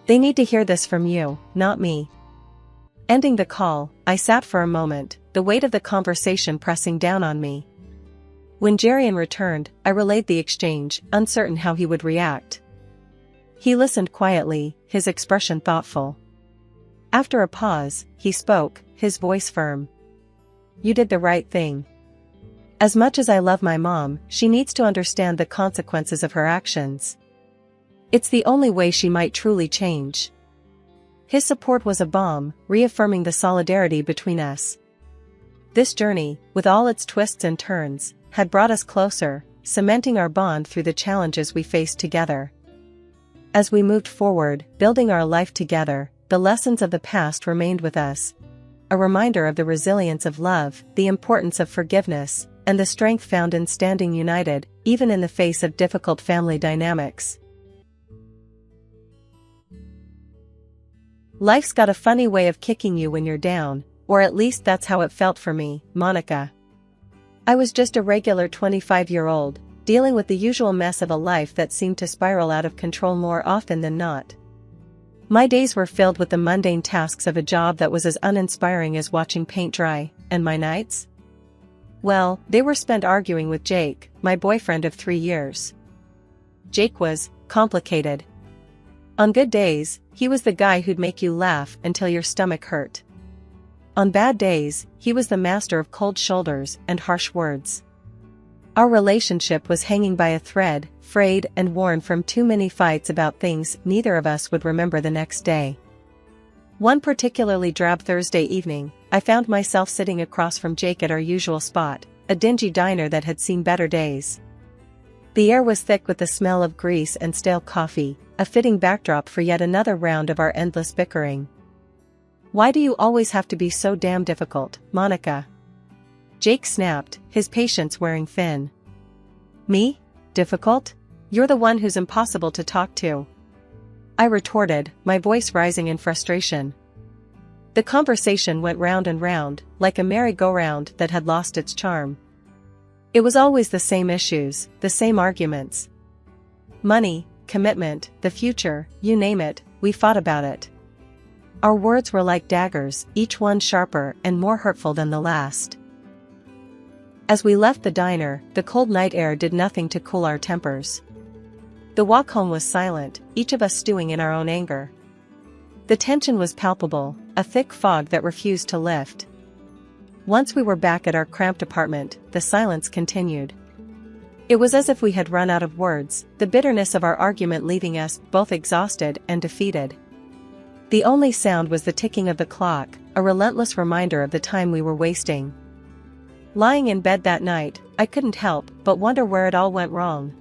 They need to hear this from you, not me. Ending the call, I sat for a moment, the weight of the conversation pressing down on me. When Jerian returned, I relayed the exchange, uncertain how he would react. He listened quietly, his expression thoughtful. After a pause, he spoke, his voice firm. You did the right thing. As much as I love my mom, she needs to understand the consequences of her actions. It's the only way she might truly change. His support was a balm, reaffirming the solidarity between us. This journey, with all its twists and turns, had brought us closer, cementing our bond through the challenges we faced together. As we moved forward, building our life together, the lessons of the past remained with us. A reminder of the resilience of love, the importance of forgiveness, and the strength found in standing united, even in the face of difficult family dynamics. Life's got a funny way of kicking you when you're down, or at least that's how it felt for me, Monica. I was just a regular 25-year-old, dealing with the usual mess of a life that seemed to spiral out of control more often than not. My days were filled with the mundane tasks of a job that was as uninspiring as watching paint dry, and my nights? Well, they were spent arguing with Jake, my boyfriend of 3 years. Jake was complicated. On good days, he was the guy who'd make you laugh until your stomach hurt. On bad days, he was the master of cold shoulders and harsh words. Our relationship was hanging by a thread, frayed and worn from too many fights about things neither of us would remember the next day. One particularly drab Thursday evening, I found myself sitting across from Jake at our usual spot, a dingy diner that had seen better days. The air was thick with the smell of grease and stale coffee, a fitting backdrop for yet another round of our endless bickering. "Why do you always have to be so damn difficult, Monica?" Jake snapped, his patience wearing thin. "Me? Difficult? You're the one who's impossible to talk to," I retorted, my voice rising in frustration. The conversation went round and round, like a merry-go-round that had lost its charm. It was always the same issues, the same arguments. Money, commitment, the future, you name it, we fought about it. Our words were like daggers, each one sharper and more hurtful than the last. As we left the diner, the cold night air did nothing to cool our tempers. The walk home was silent, each of us stewing in our own anger. The tension was palpable, a thick fog that refused to lift. Once we were back at our cramped apartment, the silence continued. It was as if we had run out of words, the bitterness of our argument leaving us both exhausted and defeated. The only sound was the ticking of the clock, a relentless reminder of the time we were wasting. Lying in bed that night, I couldn't help but wonder where it all went wrong.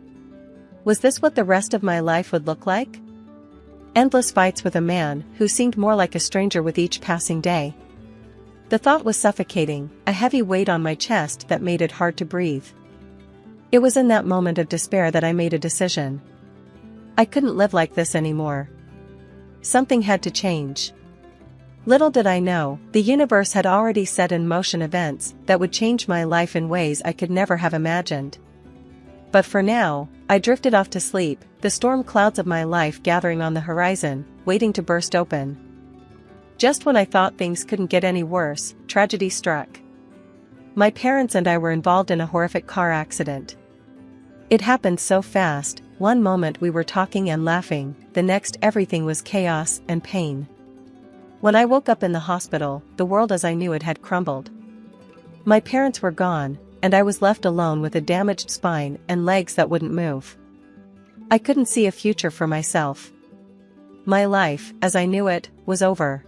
Was this what the rest of my life would look like? Endless fights with a man who seemed more like a stranger with each passing day. The thought was suffocating, a heavy weight on my chest that made it hard to breathe. It was in that moment of despair that I made a decision. I couldn't live like this anymore. Something had to change. Little did I know, the universe had already set in motion events that would change my life in ways I could never have imagined. But for now, I drifted off to sleep, the storm clouds of my life gathering on the horizon, waiting to burst open. Just when I thought things couldn't get any worse, tragedy struck. My parents and I were involved in a horrific car accident. It happened so fast, one moment we were talking and laughing, the next everything was chaos and pain. When I woke up in the hospital, the world as I knew it had crumbled. My parents were gone, and I was left alone with a damaged spine and legs that wouldn't move. I couldn't see a future for myself. My life, as I knew it, was over.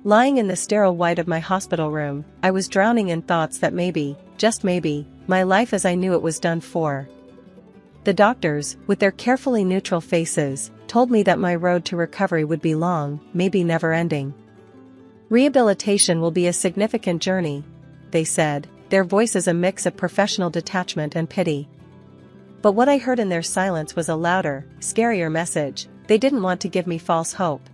Lying in the sterile white of my hospital room, I was drowning in thoughts that maybe, just maybe, my life as I knew it was done for. The doctors, with their carefully neutral faces, told me that my road to recovery would be long, maybe never-ending. Rehabilitation will be a significant journey, they said, their voices a mix of professional detachment and pity. But what I heard in their silence was a louder, scarier message. They didn't want to give me false hope.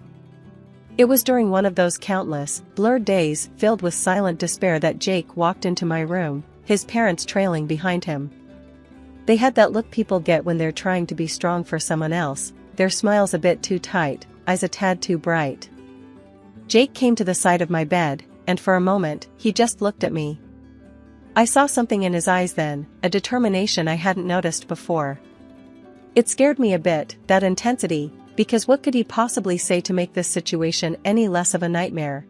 It was during one of those countless, blurred days filled with silent despair that Jake walked into my room, his parents trailing behind him. They had that look people get when they're trying to be strong for someone else, their smiles a bit too tight, eyes a tad too bright. Jake came to the side of my bed, and for a moment, he just looked at me. I saw something in his eyes then, a determination I hadn't noticed before. It scared me a bit, that intensity, because what could he possibly say to make this situation any less of a nightmare?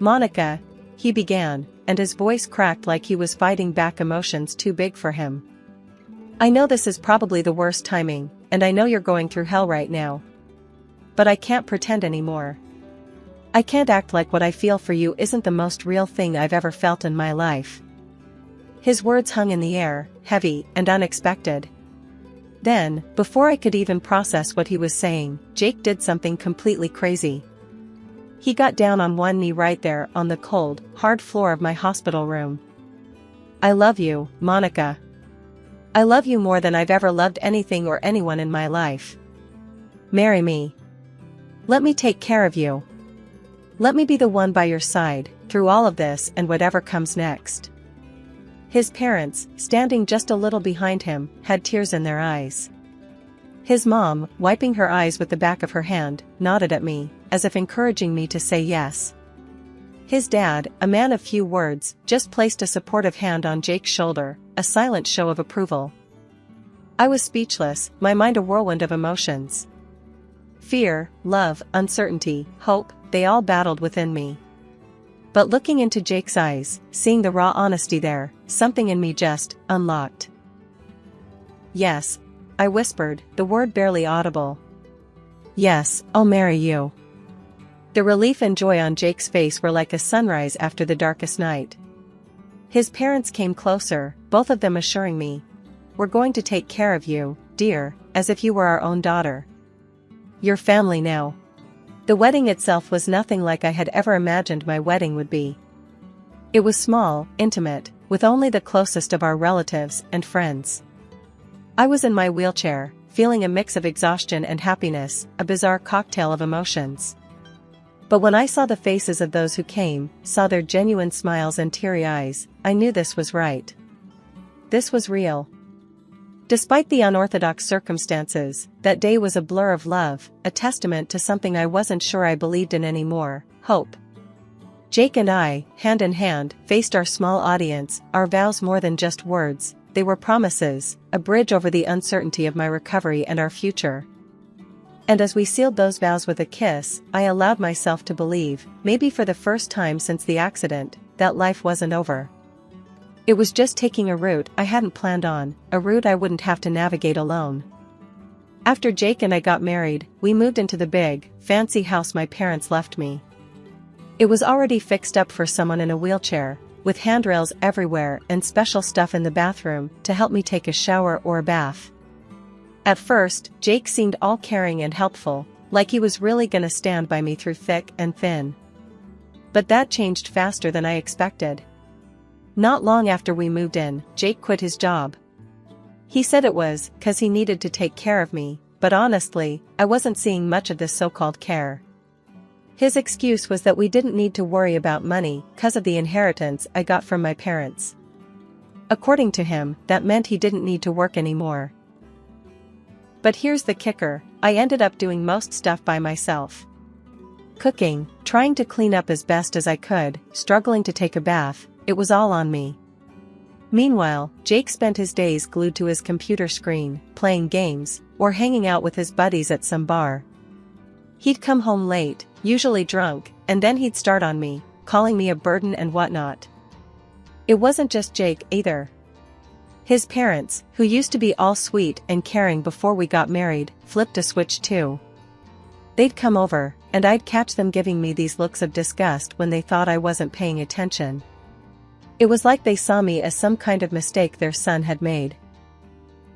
"Monica," he began, and his voice cracked like he was fighting back emotions too big for him. "I know this is probably the worst timing, and I know you're going through hell right now. But I can't pretend anymore. I can't act like what I feel for you isn't the most real thing I've ever felt in my life." His words hung in the air, heavy and unexpected. Then, before I could even process what he was saying, Jake did something completely crazy. He got down on one knee right there on the cold, hard floor of my hospital room. "I love you, Monica. I love you more than I've ever loved anything or anyone in my life. Marry me. Let me take care of you. Let me be the one by your side, through all of this and whatever comes next." His parents, standing just a little behind him, had tears in their eyes. His mom, wiping her eyes with the back of her hand, nodded at me, as if encouraging me to say yes. His dad, a man of few words, just placed a supportive hand on Jake's shoulder, a silent show of approval. I was speechless, my mind a whirlwind of emotions. Fear, love, uncertainty, hope, they all battled within me. But looking into Jake's eyes, seeing the raw honesty there, something in me just unlocked. "Yes," I whispered, the word barely audible. "Yes, I'll marry you." The relief and joy on Jake's face were like a sunrise after the darkest night. His parents came closer, both of them assuring me, "We're going to take care of you, dear, as if you were our own daughter. Your family now." The wedding itself was nothing like I had ever imagined my wedding would be. It was small, intimate, with only the closest of our relatives and friends. I was in my wheelchair, feeling a mix of exhaustion and happiness, a bizarre cocktail of emotions. But when I saw the faces of those who came, saw their genuine smiles and teary eyes, I knew this was right. This was real. Despite the unorthodox circumstances, that day was a blur of love, a testament to something I wasn't sure I believed in anymore: hope. Jake and I, hand in hand, faced our small audience, our vows more than just words, they were promises, a bridge over the uncertainty of my recovery and our future. And as we sealed those vows with a kiss, I allowed myself to believe, maybe for the first time since the accident, that life wasn't over. It was just taking a route I hadn't planned on, a route I wouldn't have to navigate alone. After Jake and I got married, we moved into the big, fancy house my parents left me. It was already fixed up for someone in a wheelchair, with handrails everywhere and special stuff in the bathroom to help me take a shower or a bath. At first, Jake seemed all caring and helpful, like he was really gonna stand by me through thick and thin. But that changed faster than I expected. Not long after we moved in, Jake quit his job. He said it was 'cause he needed to take care of me, but honestly, I wasn't seeing much of this so-called care. His excuse was that we didn't need to worry about money 'cause of the inheritance I got from my parents. According to him, that meant he didn't need to work anymore. But here's the kicker: I ended up doing most stuff by myself. Cooking, trying to clean up as best as I could, struggling to take a bath, it was all on me. Meanwhile, Jake spent his days glued to his computer screen, playing games, or hanging out with his buddies at some bar. He'd come home late, usually drunk, and then he'd start on me, calling me a burden and whatnot. It wasn't just Jake either. His parents, who used to be all sweet and caring before we got married, flipped a switch too. They'd come over, and I'd catch them giving me these looks of disgust when they thought I wasn't paying attention. It was like they saw me as some kind of mistake their son had made.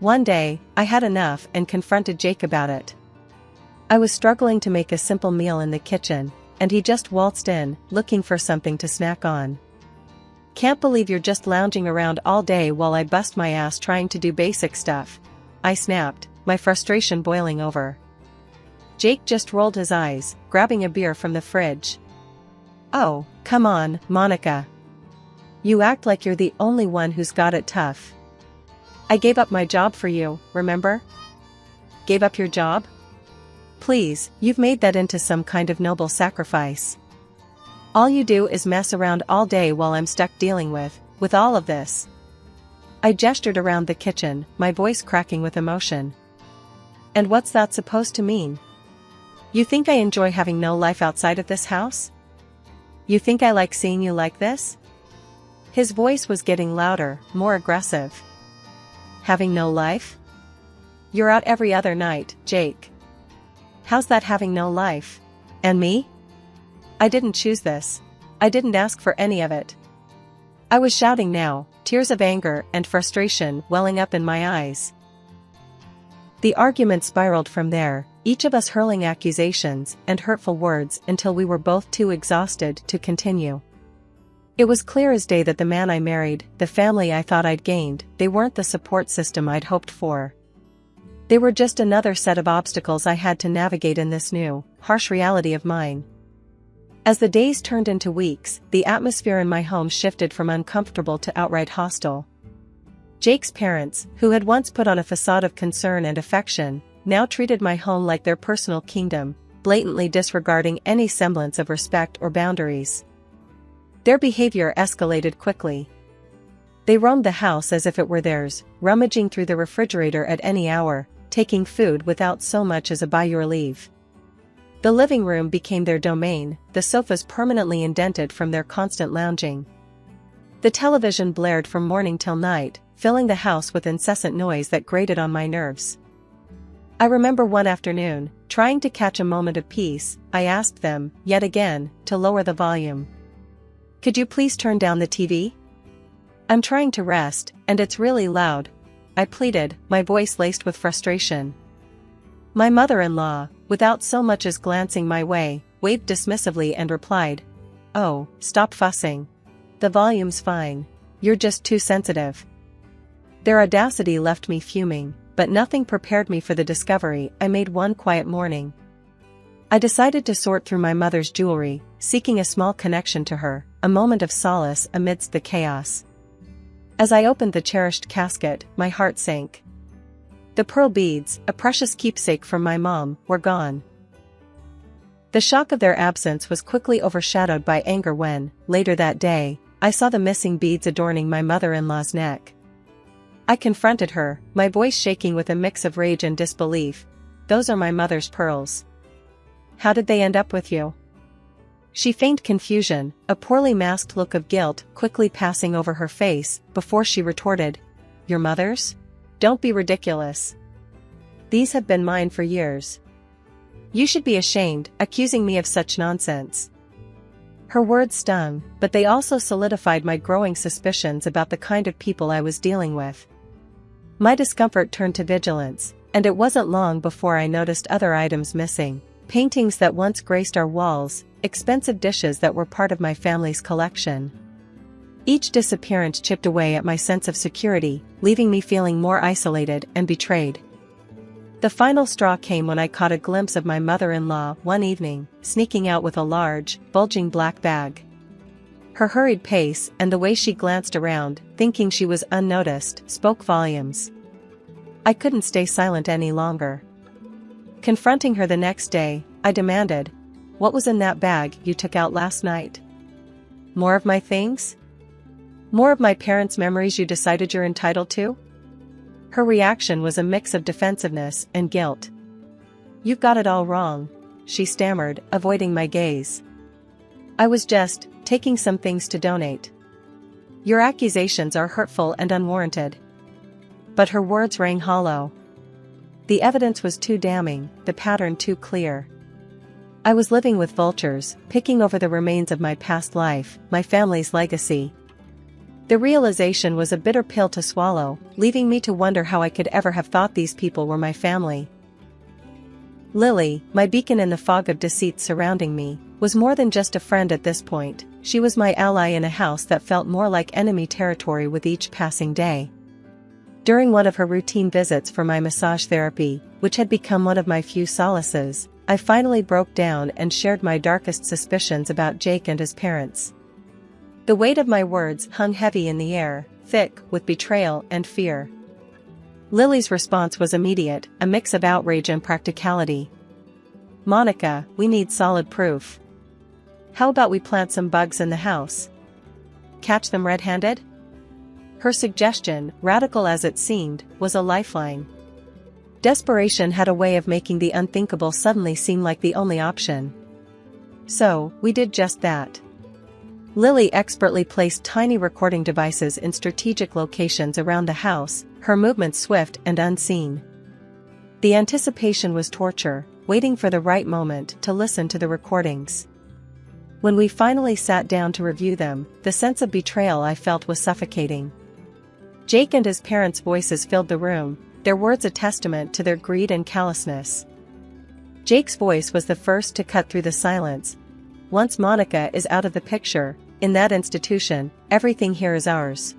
One day, I had enough and confronted Jake about it. I was struggling to make a simple meal in the kitchen, and he just waltzed in, looking for something to snack on. "Can't believe you're just lounging around all day while I bust my ass trying to do basic stuff," I snapped, my frustration boiling over. Jake just rolled his eyes, grabbing a beer from the fridge. "Oh, come on, Monica. You act like you're the only one who's got it tough. I gave up my job for you, remember? Gave up your job? Please, you've made that into some kind of noble sacrifice. All you do is mess around all day while I'm stuck dealing with all of this." I gestured around the kitchen, my voice cracking with emotion. "And what's that supposed to mean? You think I enjoy having no life outside of this house? You think I like seeing you like this?" His voice was getting louder, more aggressive. "Having no life? You're out every other night, Jake. How's that having no life? And me? I didn't choose this. I didn't ask for any of it." I was shouting now, tears of anger and frustration welling up in my eyes. The argument spiraled from there, each of us hurling accusations and hurtful words until we were both too exhausted to continue. It was clear as day that the man I married, the family I thought I'd gained, they weren't the support system I'd hoped for. They were just another set of obstacles I had to navigate in this new, harsh reality of mine. As the days turned into weeks, the atmosphere in my home shifted from uncomfortable to outright hostile. Jake's parents, who had once put on a facade of concern and affection, now treated my home like their personal kingdom, blatantly disregarding any semblance of respect or boundaries. Their behavior escalated quickly. They roamed the house as if it were theirs, rummaging through the refrigerator at any hour, taking food without so much as a "by your leave." The living room became their domain, the sofas permanently indented from their constant lounging. The television blared from morning till night, filling the house with incessant noise that grated on my nerves. I remember one afternoon, trying to catch a moment of peace, I asked them, yet again, to lower the volume. "Could you please turn down the TV? I'm trying to rest, and it's really loud," I pleaded, my voice laced with frustration. My mother-in-law, without so much as glancing my way, waved dismissively and replied, "Oh, stop fussing. The volume's fine. You're just too sensitive." Their audacity left me fuming, but nothing prepared me for the discovery I made one quiet morning. I decided to sort through my mother's jewelry, seeking a small connection to her, a moment of solace amidst the chaos. As I opened the cherished casket, my heart sank. The pearl beads, a precious keepsake from my mom, were gone. The shock of their absence was quickly overshadowed by anger when, later that day, I saw the missing beads adorning my mother-in-law's neck. I confronted her, my voice shaking with a mix of rage and disbelief. "Those are my mother's pearls. How did they end up with you?" She feigned confusion, a poorly masked look of guilt quickly passing over her face, before she retorted, "Your mother's? Don't be ridiculous. These have been mine for years. You should be ashamed, accusing me of such nonsense." Her words stung, but they also solidified my growing suspicions about the kind of people I was dealing with. My discomfort turned to vigilance, and it wasn't long before I noticed other items missing: paintings that once graced our walls, expensive dishes that were part of my family's collection. Each disappearance chipped away at my sense of security, leaving me feeling more isolated and betrayed. The final straw came when I caught a glimpse of my mother-in-law one evening, sneaking out with a large, bulging black bag. Her hurried pace and the way she glanced around, thinking she was unnoticed, spoke volumes. I couldn't stay silent any longer. Confronting her the next day, I demanded, "What was in that bag you took out last night? More of my things? More of my parents' memories you decided you're entitled to?" Her reaction was a mix of defensiveness and guilt. "You've got it all wrong," she stammered, avoiding my gaze. "I was just taking some things to donate." "Your accusations are hurtful and unwarranted." But her words rang hollow. The evidence was too damning, the pattern too clear. I was living with vultures, picking over the remains of my past life, my family's legacy. The realization was a bitter pill to swallow, leaving me to wonder how I could ever have thought these people were my family. Lily, my beacon in the fog of deceit surrounding me, was more than just a friend at this point. She was my ally in a house that felt more like enemy territory with each passing day. During one of her routine visits for my massage therapy, which had become one of my few solaces, I finally broke down and shared my darkest suspicions about Jake and his parents. The weight of my words hung heavy in the air, thick with betrayal and fear. Lily's response was immediate, a mix of outrage and practicality. "Monica, we need solid proof. How about we plant some bugs in the house? Catch them red-handed?" Her suggestion, radical as it seemed, was a lifeline. Desperation had a way of making the unthinkable suddenly seem like the only option. So, we did just that. Lily expertly placed tiny recording devices in strategic locations around the house, her movements swift and unseen. The anticipation was torture, waiting for the right moment to listen to the recordings. When we finally sat down to review them, the sense of betrayal I felt was suffocating. Jake and his parents' voices filled the room, their words a testament to their greed and callousness. Jake's voice was the first to cut through the silence. "Once Monica is out of the picture, in that institution, everything here is ours.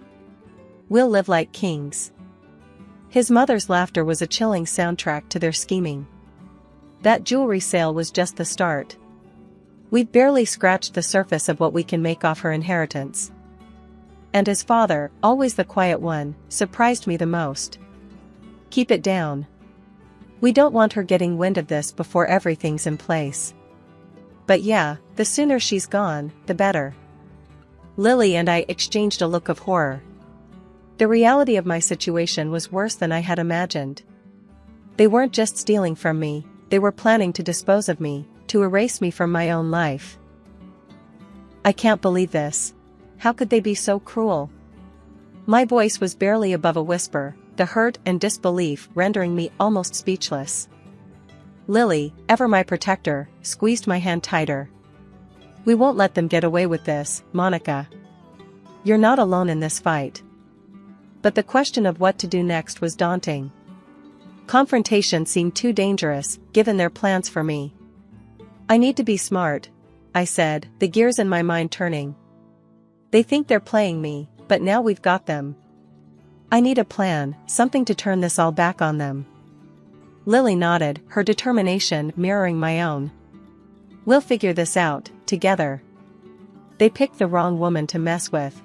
We'll live like kings." His mother's laughter was a chilling soundtrack to their scheming. That jewelry sale was just the start. We've barely scratched the surface of what we can make off her inheritance. And his father, always the quiet one, surprised me the most. "Keep it down. We don't want her getting wind of this before everything's in place. But yeah, the sooner she's gone, the better." Lily and I exchanged a look of horror. The reality of my situation was worse than I had imagined. They weren't just stealing from me, they were planning to dispose of me, to erase me from my own life. I can't believe this. How could they be so cruel? My voice was barely above a whisper, the hurt and disbelief rendering me almost speechless. Lily, ever my protector, squeezed my hand tighter. We won't let them get away with this, Monica. You're not alone in this fight. But the question of what to do next was daunting. Confrontation seemed too dangerous, given their plans for me. I need to be smart, I said, the gears in my mind turning. They think they're playing me, but now we've got them. I need a plan, something to turn this all back on them. Lily nodded, her determination mirroring my own. We'll figure this out, together. They picked the wrong woman to mess with.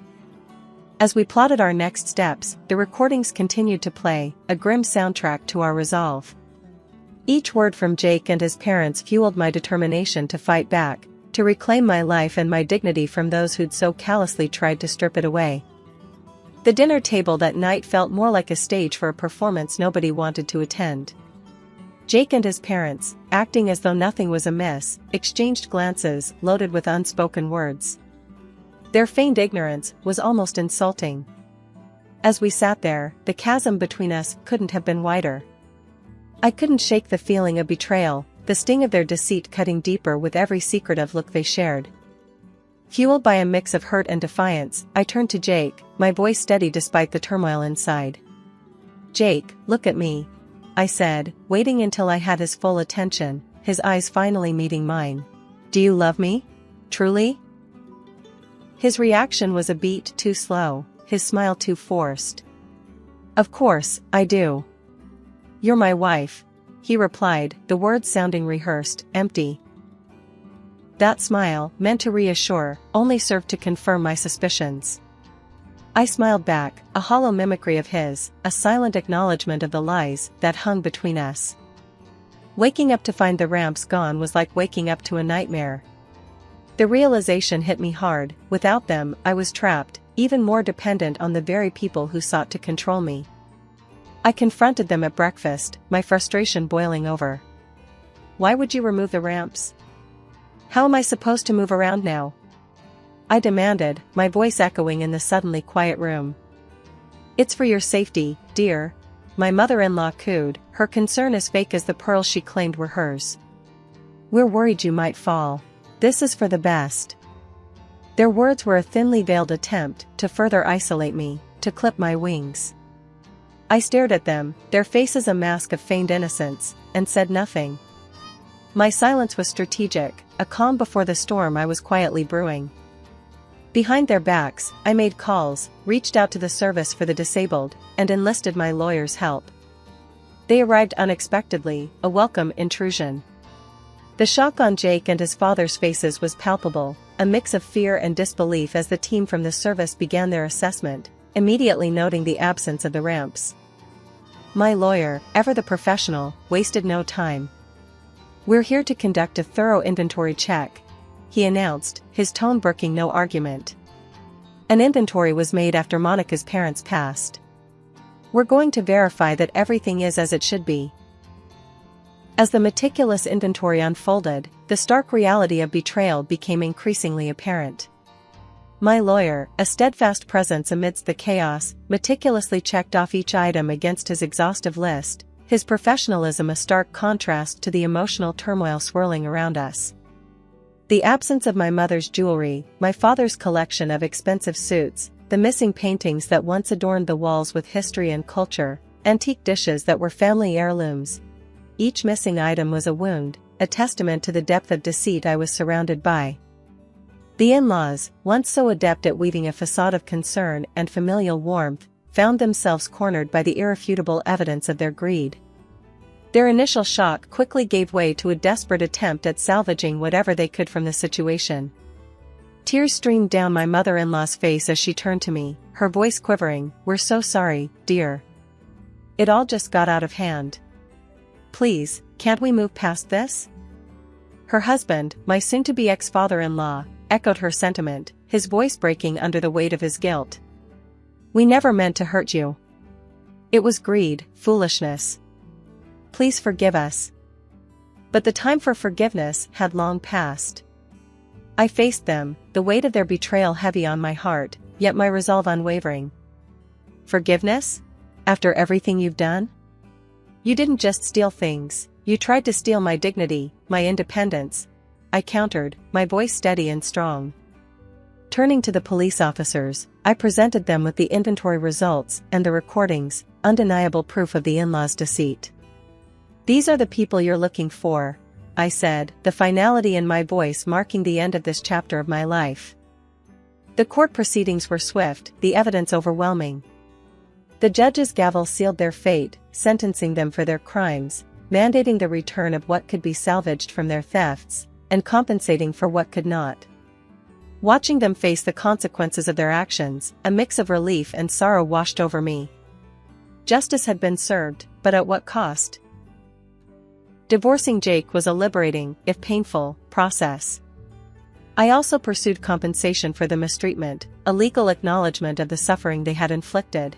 As we plotted our next steps, the recordings continued to play, a grim soundtrack to our resolve. Each word from Jake and his parents fueled my determination to fight back, to reclaim my life and my dignity from those who'd so callously tried to strip it away. The dinner table that night felt more like a stage for a performance nobody wanted to attend. Jake and his parents, acting as though nothing was amiss, exchanged glances loaded with unspoken words. Their feigned ignorance was almost insulting. As we sat there, the chasm between us couldn't have been wider. I couldn't shake the feeling of betrayal, the sting of their deceit cutting deeper with every secretive look they shared. Fueled by a mix of hurt and defiance, I turned to Jake, my voice steady despite the turmoil inside. Jake, look at me, I said, waiting until I had his full attention, his eyes finally meeting mine. Do you love me? Truly? His reaction was a beat too slow, his smile too forced. Of course, I do. You're my wife, he replied, the words sounding rehearsed, empty. That smile, meant to reassure, only served to confirm my suspicions. I smiled back, a hollow mimicry of his, a silent acknowledgement of the lies that hung between us. Waking up to find the ramps gone was like waking up to a nightmare. The realization hit me hard, without them, I was trapped, even more dependent on the very people who sought to control me. I confronted them at breakfast, my frustration boiling over. Why would you remove the ramps? How am I supposed to move around now? I demanded, my voice echoing in the suddenly quiet room. It's for your safety, dear, my mother-in-law cooed, her concern as fake as the pearls she claimed were hers. We're worried you might fall. This is for the best. Their words were a thinly veiled attempt to further isolate me, to clip my wings. I stared at them, their faces a mask of feigned innocence, and said nothing. My silence was strategic, a calm before the storm I was quietly brewing. Behind their backs, I made calls, reached out to the service for the disabled, and enlisted my lawyer's help. They arrived unexpectedly, a welcome intrusion. The shock on Jake and his father's faces was palpable, a mix of fear and disbelief as the team from the service began their assessment, immediately noting the absence of the ramps. My lawyer, ever the professional, wasted no time. We're here to conduct a thorough inventory check, he announced, his tone broking no argument. An inventory was made after Monica's parents passed. We're going to verify that everything is as it should be. As the meticulous inventory unfolded, the stark reality of betrayal became increasingly apparent. My lawyer, a steadfast presence amidst the chaos, meticulously checked off each item against his exhaustive list, his professionalism a stark contrast to the emotional turmoil swirling around us. The absence of my mother's jewelry, my father's collection of expensive suits, the missing paintings that once adorned the walls with history and culture, antique dishes that were family heirlooms. Each missing item was a wound, a testament to the depth of deceit I was surrounded by. The in-laws, once so adept at weaving a facade of concern and familial warmth, found themselves cornered by the irrefutable evidence of their greed. Their initial shock quickly gave way to a desperate attempt at salvaging whatever they could from the situation. Tears streamed down my mother-in-law's face as she turned to me, her voice quivering, "We're so sorry, dear. It all just got out of hand. Please, can't we move past this?" Her husband, my soon-to-be ex-father-in-law, echoed her sentiment, his voice breaking under the weight of his guilt. "We never meant to hurt you. It was greed, foolishness. Please forgive us." But the time for forgiveness had long passed. I faced them, the weight of their betrayal heavy on my heart, yet my resolve unwavering. Forgiveness? After everything you've done? You didn't just steal things, you tried to steal my dignity, my independence, I countered, my voice steady and strong. Turning to the police officers, I presented them with the inventory results and the recordings, undeniable proof of the in-laws' deceit. These are the people you're looking for, I said, the finality in my voice marking the end of this chapter of my life. The court proceedings were swift, the evidence overwhelming. The judge's gavel sealed their fate, sentencing them for their crimes, mandating the return of what could be salvaged from their thefts, and compensating for what could not. Watching them face the consequences of their actions, a mix of relief and sorrow washed over me. Justice had been served, but at what cost? Divorcing Jake was a liberating, if painful, process. I also pursued compensation for the mistreatment, a legal acknowledgement of the suffering they had inflicted.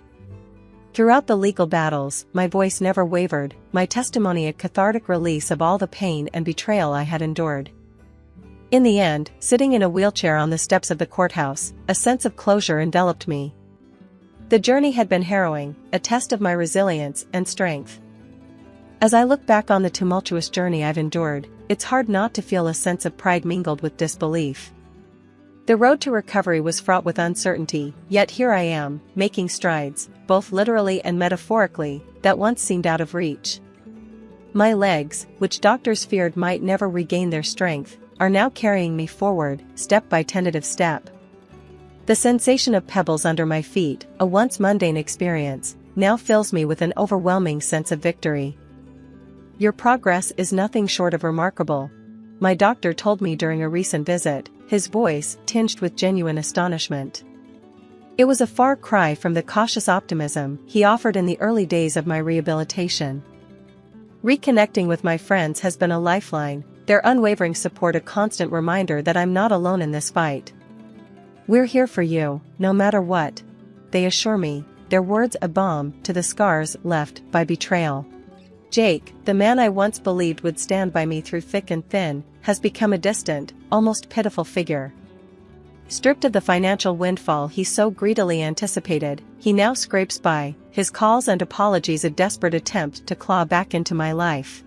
Throughout the legal battles, my voice never wavered, my testimony a cathartic release of all the pain and betrayal I had endured. In the end, sitting in a wheelchair on the steps of the courthouse, a sense of closure enveloped me. The journey had been harrowing, a test of my resilience and strength. As I look back on the tumultuous journey I've endured, it's hard not to feel a sense of pride mingled with disbelief. The road to recovery was fraught with uncertainty, yet here I am, making strides, both literally and metaphorically, that once seemed out of reach. My legs, which doctors feared might never regain their strength, are now carrying me forward, step by tentative step. The sensation of pebbles under my feet, a once mundane experience, now fills me with an overwhelming sense of victory. Your progress is nothing short of remarkable, my doctor told me during a recent visit, his voice tinged with genuine astonishment. It was a far cry from the cautious optimism he offered in the early days of my rehabilitation. Reconnecting with my friends has been a lifeline, their unwavering support a constant reminder that I'm not alone in this fight. We're here for you, no matter what, they assure me, their words a balm to the scars left by betrayal. Jake, the man I once believed would stand by me through thick and thin, has become a distant, almost pitiful figure. Stripped of the financial windfall he so greedily anticipated, he now scrapes by, his calls and apologies a desperate attempt to claw back into my life.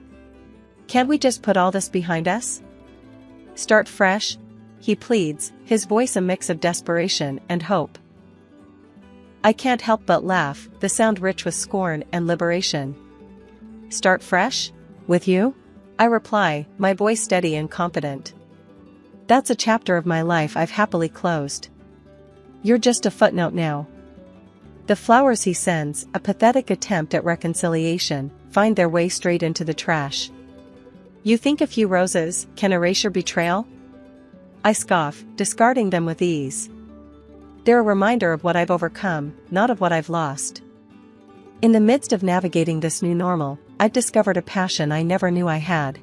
Can't we just put all this behind us? Start fresh? He pleads, his voice a mix of desperation and hope. I can't help but laugh, the sound rich with scorn and liberation. Start fresh? With you? I reply, my voice steady and confident. That's a chapter of my life I've happily closed. You're just a footnote now. The flowers he sends, a pathetic attempt at reconciliation, find their way straight into the trash. You think a few roses can erase your betrayal? I scoff, discarding them with ease. They're a reminder of what I've overcome, not of what I've lost. In the midst of navigating this new normal, I've discovered a passion I never knew I had.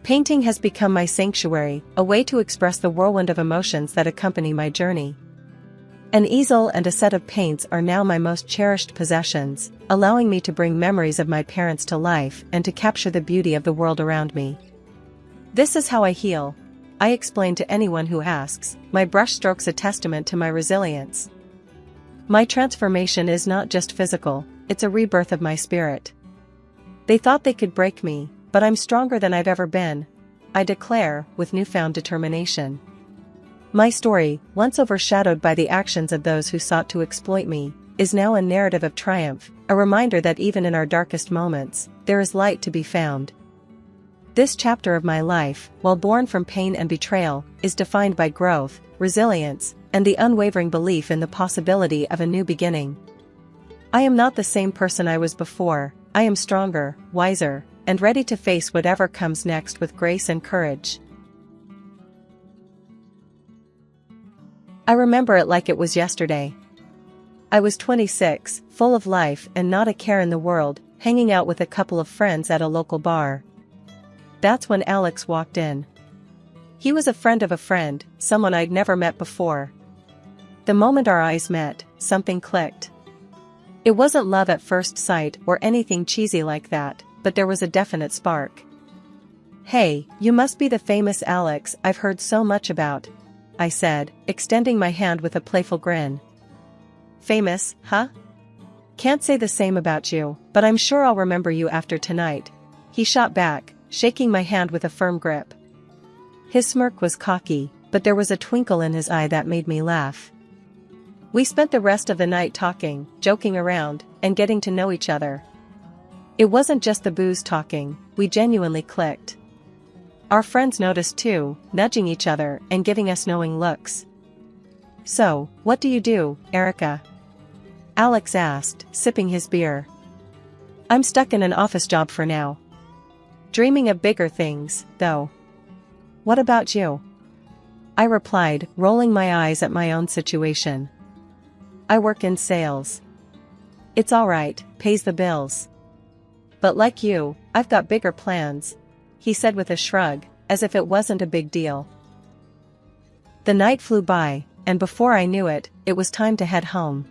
Painting has become my sanctuary, a way to express the whirlwind of emotions that accompany my journey. An easel and a set of paints are now my most cherished possessions, allowing me to bring memories of my parents to life and to capture the beauty of the world around me. This is how I heal, I explain to anyone who asks, my brushstrokes a testament to my resilience. My transformation is not just physical, it's a rebirth of my spirit. They thought they could break me, but I'm stronger than I've ever been, I declare, with newfound determination. My story, once overshadowed by the actions of those who sought to exploit me, is now a narrative of triumph, a reminder that even in our darkest moments, there is light to be found. This chapter of my life, while born from pain and betrayal, is defined by growth, resilience, and the unwavering belief in the possibility of a new beginning. I am not the same person I was before, I am stronger, wiser, and ready to face whatever comes next with grace and courage. I remember it like it was yesterday. I was 26, full of life and not a care in the world, hanging out with a couple of friends at a local bar. That's when Alex walked in. He was a friend of a friend, someone I'd never met before. The moment our eyes met, something clicked. It wasn't love at first sight or anything cheesy like that, but there was a definite spark. "Hey, you must be the famous Alex I've heard so much about," I said, extending my hand with a playful grin. "Famous, huh? Can't say the same about you, but I'm sure I'll remember you after tonight," he shot back, shaking my hand with a firm grip. His smirk was cocky, but there was a twinkle in his eye that made me laugh. We spent the rest of the night talking, joking around, and getting to know each other. It wasn't just the booze talking, we genuinely clicked. Our friends noticed too, nudging each other and giving us knowing looks. "So, what do you do, Erica?" Alex asked, sipping his beer. "I'm stuck in an office job for now. Dreaming of bigger things, though." "What about you?" I replied, rolling my eyes at my own situation. "I work in sales. It's alright, pays the bills. But like you, I've got bigger plans," he said with a shrug, as if it wasn't a big deal. The night flew by, and before I knew it, it was time to head home.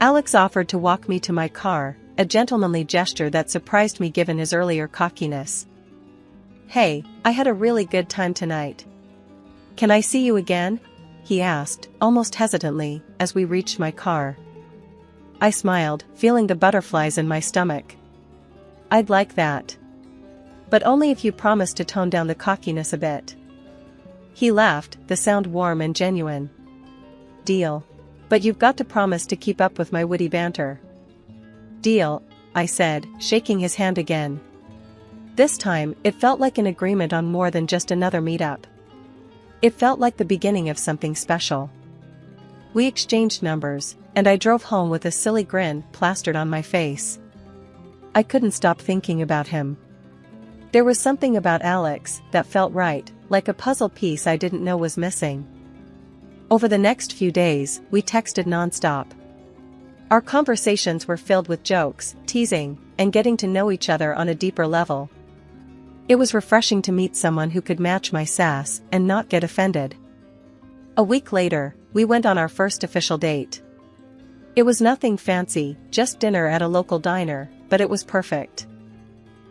Alex offered to walk me to my car, a gentlemanly gesture that surprised me given his earlier cockiness. "Hey, I had a really good time tonight. Can I see you again?" he asked, almost hesitantly, as we reached my car. I smiled, feeling the butterflies in my stomach. "I'd like that. But only if you promise to tone down the cockiness a bit." He laughed, the sound warm and genuine. "Deal. But you've got to promise to keep up with my witty banter." "Deal," I said, shaking his hand again. This time, it felt like an agreement on more than just another meetup. It felt like the beginning of something special. We exchanged numbers, and I drove home with a silly grin plastered on my face. I couldn't stop thinking about him. There was something about Alex that felt right, like a puzzle piece I didn't know was missing. Over the next few days, we texted nonstop. Our conversations were filled with jokes, teasing, and getting to know each other on a deeper level. It was refreshing to meet someone who could match my sass and not get offended. A week later, we went on our first official date. It was nothing fancy, just dinner at a local diner, but it was perfect.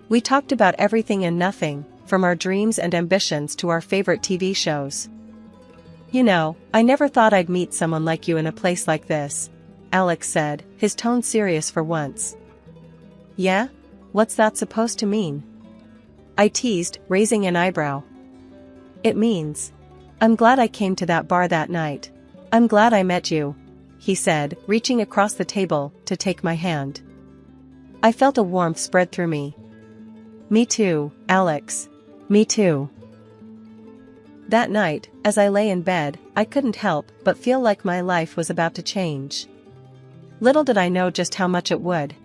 We talked about everything and nothing, from our dreams and ambitions to our favorite TV shows. "You know, I never thought I'd meet someone like you in a place like this," Alex said, his tone serious for once. "Yeah? What's that supposed to mean?" I teased, raising an eyebrow. "It means, I'm glad I came to that bar that night. I'm glad I met you," he said, reaching across the table to take my hand. I felt a warmth spread through me. "Me too, Alex. Me too." That night, as I lay in bed, I couldn't help but feel like my life was about to change. Little did I know just how much it would.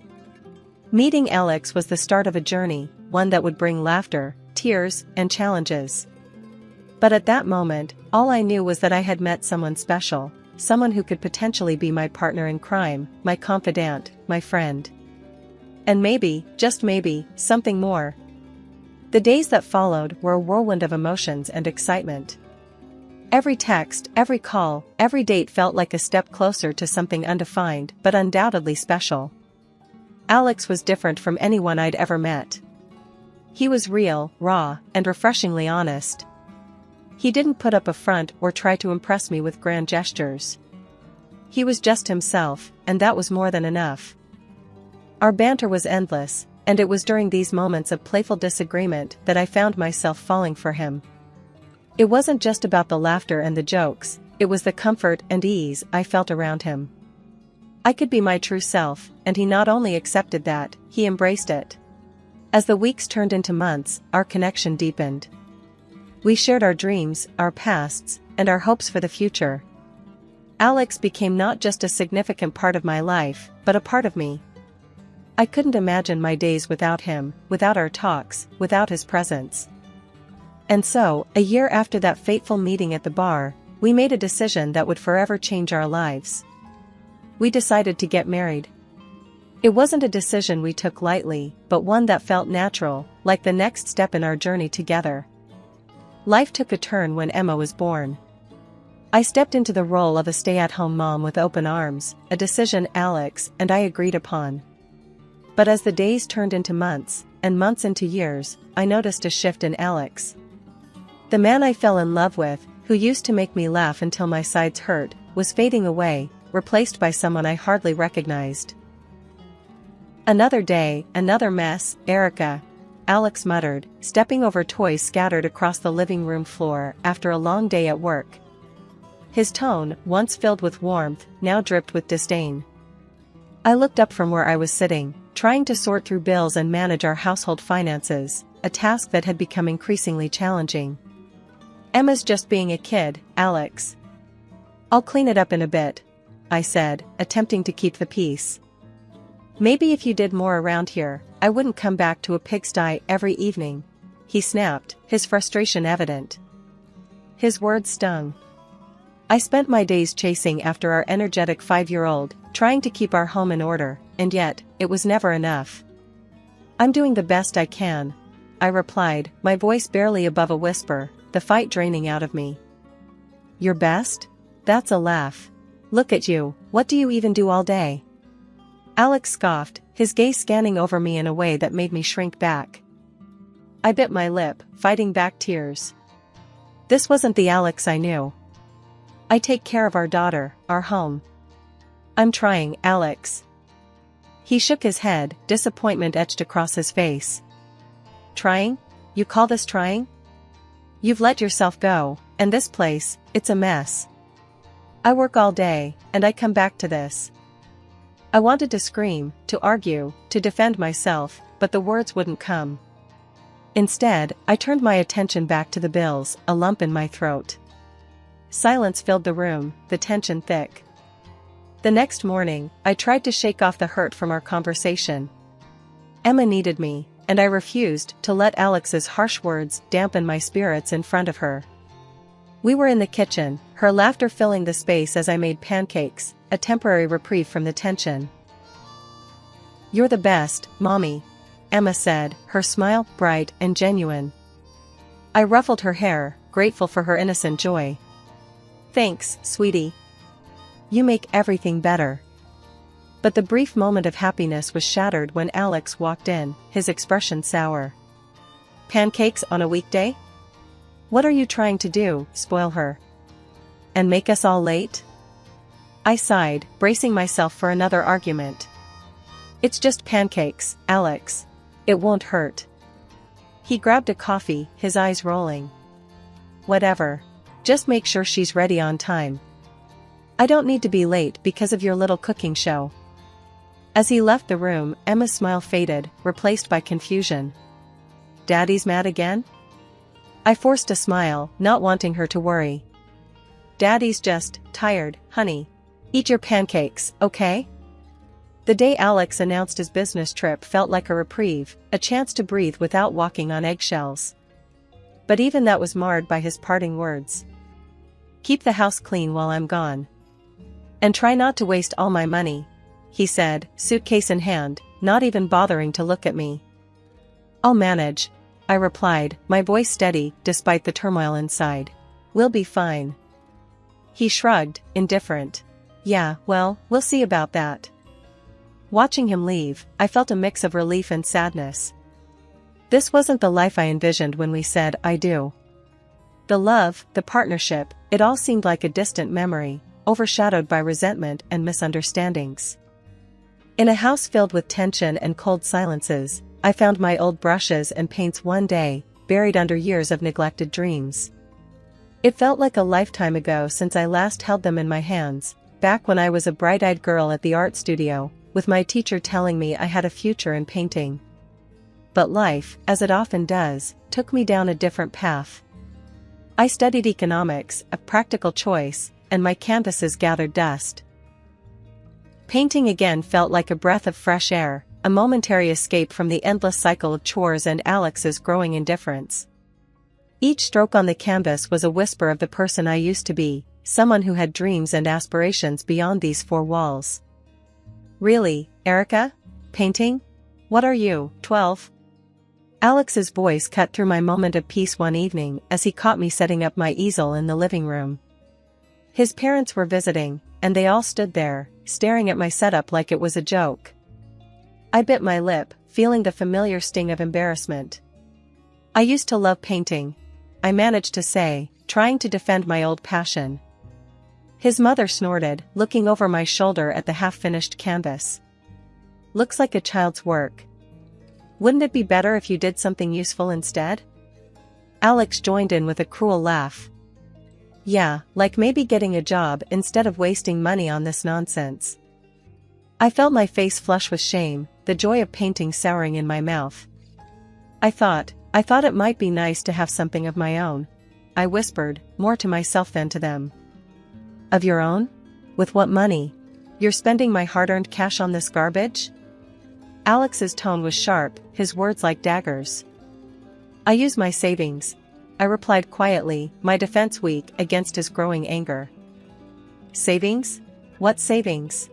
Meeting Alex was the start of a journey, one that would bring laughter, tears, and challenges. But at that moment, all I knew was that I had met someone special, someone who could potentially be my partner in crime, my confidant, my friend. And maybe, just maybe, something more. The days that followed were a whirlwind of emotions and excitement. Every text, every call, every date felt like a step closer to something undefined but undoubtedly special. Alex was different from anyone I'd ever met. He was real, raw, and refreshingly honest. He didn't put up a front or try to impress me with grand gestures. He was just himself, and that was more than enough. Our banter was endless, and it was during these moments of playful disagreement that I found myself falling for him. It wasn't just about the laughter and the jokes, it was the comfort and ease I felt around him. I could be my true self, and he not only accepted that, he embraced it. As the weeks turned into months, our connection deepened. We shared our dreams, our pasts, and our hopes for the future. Alex became not just a significant part of my life, but a part of me. I couldn't imagine my days without him, without our talks, without his presence. And so, a year after that fateful meeting at the bar, we made a decision that would forever change our lives. We decided to get married. It wasn't a decision we took lightly, but one that felt natural, like the next step in our journey together. Life took a turn when Emma was born. I stepped into the role of a stay-at-home mom with open arms, a decision Alex and I agreed upon. But as the days turned into months, and months into years, I noticed a shift in Alex. The man I fell in love with, who used to make me laugh until my sides hurt, was fading away, replaced by someone I hardly recognized. "Another day, another mess, Erica," Alex muttered, stepping over toys scattered across the living room floor after a long day at work. His tone, once filled with warmth, now dripped with disdain. I looked up from where I was sitting, trying to sort through bills and manage our household finances, a task that had become increasingly challenging. "Emma's just being a kid, Alex. I'll clean it up in a bit," I said, attempting to keep the peace. "Maybe if you did more around here, I wouldn't come back to a pigsty every evening," he snapped, his frustration evident. His words stung. I spent my days chasing after our energetic 5-year-old, trying to keep our home in order, and yet, it was never enough. "I'm doing the best I can," I replied, my voice barely above a whisper, the fight draining out of me. "Your best? That's a laugh. Look at you, what do you even do all day?" Alex scoffed, his gaze scanning over me in a way that made me shrink back. I bit my lip, fighting back tears. This wasn't the Alex I knew. "I take care of our daughter, our home." "I'm trying, Alex." He shook his head, disappointment etched across his face. "Trying? You call this trying? You've let yourself go, and this place, it's a mess. I work all day, and I come back to this." I wanted to scream, to argue, to defend myself, but the words wouldn't come. Instead, I turned my attention back to the bills, a lump in my throat. Silence filled the room, the tension thick. The next morning, I tried to shake off the hurt from our conversation. Emma needed me, and I refused to let Alex's harsh words dampen my spirits in front of her. We were in the kitchen, her laughter filling the space as I made pancakes, a temporary reprieve from the tension. "You're the best, Mommy," Emma said, her smile bright and genuine. I ruffled her hair, grateful for her innocent joy. "Thanks, sweetie. You make everything better." But the brief moment of happiness was shattered when Alex walked in, his expression sour. "Pancakes on a weekday? What are you trying to do, spoil her? And make us all late?" I sighed, bracing myself for another argument. "It's just pancakes, Alex. It won't hurt." He grabbed a coffee, his eyes rolling. "Whatever. Just make sure she's ready on time. I don't need to be late because of your little cooking show." As he left the room, Emma's smile faded, replaced by confusion. "Daddy's mad again?" I forced a smile, not wanting her to worry. "Daddy's just tired, honey. Eat your pancakes, okay?" The day Alex announced his business trip felt like a reprieve, a chance to breathe without walking on eggshells. But even that was marred by his parting words. "Keep the house clean while I'm gone. And try not to waste all my money," he said, suitcase in hand, not even bothering to look at me. "I'll manage," I replied, my voice steady, despite the turmoil inside. "We'll be fine." He shrugged, indifferent. "Yeah, well, we'll see about that." Watching him leave, I felt a mix of relief and sadness. This wasn't the life I envisioned when we said "I do." The love, the partnership, it all seemed like a distant memory, overshadowed by resentment and misunderstandings. In a house filled with tension and cold silences, I found my old brushes and paints one day, buried under years of neglected dreams. It felt like a lifetime ago since I last held them in my hands, back when I was a bright-eyed girl at the art studio, with my teacher telling me I had a future in painting. But life, as it often does, took me down a different path. I studied economics, a practical choice, and my canvases gathered dust. Painting again felt like a breath of fresh air, a momentary escape from the endless cycle of chores and Alex's growing indifference. Each stroke on the canvas was a whisper of the person I used to be, someone who had dreams and aspirations beyond these four walls. "Really, Erica? Painting? What are you, 12? Alex's voice cut through my moment of peace one evening as he caught me setting up my easel in the living room. His parents were visiting, and they all stood there, staring at my setup like it was a joke. I bit my lip, feeling the familiar sting of embarrassment. I used to love painting, I managed to say, trying to defend my old passion. His mother snorted, looking over my shoulder at the half-finished canvas. Looks like a child's work. Wouldn't it be better if you did something useful instead? Alex joined in with a cruel laugh. Yeah, like maybe getting a job instead of wasting money on this nonsense. I felt my face flush with shame, the joy of painting souring in my mouth. I thought it might be nice to have something of my own. I whispered, more to myself than to them. Of your own? With what money? You're spending my hard-earned cash on this garbage? Alex's tone was sharp, his words like daggers. I use my savings, I replied quietly, my defense weak against his growing anger. Savings? What savings?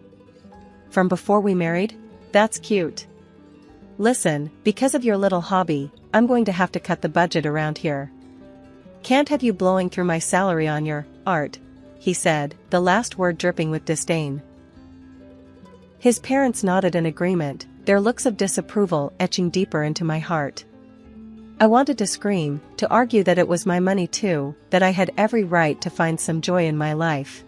From before we married? That's cute. Listen, because of your little hobby, I'm going to have to cut the budget around here. Can't have you blowing through my salary on your art, he said, the last word dripping with disdain. His parents nodded in agreement, their looks of disapproval etching deeper into my heart. I wanted to scream, to argue that it was my money too, that I had every right to find some joy in my life.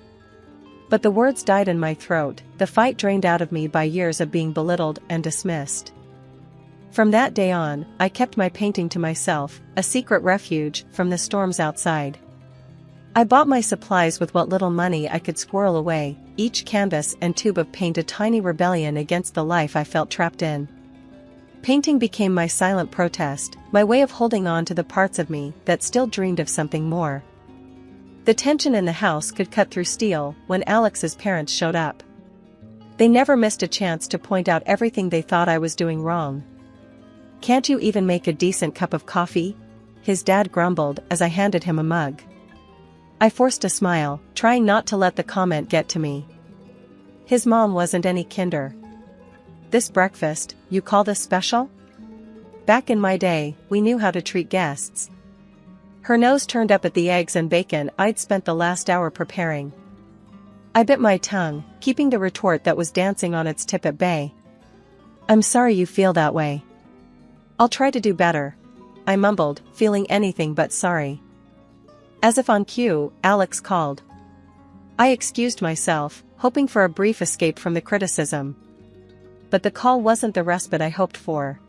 But the words died in my throat, the fight drained out of me by years of being belittled and dismissed. From that day on, I kept my painting to myself, a secret refuge from the storms outside. I bought my supplies with what little money I could squirrel away, each canvas and tube of paint a tiny rebellion against the life I felt trapped in. Painting became my silent protest, my way of holding on to the parts of me that still dreamed of something more. The tension in the house could cut through steel when Alex's parents showed up. They never missed a chance to point out everything they thought I was doing wrong. Can't you even make a decent cup of coffee? His dad grumbled as I handed him a mug. I forced a smile, trying not to let the comment get to me. His mom wasn't any kinder. This breakfast, you call this special? Back in my day, we knew how to treat guests. Her nose turned up at the eggs and bacon I'd spent the last hour preparing. I bit my tongue, keeping the retort that was dancing on its tip at bay. I'm sorry you feel that way. I'll try to do better, I mumbled, feeling anything but sorry. As if on cue, Alex called. I excused myself, hoping for a brief escape from the criticism. But the call wasn't the respite I hoped for.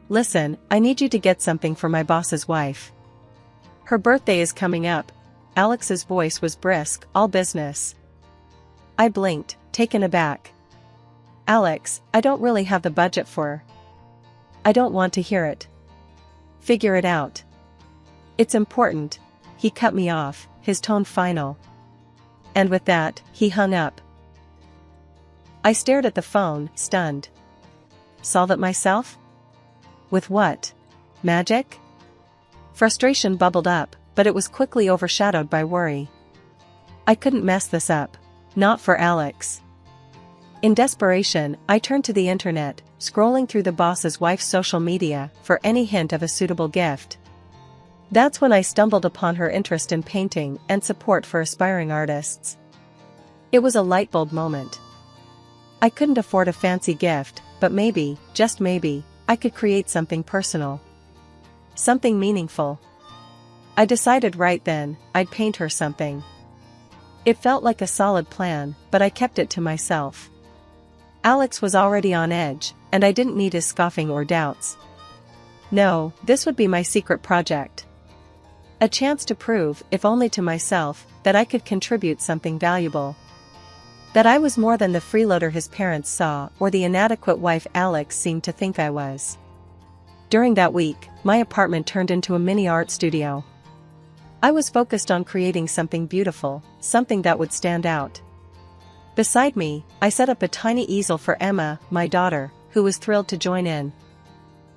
Listen, I need you to get something for my boss's wife. Her birthday is coming up. Alex's voice was brisk, all business. I blinked, taken aback. Alex, I don't really have the budget for. I don't want to hear it. Figure it out. It's important. He cut me off, his tone final. And with that, he hung up. I stared at the phone, stunned. Solve it myself? With what? Magic? Frustration bubbled up, but it was quickly overshadowed by worry. I couldn't mess this up. Not for Alex. In desperation, I turned to the internet, scrolling through the boss's wife's social media for any hint of a suitable gift. That's when I stumbled upon her interest in painting and support for aspiring artists. It was a light bulb moment. I couldn't afford a fancy gift, but maybe, just maybe, I could create something personal. Something meaningful. I decided right then, I'd paint her something. It felt like a solid plan, but I kept it to myself. Alex was already on edge, and I didn't need his scoffing or doubts. No, this would be my secret project. A chance to prove, if only to myself, that I could contribute something valuable. That I was more than the freeloader his parents saw or the inadequate wife Alex seemed to think I was. During that week, my apartment turned into a mini art studio. I was focused on creating something beautiful, something that would stand out. Beside me, I set up a tiny easel for Emma, my daughter, who was thrilled to join in.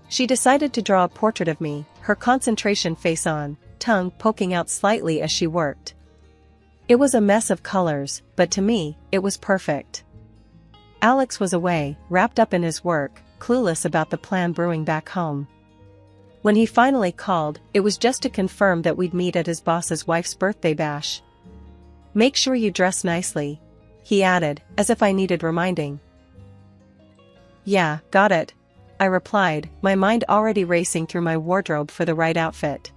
She decided to draw a portrait of me, her concentration face on, tongue poking out slightly as she worked. It was a mess of colors, but to me, it was perfect. Alex was away, wrapped up in his work, clueless about the plan brewing back home. When he finally called, it was just to confirm that we'd meet at his boss's wife's birthday bash. Make sure you dress nicely, he added, as if I needed reminding. Yeah, got it, I replied, my mind already racing through my wardrobe for the right outfit.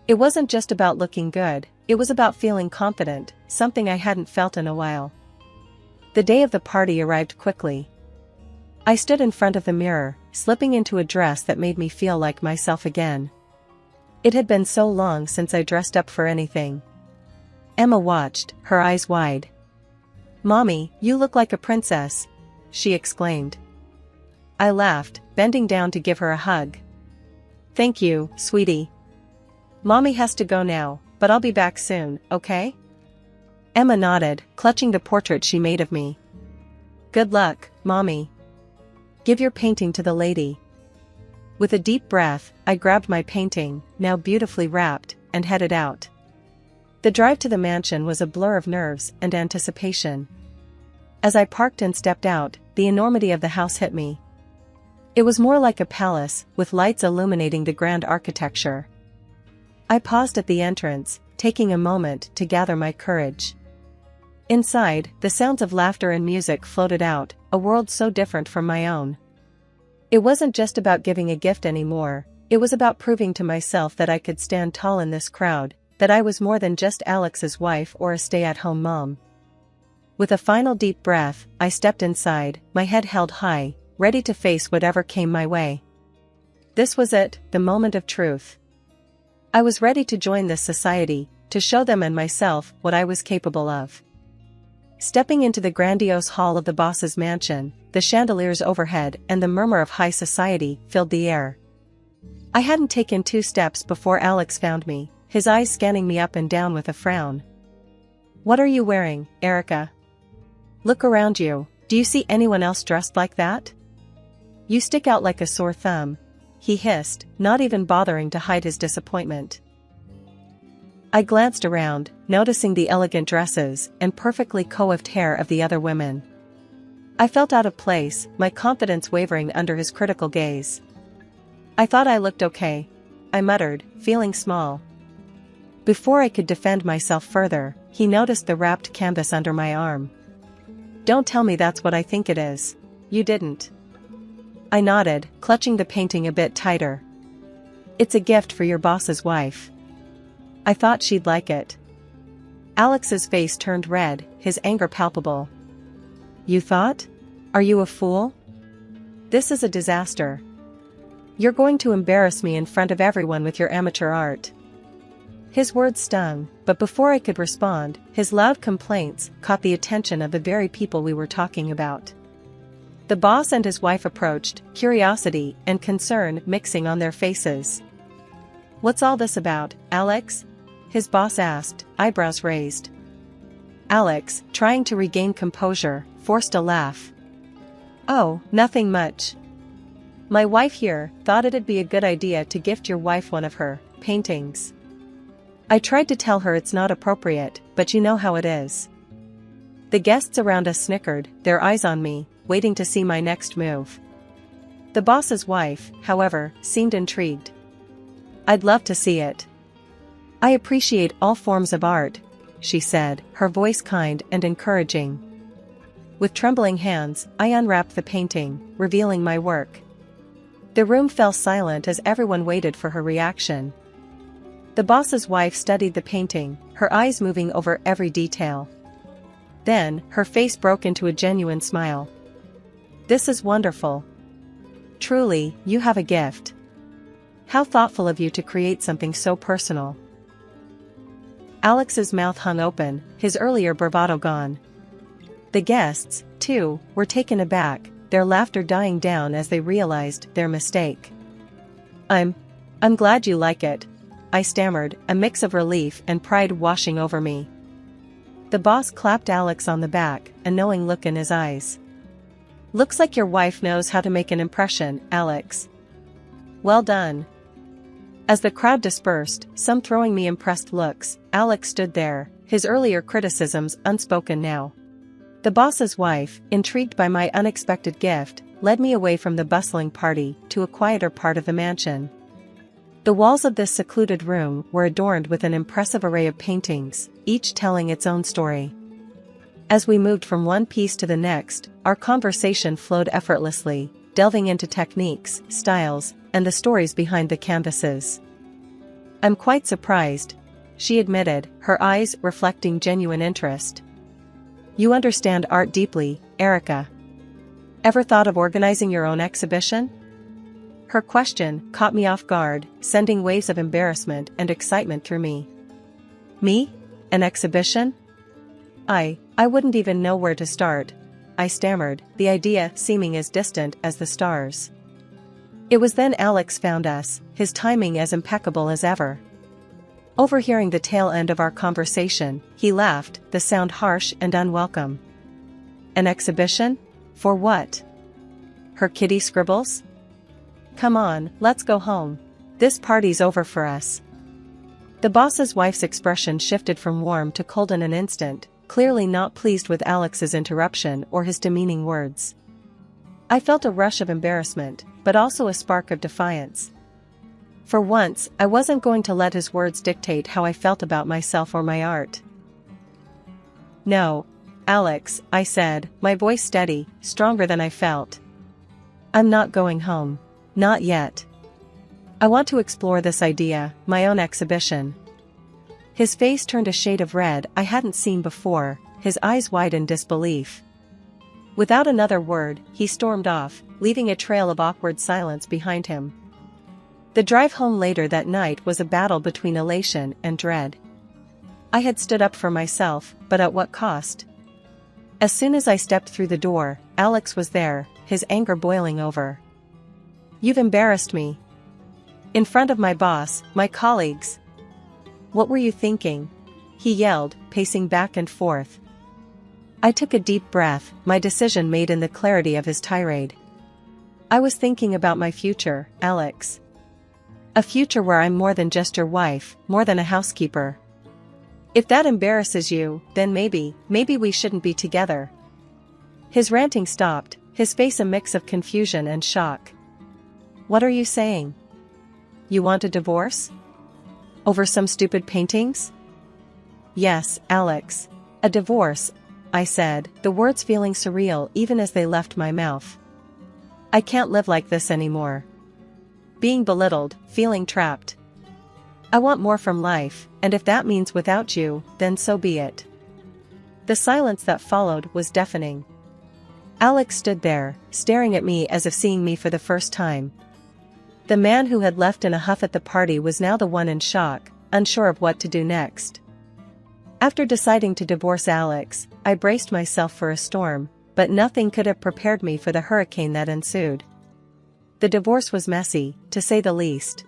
It wasn't just about looking good, it was about feeling confident, something I hadn't felt in a while. The day of the party arrived quickly. I stood in front of the mirror, slipping into a dress that made me feel like myself again. It had been so long since I dressed up for anything. Emma watched, her eyes wide. "Mommy, you look like a princess," she exclaimed. I laughed, bending down to give her a hug. "Thank you, sweetie. Mommy has to go now, but I'll be back soon, okay?" Emma nodded, clutching the portrait she made of me. "Good luck, Mommy. Give your painting to the lady." With a deep breath, I grabbed my painting, now beautifully wrapped, and headed out. The drive to the mansion was a blur of nerves and anticipation. As I parked and stepped out, the enormity of the house hit me. It was more like a palace, with lights illuminating the grand architecture. I paused at the entrance, taking a moment to gather my courage. Inside, the sounds of laughter and music floated out, a world so different from my own. It wasn't just about giving a gift anymore, it was about proving to myself that I could stand tall in this crowd, that I was more than just Alex's wife or a stay-at-home mom. With a final deep breath, I stepped inside, my head held high, ready to face whatever came my way. This was it, the moment of truth. I was ready to join this society, to show them and myself what I was capable of. Stepping into the grandiose hall of the boss's mansion, the chandeliers overhead and the murmur of high society filled the air. I hadn't taken 2 steps before Alex found me, his eyes scanning me up and down with a frown. "What are you wearing, Erica? Look around you, do you see anyone else dressed like that? You stick out like a sore thumb," he hissed, not even bothering to hide his disappointment. I glanced around, noticing the elegant dresses and perfectly coiffed hair of the other women. I felt out of place, my confidence wavering under his critical gaze. "I thought I looked okay," I muttered, feeling small. Before I could defend myself further, he noticed the wrapped canvas under my arm. "Don't tell me that's what I think it is. You didn't." I nodded, clutching the painting a bit tighter. "It's a gift for your boss's wife. I thought she'd like it." Alex's face turned red, his anger palpable. "You thought? Are you a fool? This is a disaster. You're going to embarrass me in front of everyone with your amateur art." His words stung, but before I could respond, his loud complaints caught the attention of the very people we were talking about. The boss and his wife approached, curiosity and concern mixing on their faces. "What's all this about, Alex?" his boss asked, eyebrows raised. Alex, trying to regain composure, forced a laugh. "Oh, nothing much. My wife here thought it'd be a good idea to gift your wife one of her paintings. I tried to tell her it's not appropriate, but you know how it is." The guests around us snickered, their eyes on me, waiting to see my next move. The boss's wife, however, seemed intrigued. "I'd love to see it. I appreciate all forms of art," she said, her voice kind and encouraging. With trembling hands, I unwrapped the painting, revealing my work. The room fell silent as everyone waited for her reaction. The boss's wife studied the painting, her eyes moving over every detail. Then, her face broke into a genuine smile. "This is wonderful. Truly, you have a gift. How thoughtful of you to create something so personal." Alex's mouth hung open, his earlier bravado gone. The guests, too, were taken aback, their laughter dying down as they realized their mistake. I'm glad you like it," I stammered, a mix of relief and pride washing over me. The boss clapped Alex on the back, a knowing look in his eyes. "Looks like your wife knows how to make an impression, Alex. Well done." As the crowd dispersed, some throwing me impressed looks, Alex stood there, his earlier criticisms unspoken now. The boss's wife, intrigued by my unexpected gift, led me away from the bustling party to a quieter part of the mansion. The walls of this secluded room were adorned with an impressive array of paintings, each telling its own story. As we moved from one piece to the next, our conversation flowed effortlessly, delving into techniques, styles, and the stories behind the canvases. "I'm quite surprised," she admitted, her eyes reflecting genuine interest. "You understand art deeply, Erica. Ever thought of organizing your own exhibition?" Her question caught me off guard, sending waves of embarrassment and excitement through me. "Me? An exhibition? I wouldn't even know where to start," I stammered, the idea seeming as distant as the stars. It was then Alex found us, his timing as impeccable as ever. Overhearing the tail end of our conversation, he laughed, the sound harsh and unwelcome. "An exhibition? For what? Her kitty scribbles? Come on, let's go home. This party's over for us." The boss's wife's expression shifted from warm to cold in an instant, clearly not pleased with Alex's interruption or his demeaning words. I felt a rush of embarrassment, but also a spark of defiance. For once, I wasn't going to let his words dictate how I felt about myself or my art. "No, Alex," I said, my voice steady, stronger than I felt. "I'm not going home. Not yet. I want to explore this idea, my own exhibition." His face turned a shade of red I hadn't seen before, his eyes wide in disbelief. Without another word, he stormed off, leaving a trail of awkward silence behind him. The drive home later that night was a battle between elation and dread. I had stood up for myself, but at what cost? As soon as I stepped through the door, Alex was there, his anger boiling over. "You've embarrassed me. In front of my boss, my colleagues. What were you thinking?" he yelled, pacing back and forth. I took a deep breath, my decision made in the clarity of his tirade. "I was thinking about my future, Alex. A future where I'm more than just your wife, more than a housekeeper. If that embarrasses you, then maybe we shouldn't be together." His ranting stopped, his face a mix of confusion and shock. "What are you saying? You want a divorce? Over some stupid paintings?" "Yes, Alex. A divorce," I said, the words feeling surreal even as they left my mouth. "I can't live like this anymore. Being belittled, feeling trapped. I want more from life, and if that means without you, then so be it." The silence that followed was deafening. Alex stood there, staring at me as if seeing me for the first time. The man who had left in a huff at the party was now the one in shock, unsure of what to do next. After deciding to divorce Alex, I braced myself for a storm, but nothing could have prepared me for the hurricane that ensued. The divorce was messy, to say the least.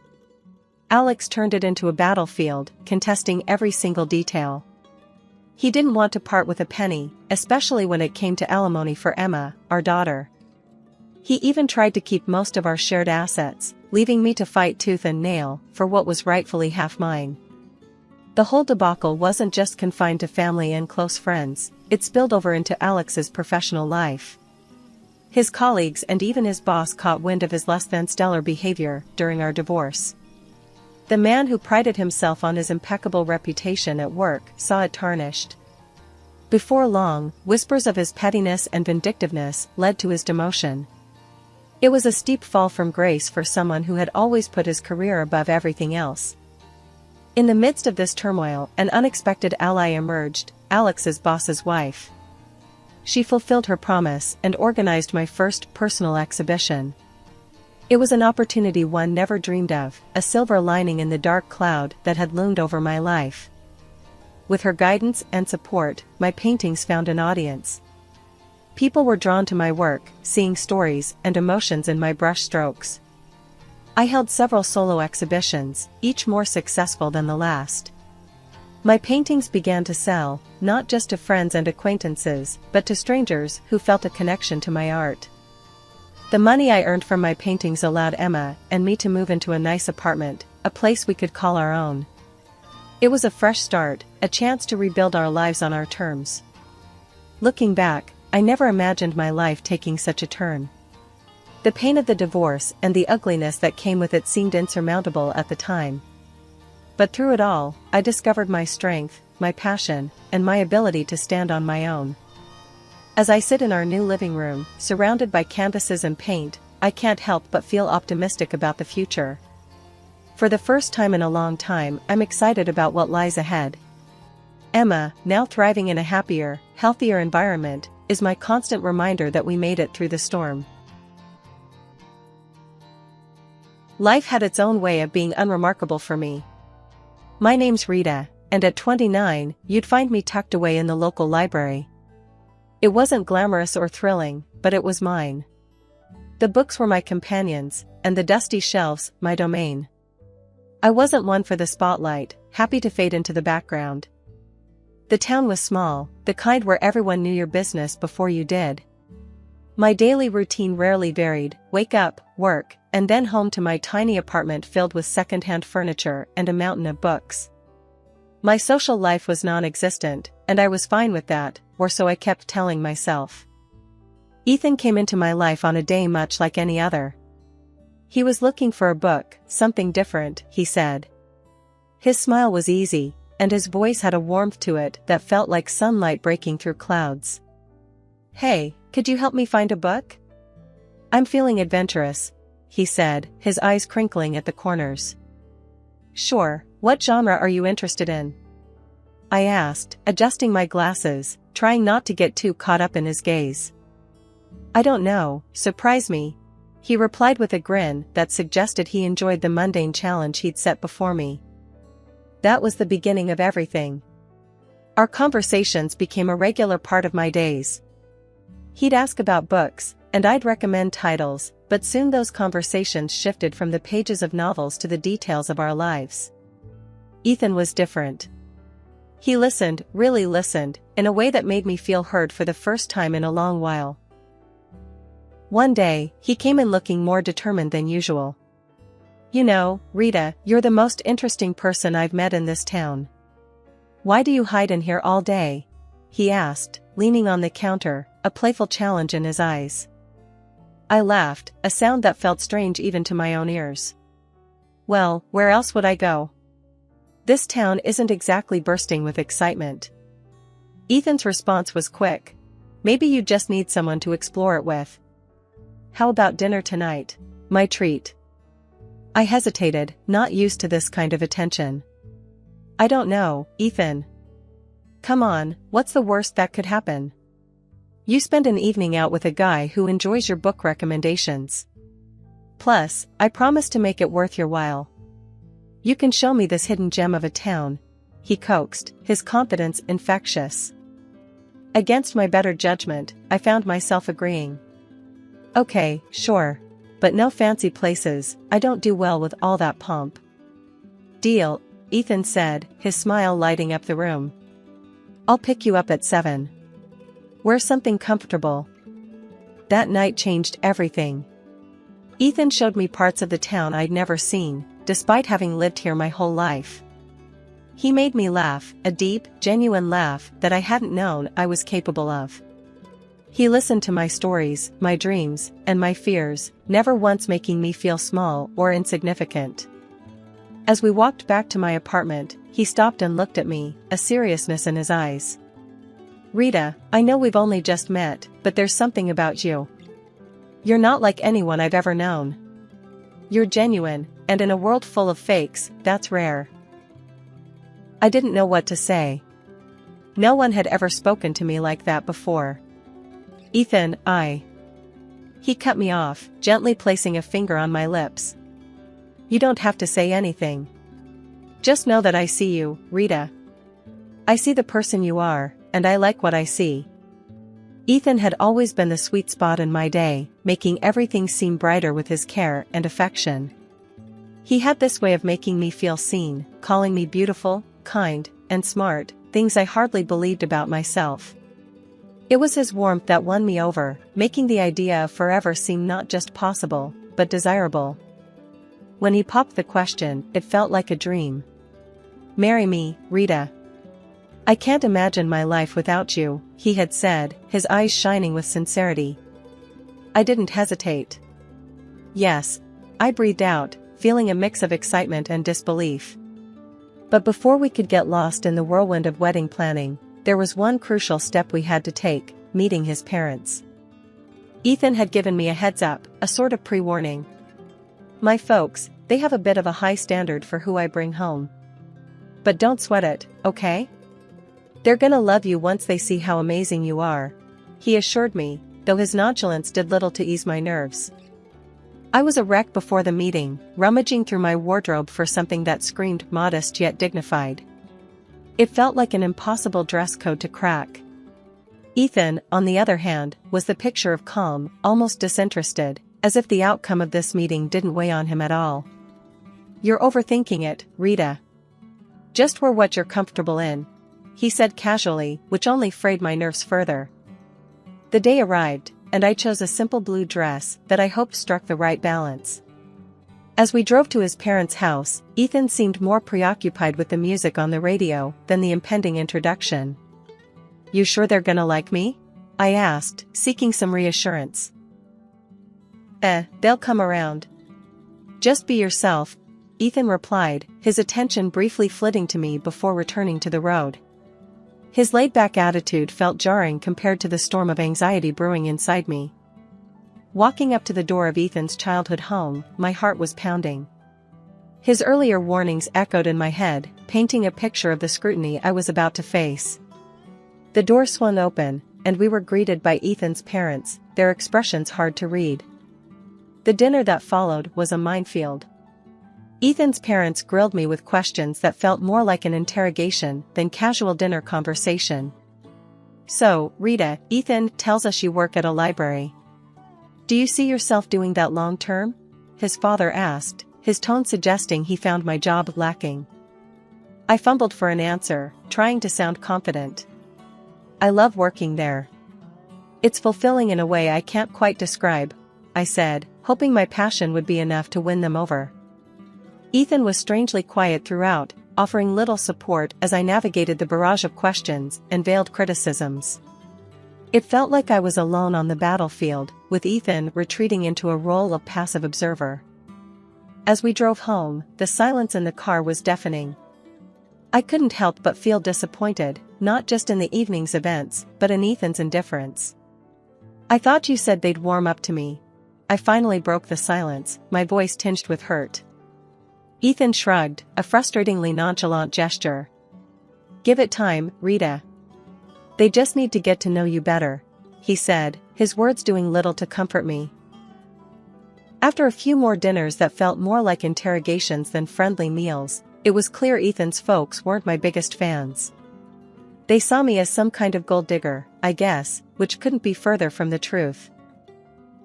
Alex turned it into a battlefield, contesting every single detail. He didn't want to part with a penny, especially when it came to alimony for Emma, our daughter. He even tried to keep most of our shared assets, leaving me to fight tooth and nail for what was rightfully half mine. The whole debacle wasn't just confined to family and close friends, it spilled over into Alex's professional life. His colleagues and even his boss caught wind of his less than stellar behavior during our divorce. The man who prided himself on his impeccable reputation at work saw it tarnished. Before long, whispers of his pettiness and vindictiveness led to his demotion. It was a steep fall from grace for someone who had always put his career above everything else. In the midst of this turmoil, an unexpected ally emerged, Alex's boss's wife. She fulfilled her promise and organized my first personal exhibition. It was an opportunity one never dreamed of, a silver lining in the dark cloud that had loomed over my life. With her guidance and support, my paintings found an audience. People were drawn to my work, seeing stories and emotions in my brush strokes. I held several solo exhibitions, each more successful than the last. My paintings began to sell, not just to friends and acquaintances, but to strangers who felt a connection to my art. The money I earned from my paintings allowed Emma and me to move into a nice apartment, a place we could call our own. It was a fresh start, a chance to rebuild our lives on our terms. Looking back, I never imagined my life taking such a turn. The pain of the divorce and the ugliness that came with it seemed insurmountable at the time. But through it all, I discovered my strength, my passion, and my ability to stand on my own. As I sit in our new living room, surrounded by canvases and paint, I can't help but feel optimistic about the future. For the first time in a long time, I'm excited about what lies ahead. Emma, now thriving in a happier, healthier environment, is my constant reminder that we made it through the storm. Life had its own way of being unremarkable for me. My name's Rita, and at 29, you'd find me tucked away in the local library. It wasn't glamorous or thrilling, but it was mine. The books were my companions, and the dusty shelves, my domain. I wasn't one for the spotlight, happy to fade into the background. The town was small, the kind where everyone knew your business before you did. My daily routine rarely varied: wake up, work, and then home to my tiny apartment filled with secondhand furniture and a mountain of books. My social life was non-existent, and I was fine with that, or so I kept telling myself. Ethan came into my life on a day much like any other. He was looking for a book, something different, he said. His smile was easy, and his voice had a warmth to it that felt like sunlight breaking through clouds. "Hey, could you help me find a book? I'm feeling adventurous," he said, his eyes crinkling at the corners. "Sure, what genre are you interested in?" I asked, adjusting my glasses, trying not to get too caught up in his gaze. "I don't know, surprise me," he replied with a grin that suggested he enjoyed the mundane challenge he'd set before me. That was the beginning of everything. Our conversations became a regular part of my days. He'd ask about books, and I'd recommend titles, but soon those conversations shifted from the pages of novels to the details of our lives. Ethan was different. He listened, really listened, in a way that made me feel heard for the first time in a long while. One day, he came in looking more determined than usual. "You know, Rita, you're the most interesting person I've met in this town. Why do you hide in here all day?" he asked, leaning on the counter, a playful challenge in his eyes. I laughed, a sound that felt strange even to my own ears. "Well, where else would I go? This town isn't exactly bursting with excitement." Ethan's response was quick. "Maybe you just need someone to explore it with. How about dinner tonight? My treat." I hesitated, not used to this kind of attention. "I don't know, Ethan. Come on, what's the worst that could happen? You spend an evening out with a guy who enjoys your book recommendations. Plus, I promise to make it worth your while. You can show me this hidden gem of a town," he coaxed, his confidence infectious. Against my better judgment, I found myself agreeing. "Okay, sure. But no fancy places, I don't do well with all that pomp." "Deal," Ethan said, his smile lighting up the room. "I'll pick you up at 7. Wear something comfortable." That night changed everything. Ethan showed me parts of the town I'd never seen, despite having lived here my whole life. He made me laugh, a deep, genuine laugh that I hadn't known I was capable of. He listened to my stories, my dreams, and my fears, never once making me feel small or insignificant. As we walked back to my apartment, he stopped and looked at me, a seriousness in his eyes. "Rita, I know we've only just met, but there's something about you. You're not like anyone I've ever known. You're genuine, and in a world full of fakes, that's rare." I didn't know what to say. No one had ever spoken to me like that before. "Ethan, He cut me off, gently placing a finger on my lips. "You don't have to say anything. Just know that I see you, Rita. I see the person you are, and I like what I see." Ethan had always been the sweet spot in my day, making everything seem brighter with his care and affection. He had this way of making me feel seen, calling me beautiful, kind, and smart, things I hardly believed about myself. It was his warmth that won me over, making the idea of forever seem not just possible, but desirable. When he popped the question, it felt like a dream. "Marry me, Rita. I can't imagine my life without you," he had said, his eyes shining with sincerity. I didn't hesitate. "Yes," I breathed out, feeling a mix of excitement and disbelief. But before we could get lost in the whirlwind of wedding planning, there was one crucial step we had to take: meeting his parents. Ethan had given me a heads up, a sort of pre-warning. My folks, they have a bit of a high standard for who I bring home. But don't sweat it, okay? They're gonna love you once they see how amazing you are, he assured me, though his nonchalance did little to ease my nerves. I was a wreck before the meeting, rummaging through my wardrobe for something that screamed modest yet dignified. It felt like an impossible dress code to crack. Ethan, on the other hand, was the picture of calm, almost disinterested, as if the outcome of this meeting didn't weigh on him at all. "You're overthinking it, Rita. Just wear what you're comfortable in," he said casually, which only frayed my nerves further. The day arrived, and I chose a simple blue dress that I hoped struck the right balance. As we drove to his parents' house, Ethan seemed more preoccupied with the music on the radio than the impending introduction. "You sure they're gonna like me?" I asked, seeking some reassurance. They'll come around. Just be yourself," Ethan replied, his attention briefly flitting to me before returning to the road. His laid-back attitude felt jarring compared to the storm of anxiety brewing inside me. Walking up to the door of Ethan's childhood home, my heart was pounding. His earlier warnings echoed in my head, painting a picture of the scrutiny I was about to face. The door swung open, and we were greeted by Ethan's parents, their expressions hard to read. The dinner that followed was a minefield. Ethan's parents grilled me with questions that felt more like an interrogation than casual dinner conversation. "So, Rita, Ethan tells us you work at a library. Do you see yourself doing that long term?" his father asked, his tone suggesting he found my job lacking. I fumbled for an answer, trying to sound confident. "I love working there. It's fulfilling in a way I can't quite describe," I said, hoping my passion would be enough to win them over. Ethan was strangely quiet throughout, offering little support as I navigated the barrage of questions and veiled criticisms. It felt like I was alone on the battlefield, with Ethan retreating into a role of passive observer. As we drove home, the silence in the car was deafening. I couldn't help but feel disappointed, not just in the evening's events, but in Ethan's indifference. "I thought you said they'd warm up to me." I finally broke the silence, my voice tinged with hurt. Ethan shrugged, a frustratingly nonchalant gesture. "Give it time, Rita. They just need to get to know you better," he said, his words doing little to comfort me. After a few more dinners that felt more like interrogations than friendly meals, it was clear Ethan's folks weren't my biggest fans. They saw me as some kind of gold digger, I guess, which couldn't be further from the truth.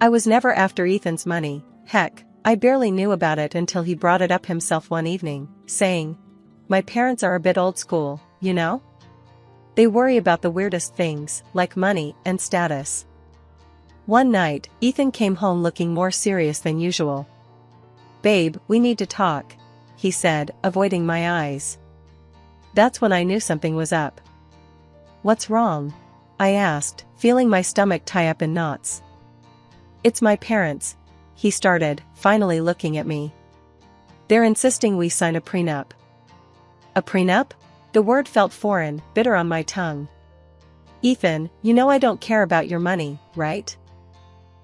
I was never after Ethan's money, heck, I barely knew about it until he brought it up himself one evening, saying, "My parents are a bit old school, you know? They worry about the weirdest things, like money and status." One night, Ethan came home looking more serious than usual. "Babe, we need to talk," he said, avoiding my eyes. That's when I knew something was up. "What's wrong?" I asked, feeling my stomach tie up in knots. "It's my parents," he started, finally looking at me. "They're insisting we sign a prenup." "A prenup?" The word felt foreign, bitter on my tongue. "Ethan, you know I don't care about your money, right?"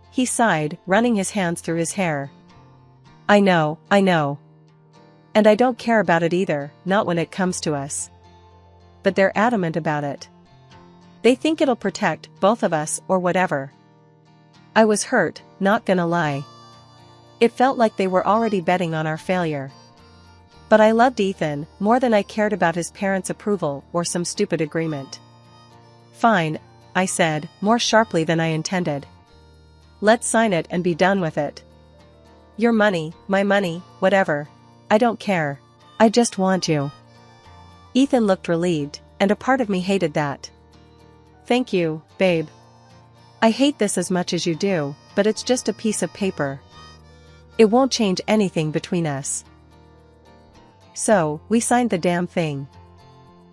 He sighed, running his hands through his hair. I know. And I don't care about it either, not when it comes to us. But they're adamant about it. They think it'll protect both of us or whatever." I was hurt, not gonna lie. It felt like they were already betting on our failure. But I loved Ethan more than I cared about his parents' approval or some stupid agreement. "Fine," I said, more sharply than I intended. "Let's sign it and be done with it. Your money, my money, whatever. I don't care. I just want you." Ethan looked relieved, and a part of me hated that. "Thank you, babe. I hate this as much as you do, but it's just a piece of paper. It won't change anything between us." So, we signed the damn thing.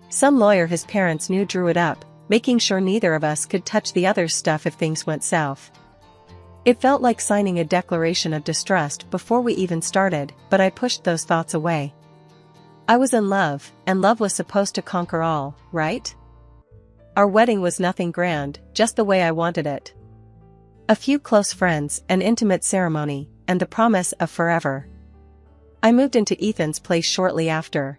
Some lawyer his parents knew drew it up, making sure neither of us could touch the other's stuff if things went south. It felt like signing a declaration of distrust before we even started, but I pushed those thoughts away. I was in love, and love was supposed to conquer all, right? Our wedding was nothing grand, just the way I wanted it. A few close friends, an intimate ceremony, and the promise of forever. I moved into Ethan's place shortly after.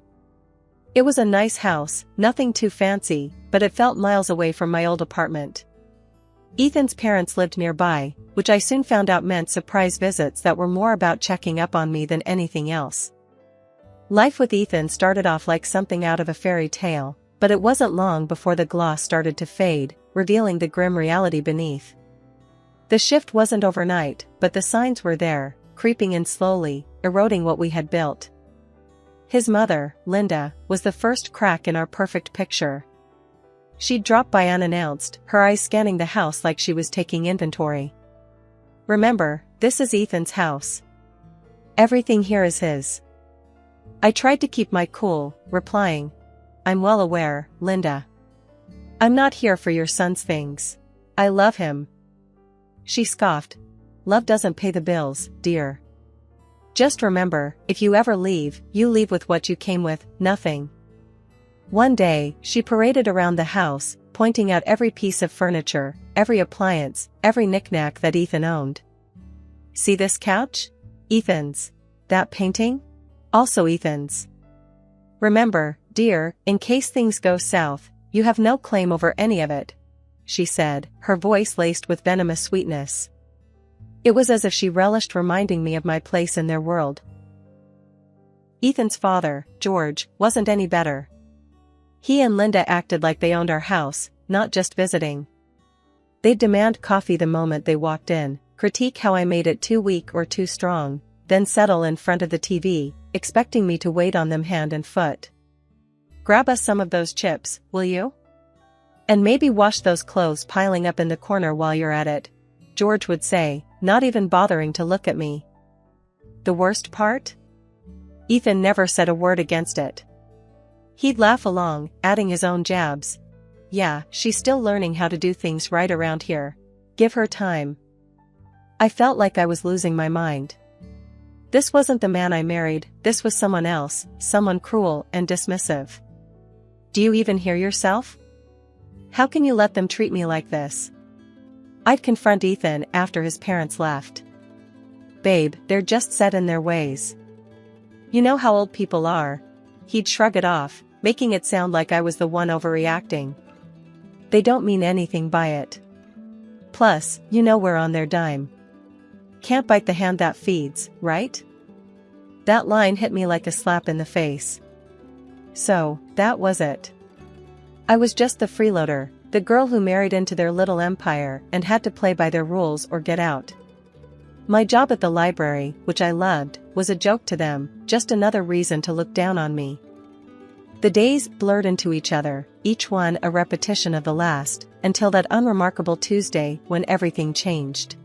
It was a nice house, nothing too fancy, but it felt miles away from my old apartment. Ethan's parents lived nearby, which I soon found out meant surprise visits that were more about checking up on me than anything else. Life with Ethan started off like something out of a fairy tale, but it wasn't long before the gloss started to fade, revealing the grim reality beneath. The shift wasn't overnight, but the signs were there, creeping in slowly, eroding what we had built. His mother, Linda, was the first crack in our perfect picture. She'd drop by unannounced, her eyes scanning the house like she was taking inventory. "Remember, this is Ethan's house. Everything here is his." I tried to keep my cool, replying, "I'm well aware, Linda. I'm not here for your son's things. I love him." She scoffed. "Love doesn't pay the bills, dear. Just remember, if you ever leave, you leave with what you came with, nothing." One day, she paraded around the house, pointing out every piece of furniture, every appliance, every knickknack that Ethan owned. "See this couch? Ethan's. That painting? Also Ethan's. Remember, dear, in case things go south, you have no claim over any of it," she said, her voice laced with venomous sweetness. It was as if she relished reminding me of my place in their world. Ethan's father, George, wasn't any better. He and Linda acted like they owned our house, not just visiting. They'd demand coffee the moment they walked in, critique how I made it too weak or too strong, then settle in front of the TV, expecting me to wait on them hand and foot. "Grab us some of those chips, will you? And maybe wash those clothes piling up in the corner while you're at it," George would say, not even bothering to look at me. The worst part? Ethan never said a word against it. He'd laugh along, adding his own jabs. "Yeah, she's still learning how to do things right around here. Give her time." I felt like I was losing my mind. This wasn't the man I married, this was someone else, someone cruel and dismissive. "Do you even hear yourself? How can you let them treat me like this?" I'd confront Ethan after his parents left. "Babe, they're just set in their ways. You know how old people are." He'd shrug it off, making it sound like I was the one overreacting. "They don't mean anything by it. Plus, you know we're on their dime. Can't bite the hand that feeds, right?" That line hit me like a slap in the face. So, that was it. I was just the freeloader, the girl who married into their little empire and had to play by their rules or get out. My job at the library, which I loved, was a joke to them, just another reason to look down on me. The days blurred into each other, each one a repetition of the last, until that unremarkable Tuesday when everything changed.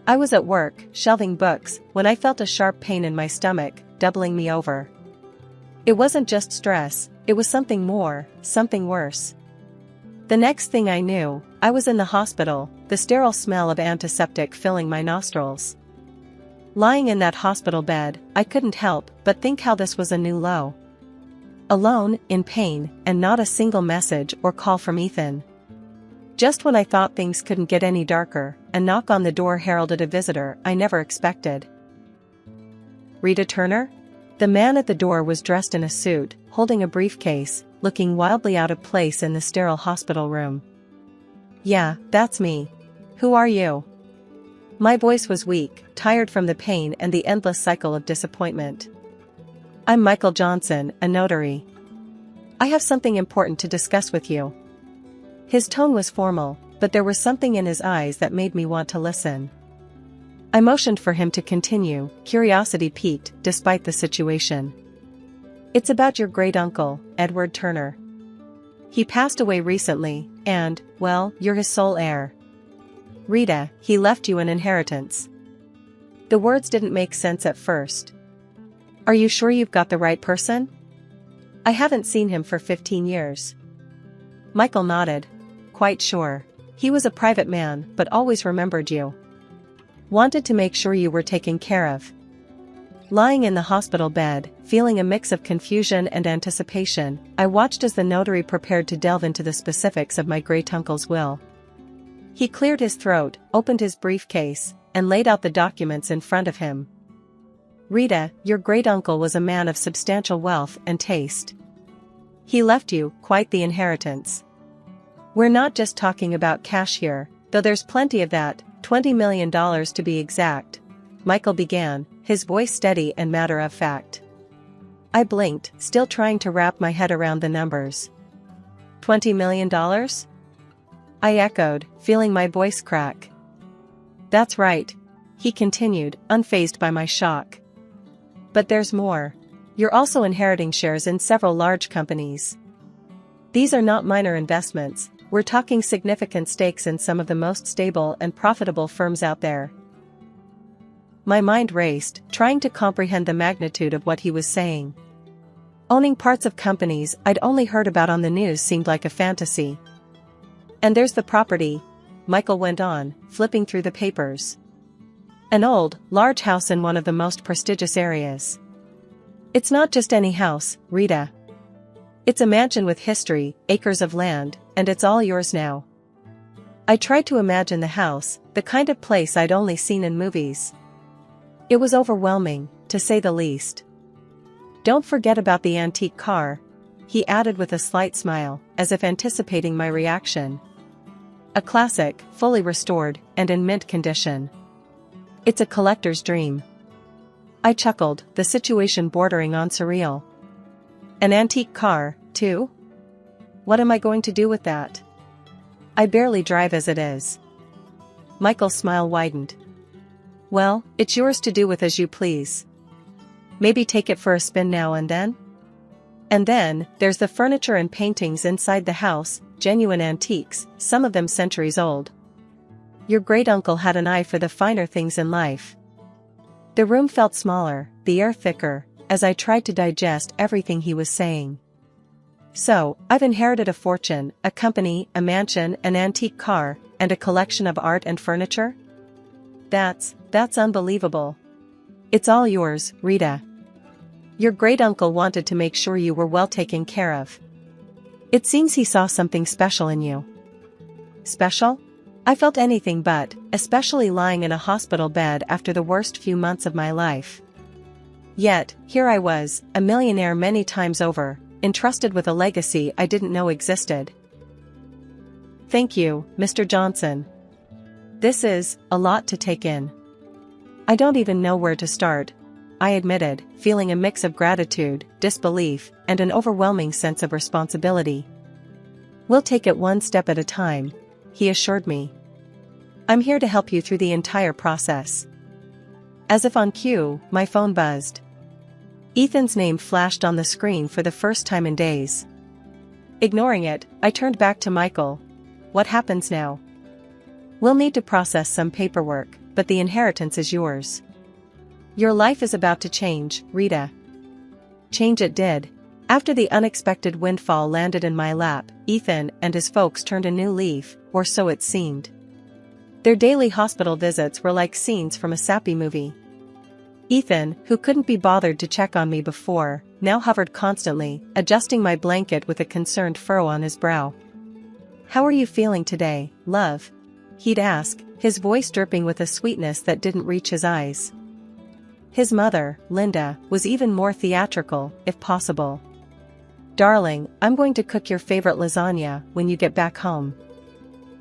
I was at work, shelving books, when I felt a sharp pain in my stomach, doubling me over. It wasn't just stress, it was something more, something worse. The next thing I knew, I was in the hospital, the sterile smell of antiseptic filling my nostrils. Lying in that hospital bed, I couldn't help but think how this was a new low. Alone, in pain, and not a single message or call from Ethan. Just when I thought things couldn't get any darker, a knock on the door heralded a visitor I never expected. "Rita Turner?" The man at the door was dressed in a suit, holding a briefcase, looking wildly out of place in the sterile hospital room. "Yeah, that's me. Who are you?" My voice was weak, tired from the pain and the endless cycle of disappointment. "I'm Michael Johnson, a notary. I have something important to discuss with you." His tone was formal, but there was something in his eyes that made me want to listen. I motioned for him to continue, curiosity piqued despite the situation. "It's about your great-uncle, Edward Turner. He passed away recently, and, well, you're his sole heir. Rita, he left you an inheritance." The words didn't make sense at first. "Are you sure you've got the right person? I haven't seen him for 15 years. Michael nodded. "Quite sure. He was a private man but always remembered you. Wanted to make sure you were taken care of." Lying in the hospital bed, feeling a mix of confusion and anticipation, I watched as the notary prepared to delve into the specifics of my great-uncle's will. He cleared his throat, opened his briefcase, and laid out the documents in front of him. Rita, your great-uncle was a man of substantial wealth and taste. He left you quite the inheritance. We're not just talking about cash here, though there's plenty of that, $20 million to be exact. Michael began, his voice steady and matter-of-fact. I blinked, still trying to wrap my head around the numbers. $20 million? I echoed, feeling my voice crack. That's right, he continued, unfazed by my shock. But there's more. You're also inheriting shares in several large companies. These are not minor investments, we're talking significant stakes in some of the most stable and profitable firms out there. My mind raced, trying to comprehend the magnitude of what he was saying. Owning parts of companies I'd only heard about on the news seemed like a fantasy. And there's the property, Michael went on, flipping through the papers. An old, large house in one of the most prestigious areas. It's not just any house, Rita. It's a mansion with history, acres of land, and it's all yours now. I tried to imagine the house, the kind of place I'd only seen in movies. It was overwhelming, to say the least. Don't forget about the antique car, he added with a slight smile, as if anticipating my reaction. A classic, fully restored, and in mint condition. It's a collector's dream. I chuckled, the situation bordering on surreal. An antique car, too? What am I going to do with that? I barely drive as it is. Michael's smile widened. Well, it's yours to do with as you please. Maybe take it for a spin now and then? And then, there's the furniture and paintings inside the house, genuine antiques, some of them centuries old. Your great-uncle had an eye for the finer things in life. The room felt smaller, the air thicker, as I tried to digest everything he was saying. So, I've inherited a fortune, a company, a mansion, an antique car, and a collection of art and furniture? That's unbelievable. It's all yours, Rita. Your great-uncle wanted to make sure you were well taken care of. It seems he saw something special in you. Special? I felt anything but, especially lying in a hospital bed after the worst few months of my life. Yet, here I was, a millionaire many times over, entrusted with a legacy I didn't know existed. Thank you, Mr. Johnson. This is a lot to take in. I don't even know where to start, I admitted, feeling a mix of gratitude, disbelief, and an overwhelming sense of responsibility. We'll take it one step at a time, he assured me. I'm here to help you through the entire process. As if on cue, my phone buzzed. Ethan's name flashed on the screen for the first time in days. Ignoring it, I turned back to Michael. What happens now? We'll need to process some paperwork, but the inheritance is yours. Your life is about to change, Rita. Change it did. After the unexpected windfall landed in my lap, Ethan and his folks turned a new leaf, or so it seemed. Their daily hospital visits were like scenes from a sappy movie. Ethan, who couldn't be bothered to check on me before, now hovered constantly, adjusting my blanket with a concerned furrow on his brow. How are you feeling today, love? He'd ask, his voice dripping with a sweetness that didn't reach his eyes. His mother, Linda, was even more theatrical, if possible. Darling, I'm going to cook your favorite lasagna when you get back home.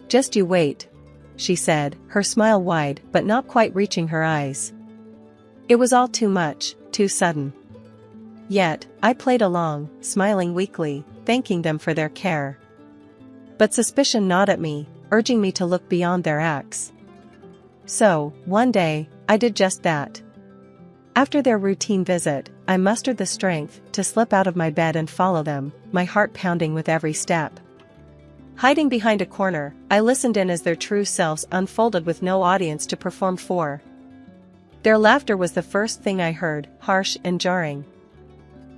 Just you wait, she said, her smile wide but not quite reaching her eyes. It was all too much, too sudden. Yet, I played along, smiling weakly, thanking them for their care. But suspicion gnawed at me, urging me to look beyond their acts. So, one day, I did just that. After their routine visit, I mustered the strength to slip out of my bed and follow them, my heart pounding with every step. Hiding behind a corner, I listened in as their true selves unfolded with no audience to perform for. Their laughter was the first thing I heard, harsh and jarring.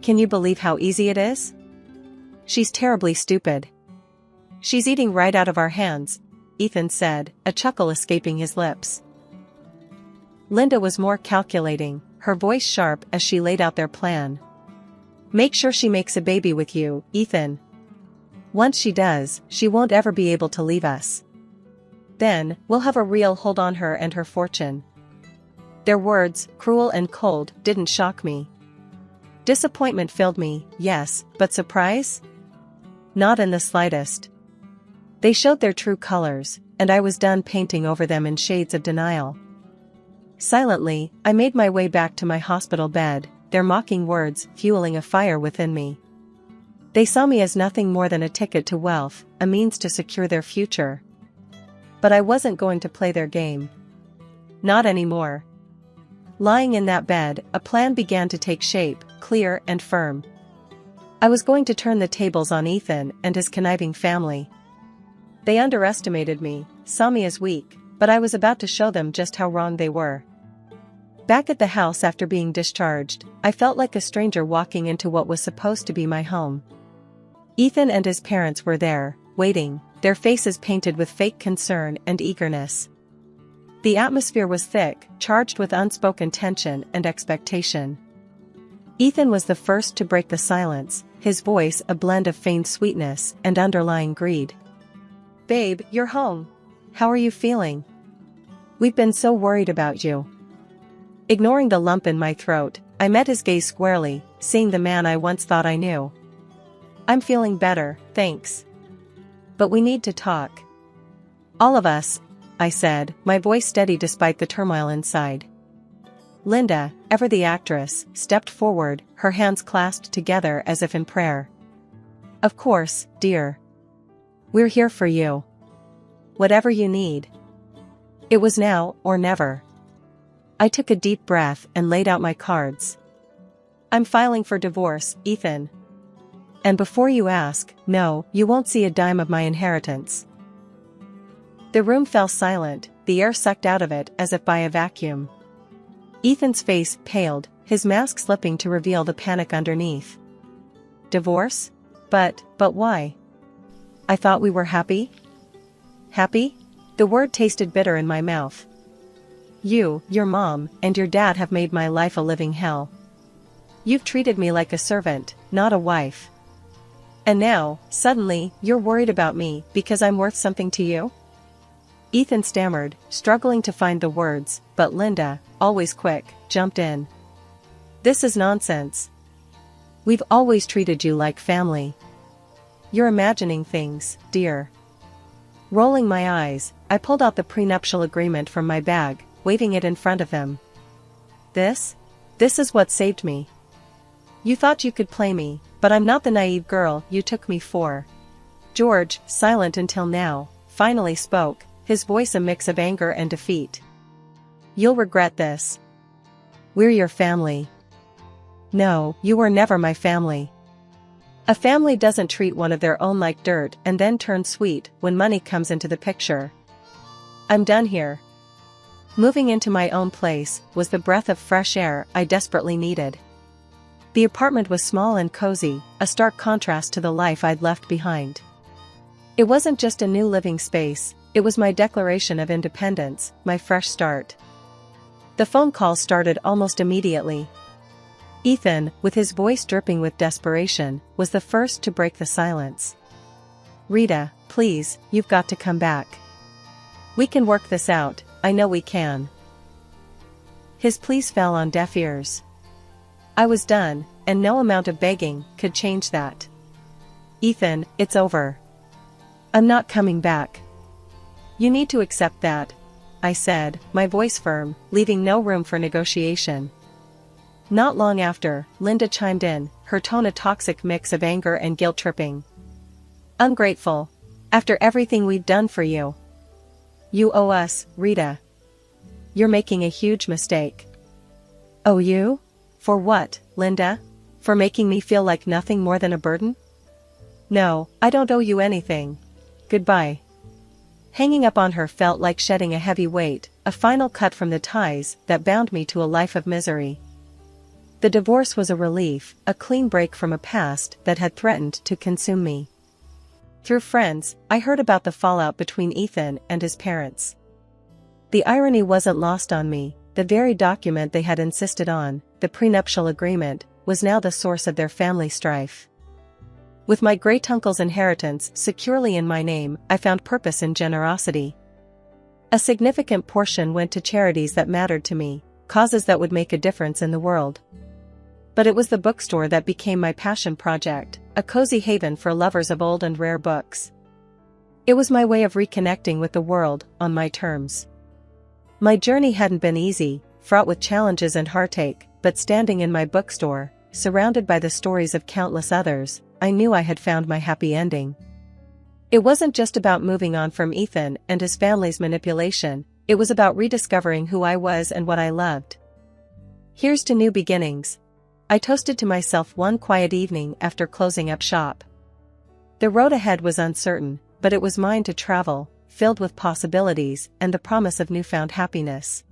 Can you believe how easy it is? She's terribly stupid. She's eating right out of our hands, Ethan said, a chuckle escaping his lips. Linda was more calculating, her voice sharp as she laid out their plan. "Make sure she makes a baby with you, Ethan. Once she does, she won't ever be able to leave us. Then, we'll have a real hold on her and her fortune." Their words, cruel and cold, didn't shock me. Disappointment filled me, yes, but surprise? Not in the slightest. They showed their true colors, and I was done painting over them in shades of denial. Silently, I made my way back to my hospital bed, their mocking words fueling a fire within me. They saw me as nothing more than a ticket to wealth, a means to secure their future. But I wasn't going to play their game. Not anymore. Lying in that bed, a plan began to take shape, clear and firm. I was going to turn the tables on Ethan and his conniving family. They underestimated me, saw me as weak, but I was about to show them just how wrong they were. Back at the house after being discharged, I felt like a stranger walking into what was supposed to be my home. Ethan and his parents were there, waiting, their faces painted with fake concern and eagerness. The atmosphere was thick, charged with unspoken tension and expectation. Ethan was the first to break the silence, his voice a blend of feigned sweetness and underlying greed. "Babe, you're home. How are you feeling? We've been so worried about you." Ignoring the lump in my throat, I met his gaze squarely, seeing the man I once thought I knew. "I'm feeling better, thanks. But we need to talk." "All of us," I said, my voice steady despite the turmoil inside. Linda, ever the actress, stepped forward, her hands clasped together as if in prayer. "Of course, dear. We're here for you. Whatever you need." It was now or never. I took a deep breath and laid out my cards. "I'm filing for divorce, Ethan. And before you ask, no, you won't see a dime of my inheritance." The room fell silent, the air sucked out of it as if by a vacuum. Ethan's face paled, his mask slipping to reveal the panic underneath. "Divorce? But why? I thought we were happy?" "Happy?" The word tasted bitter in my mouth. "You, your mom, and your dad have made my life a living hell. You've treated me like a servant, not a wife. And now, suddenly, you're worried about me because I'm worth something to you?" Ethan stammered, struggling to find the words, but Linda, always quick, jumped in. "This is nonsense. We've always treated you like family. You're imagining things, dear." Rolling my eyes, I pulled out the prenuptial agreement from my bag, waving it in front of him. This is what saved me. You thought you could play me, but I'm not the naive girl you took me for." George, silent until now, finally spoke, his voice a mix of anger and defeat. "You'll regret this. We're your family." "No, you were never my family. A family doesn't treat one of their own like dirt and then turn sweet when money comes into the picture. I'm done here." Moving into my own place was the breath of fresh air I desperately needed. The apartment was small and cozy, a stark contrast to the life I'd left behind. It wasn't just a new living space, it was my declaration of independence, my fresh start. The phone call started almost immediately. Ethan, with his voice dripping with desperation, was the first to break the silence. "Rita, please, you've got to come back. We can work this out, I know we can." His pleas fell on deaf ears. I was done, and no amount of begging could change that. "Ethan, it's over. I'm not coming back. You need to accept that," I said, my voice firm, leaving no room for negotiation. Not long after, Linda chimed in, her tone a toxic mix of anger and guilt-tripping. "Ungrateful. After everything we've done for you. You owe us, Rita. You're making a huge mistake." "Owe you? For what, Linda? For making me feel like nothing more than a burden?" "No, I don't owe you anything. Goodbye." Hanging up on her felt like shedding a heavy weight, a final cut from the ties that bound me to a life of misery. The divorce was a relief, a clean break from a past that had threatened to consume me. Through friends, I heard about the fallout between Ethan and his parents. The irony wasn't lost on me. the very document they had insisted on, the prenuptial agreement, was now the source of their family strife. With my great-uncle's inheritance securely in my name, I found purpose in generosity. A significant portion went to charities that mattered to me, causes that would make a difference in the world. But it was the bookstore that became my passion project, a cozy haven for lovers of old and rare books. It was my way of reconnecting with the world, on my terms. My journey hadn't been easy, fraught with challenges and heartache, but standing in my bookstore, surrounded by the stories of countless others, I knew I had found my happy ending. It wasn't just about moving on from Ethan and his family's manipulation, it was about rediscovering who I was and what I loved. Here's to new beginnings, I toasted to myself one quiet evening after closing up shop. The road ahead was uncertain, but it was mine to travel, filled with possibilities and the promise of newfound happiness.